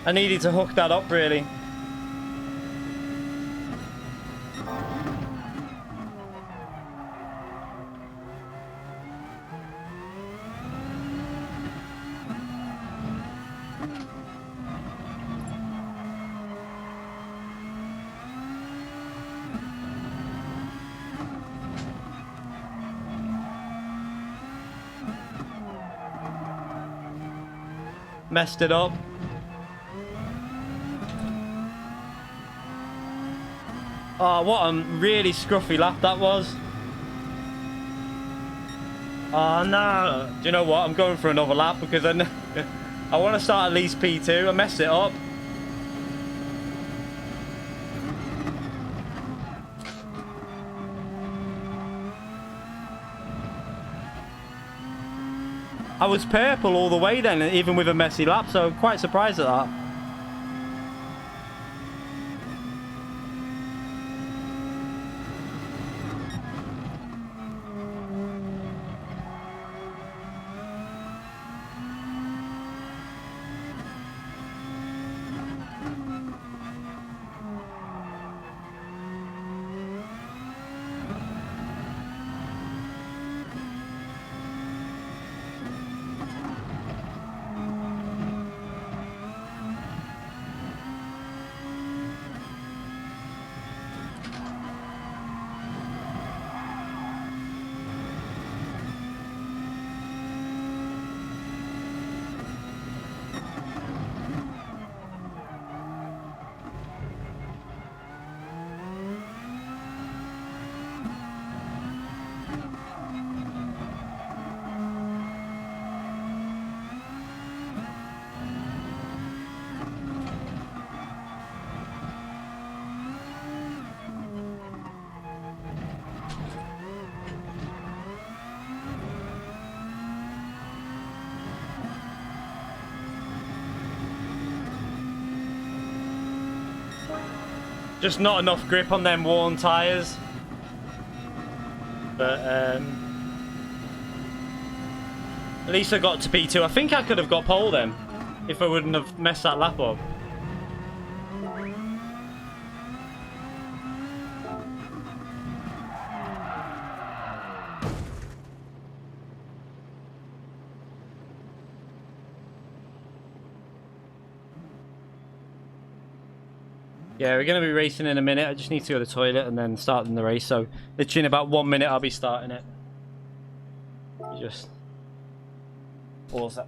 I needed to hook that up, really. Messed it up. Oh, what a really scruffy lap that was. Oh, no. Do you know what? I'm going for another lap because I want to start at least P2. I messed it up. I was purple all the way then, even with a messy lap, so I'm quite surprised at that. Just not enough grip on them worn tyres. But at least I got to P2. I think I could have got pole then if I wouldn't have messed that lap up. Yeah, we're going to be racing in a minute. I just need to go to the toilet and then starting the race. So literally in about 1 minute, I'll be starting it. Just pause that.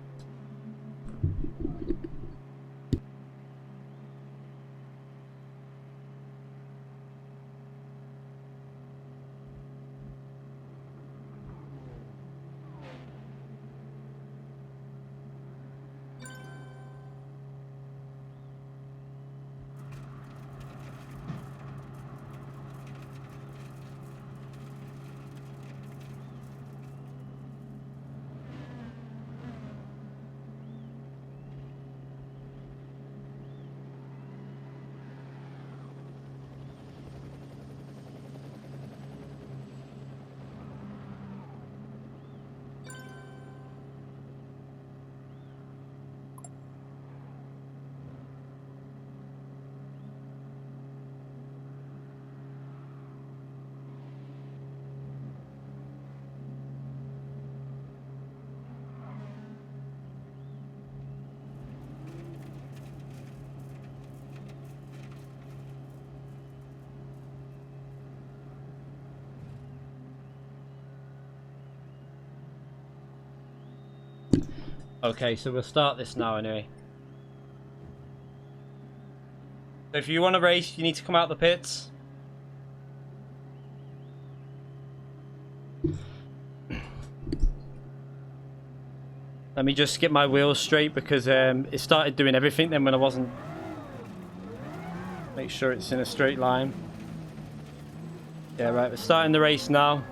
Okay, so we'll start this now anyway. So if you want to race, you need to come out the pits. Let me just get my wheels straight because it started doing everything then when I wasn't. Make sure it's in a straight line. Yeah, right, we're starting the race now.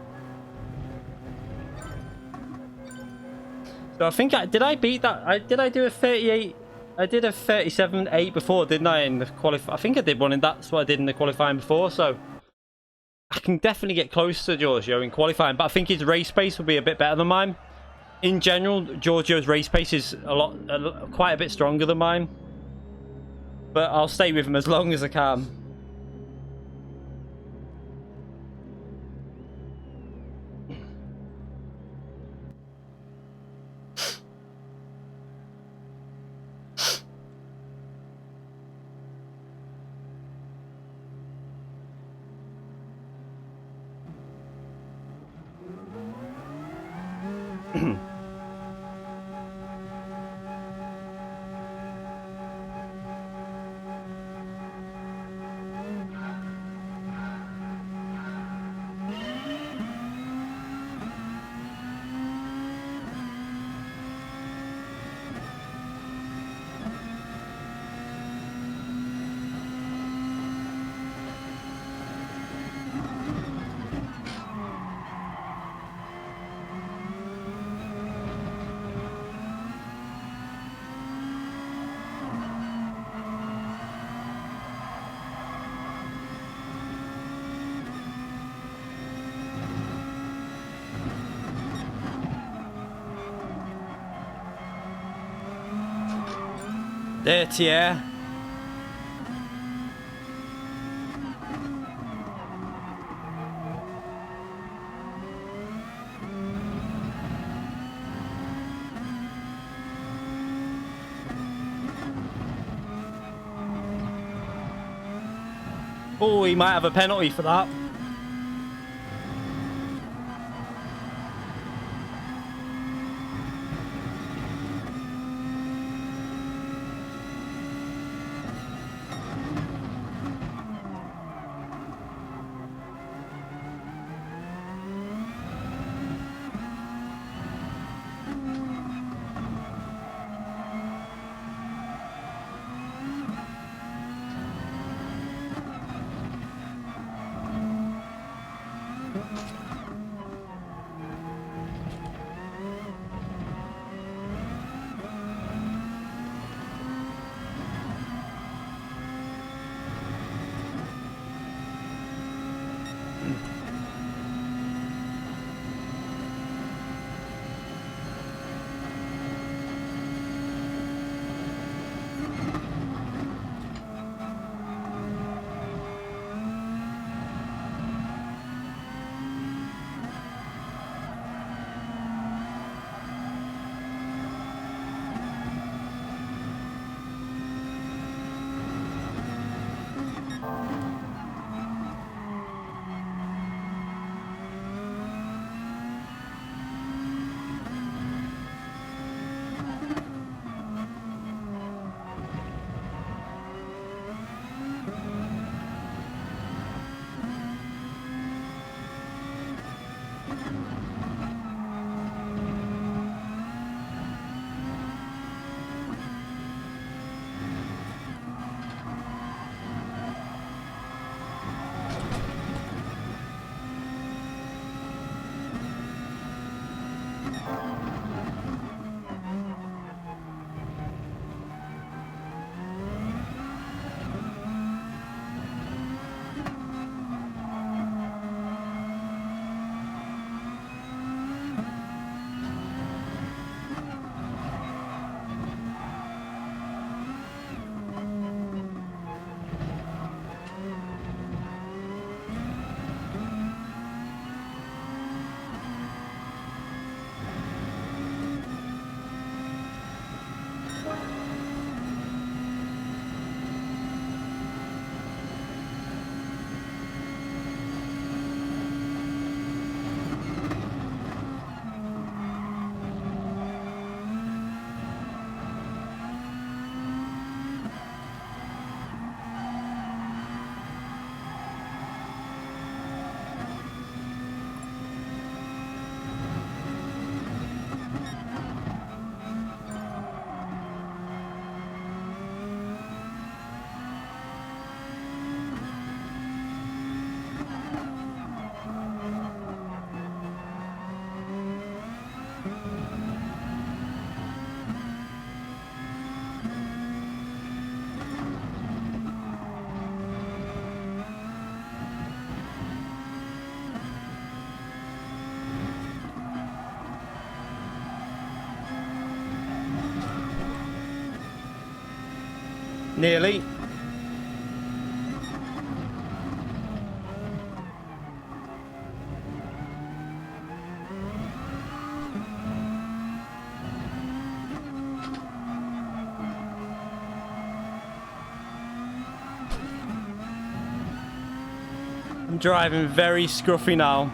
So I think did I beat that? Did I do a 38? I did a 37.8 before, didn't I? In the I think I did one, and that's what I did in the qualifying before. So I can definitely get close to Giorgio in qualifying, but I think his race pace will be a bit better than mine. In general, Giorgio's race pace is quite a bit stronger than mine. But I'll stay with him as long as I can. Dirty air. Oh, he might have a penalty for that. Nearly. I'm driving very scruffy now.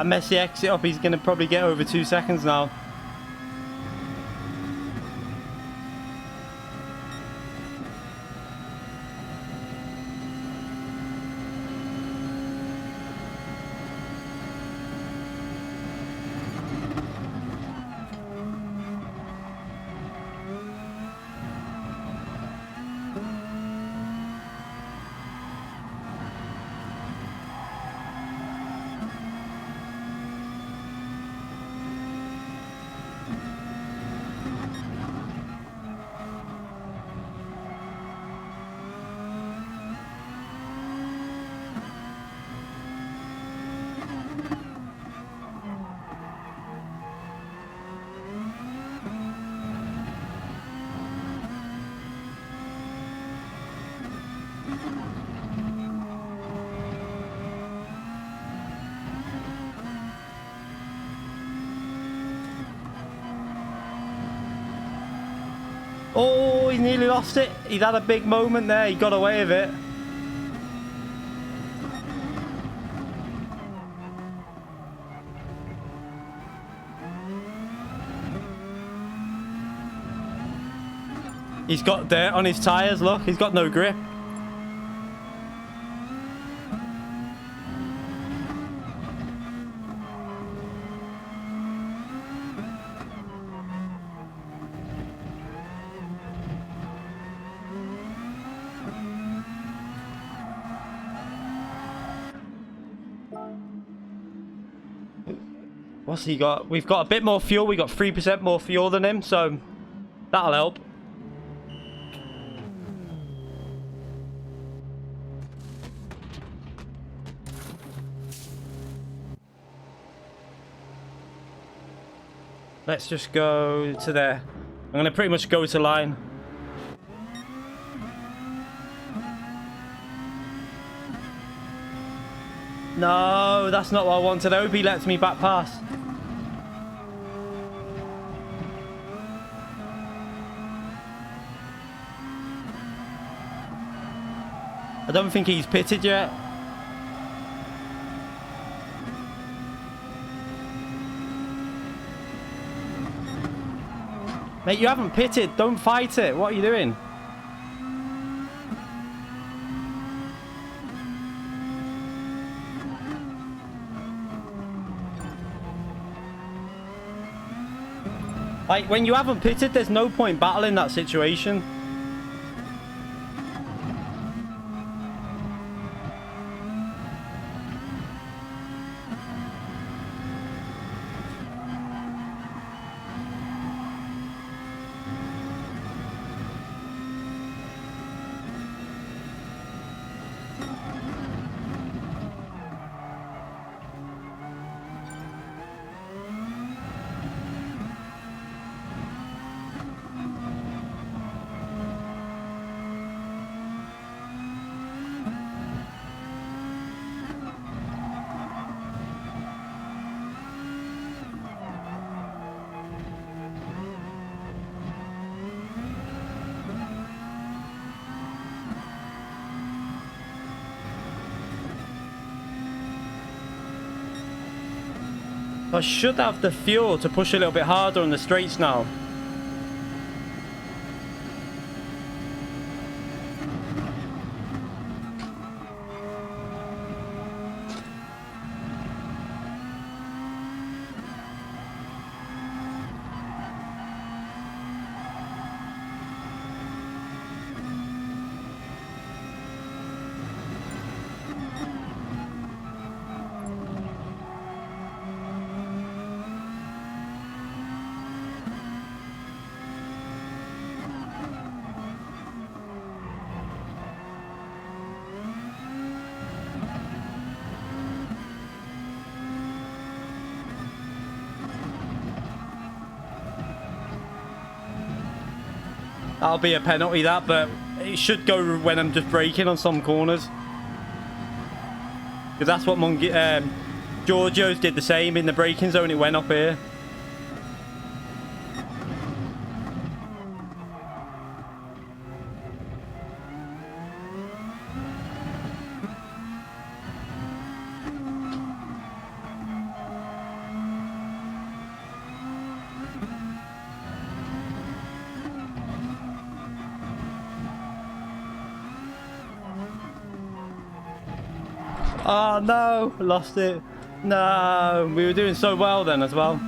Mess the exit up. He's going to probably get over 2 seconds now. Oh, he nearly lost it. He'd had a big moment there. He got away with it. He's got dirt on his tyres, look. He's got no grip. What's he got? We've got a bit more fuel. We got 3% more fuel than him, so that'll help. Let's just go to there. I'm going to pretty much go to line. No, that's not what I wanted. I hope he lets me back pass. I don't think he's pitted yet. Mate, you haven't pitted. Don't fight it. What are you doing? Like, when you haven't pitted, there's no point battling that situation. I should have the fuel to push a little bit harder on the straights now. That'll be a penalty, that, but it should go when I'm just braking on some corners. Because that's what Giorgio's did the same in the braking zone. It went up here. Oh no, lost it. No, we were doing so well then as well.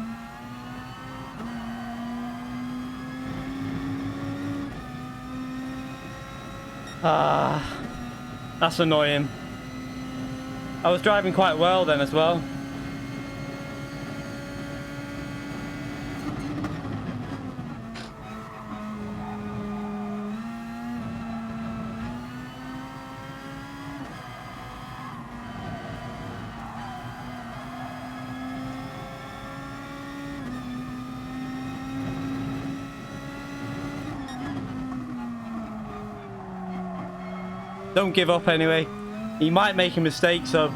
That's annoying. I was driving quite well then as well. Don't give up anyway. He might make a mistake, so...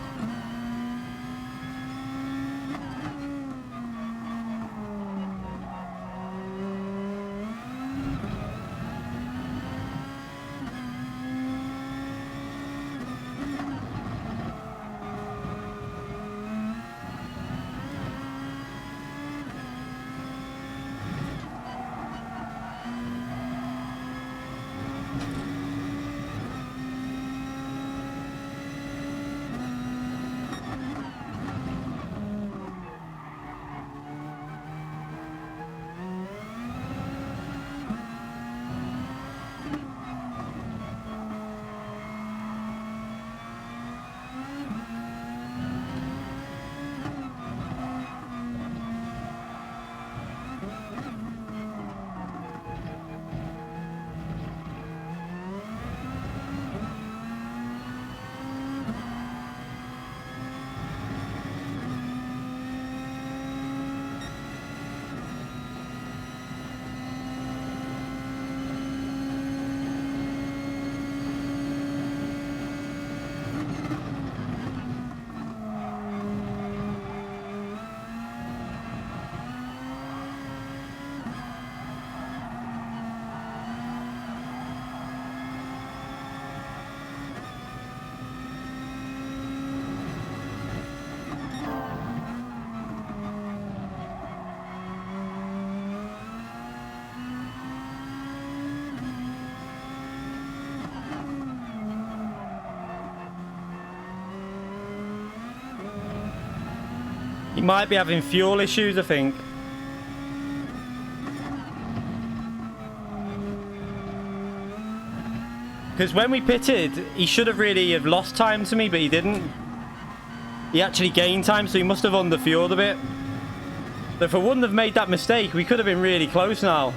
He might be having fuel issues, I think. Because when we pitted, he should have really have lost time to me, but he didn't. He actually gained time, so he must have underfueled a bit. But if I wouldn't have made that mistake, we could have been really close now.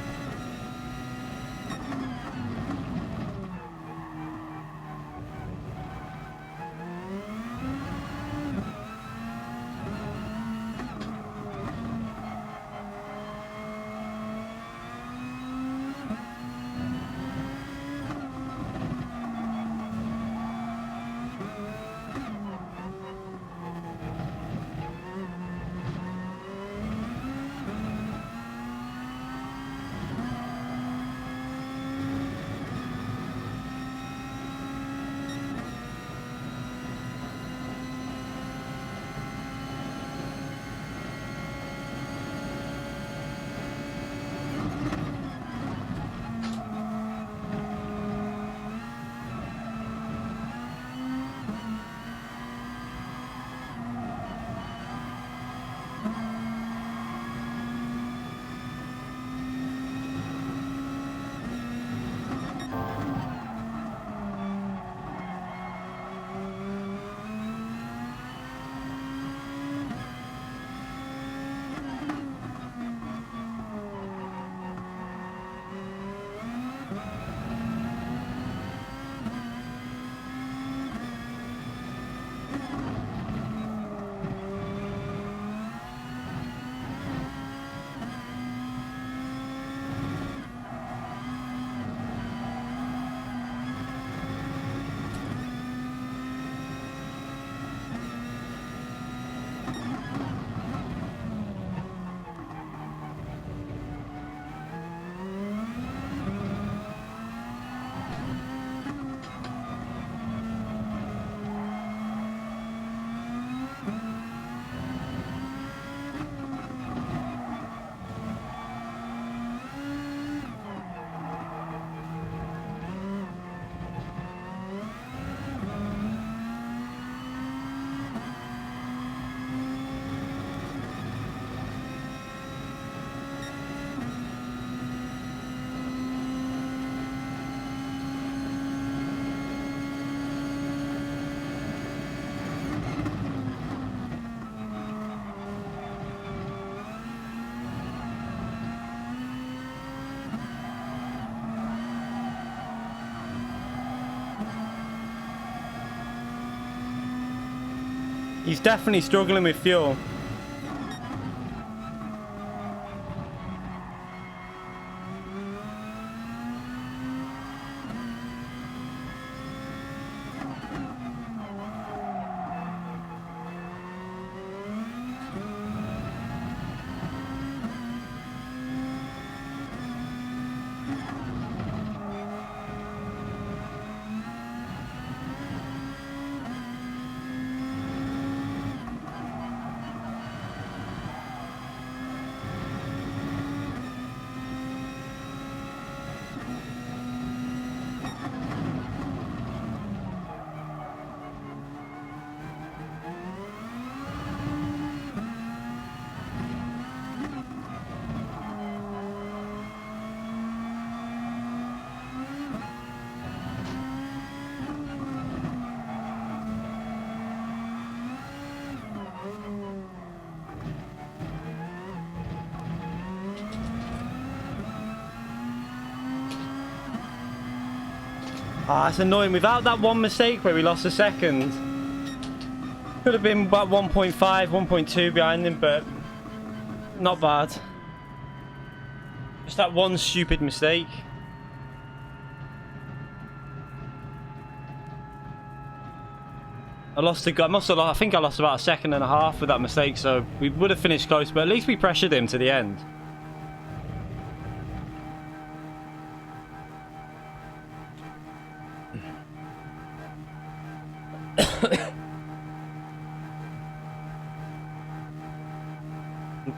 He's definitely struggling with fuel. Ah, it's annoying. Without that one mistake where we lost a second, could have been about 1.5, 1.2 behind him, but not bad. Just that one stupid mistake. I think I lost about a second and a half with that mistake, so we would have finished close, but at least we pressured him to the end.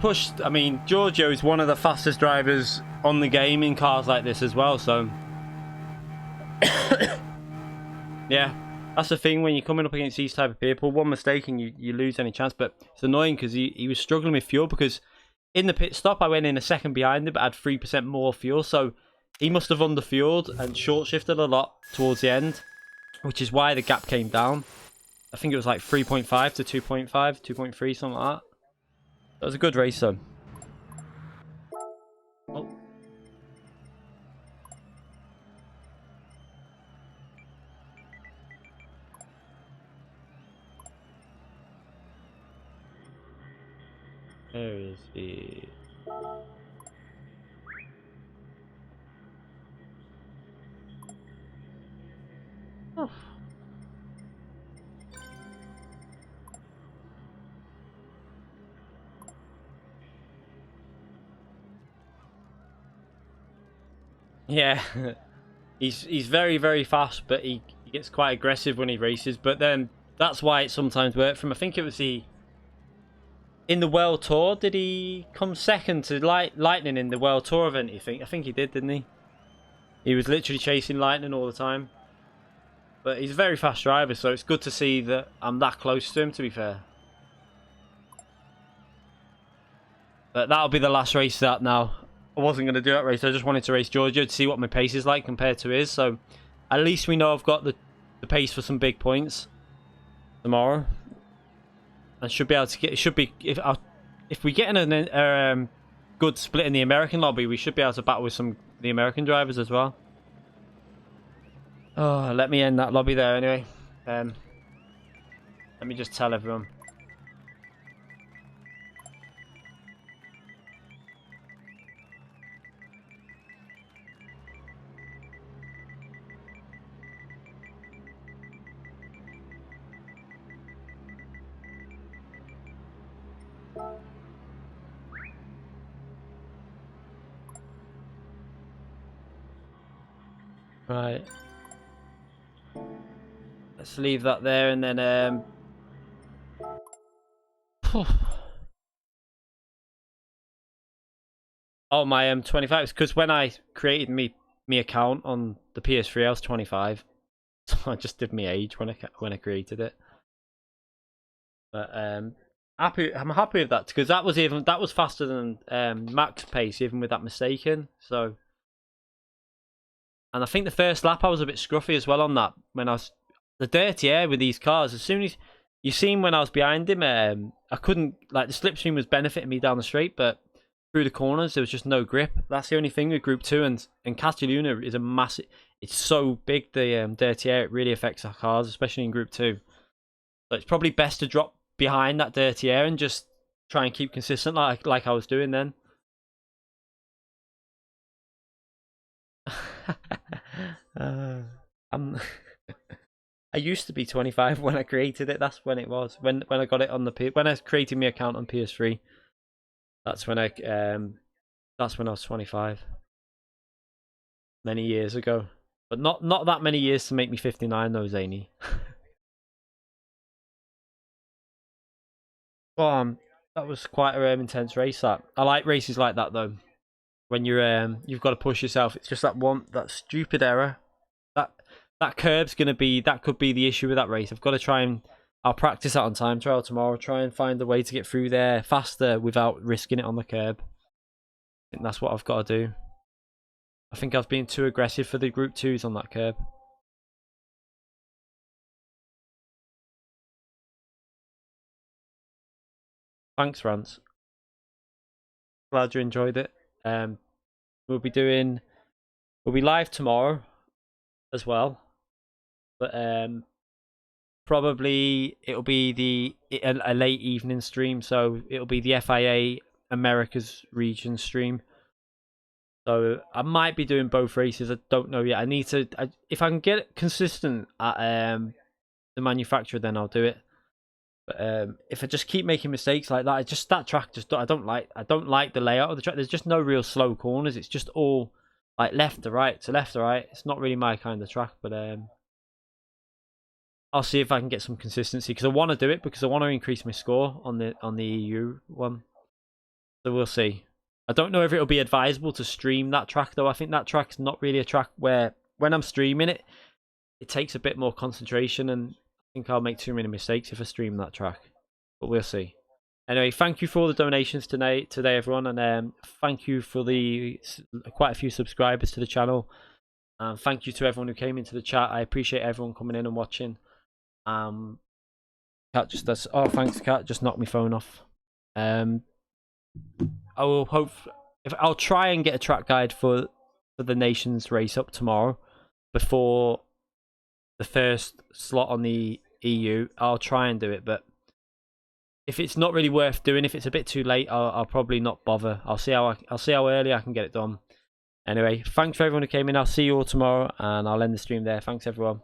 Pushed, I mean, Giorgio is one of the fastest drivers on the game in cars like this as well, so yeah, That's the thing when you're coming up against these type of people. One mistake and you lose any chance. But it's annoying because he was struggling with fuel because in the pit stop I went in a second behind him but had 3% more fuel. So he must have underfueled and short shifted a lot towards the end, which is why the gap came down. I think it was like 3.5 to 2.5, 2.3, something like that. That was a good race though. Oh. There is the... Oh. Yeah, he's very, very fast, but he gets quite aggressive when he races. But then that's why it sometimes worked for him. I think it was in the World Tour. Did he come second to Lightning in the World Tour event? You think? I think he did, didn't he? He was literally chasing Lightning all the time. But he's a very fast driver, so it's good to see that I'm that close to him, to be fair. But that'll be the last race of that now. I wasn't going to do that race. I just wanted to race Georgia to see what my pace is like compared to his. So at least we know I've got the pace for some big points tomorrow. And should be able to get... It should be... If we get in a good split in the American lobby, we should be able to battle with the American drivers as well. Oh, let me end that lobby there anyway. Let me just tell everyone. Right. Let's leave that there and then oh, my M25 is because when I created me account on the PS3 I was 25. So I just did my age when I created it. But I'm happy with that because that was faster than max pace even with that mistaken. So, and I think the first lap I was a bit scruffy as well on that when I was the dirty air with these cars. As soon as you seen when I was behind him, I couldn't, like, the slipstream was benefiting me down the straight, but through the corners there was just no grip. That's the only thing with Group 2, and Castelluna is a massive. It's so big, the dirty air. It really affects our cars, especially in Group 2. So it's probably best to drop behind that dirty air and just try and keep consistent like I was doing then. I used to be 25 when I created it. That's when it was. When I got it on when I created my account on PS3. That's when I was 25. Many years ago. But not that many years to make me 59 though, Zany. Well, that was quite a intense race. That I like races like that though. When you've got to push yourself. It's just that stupid error. That curb's gonna be, that could be the issue with that race. I've got to try and I'll practice that on time trial tomorrow. Try and find a way to get through there faster without risking it on the curb. I think that's what I've got to do. I think I was being too aggressive for the Group 2s on that curb. Thanks, Rance. Glad you enjoyed it. We'll be live tomorrow as well. But probably it'll be a late evening stream, so it'll be the FIA Americas region stream. So I might be doing both races. I don't know yet. If I can get it consistent at the manufacturer, then I'll do it. But if I just keep making mistakes like that, that track I don't like the layout of the track. There's just no real slow corners. It's just all like left to right to left to right. It's not really my kind of track, but I'll see if I can get some consistency because I want to do it because I want to increase my score on the EU one. So we'll see. I don't know if it'll be advisable to stream that track though. I think that track's not really a track where when I'm streaming it, it takes a bit more concentration, and I think I'll make too many mistakes if I stream that track. But we'll see. Anyway, thank you for all the donations today everyone, and thank you for the quite a few subscribers to the channel. And thank you to everyone who came into the chat. I appreciate everyone coming in and watching. Cat just does. Oh, thanks, Cat. Just knocked my phone off. I will hope. I'll try and get a track guide for the Nations race up tomorrow before the first slot on the EU. I'll try and do it, but if it's not really worth doing, if it's a bit too late, I'll probably not bother. I'll see how early I can get it done. Anyway, thanks for everyone who came in. I'll see you all tomorrow, and I'll end the stream there. Thanks, everyone.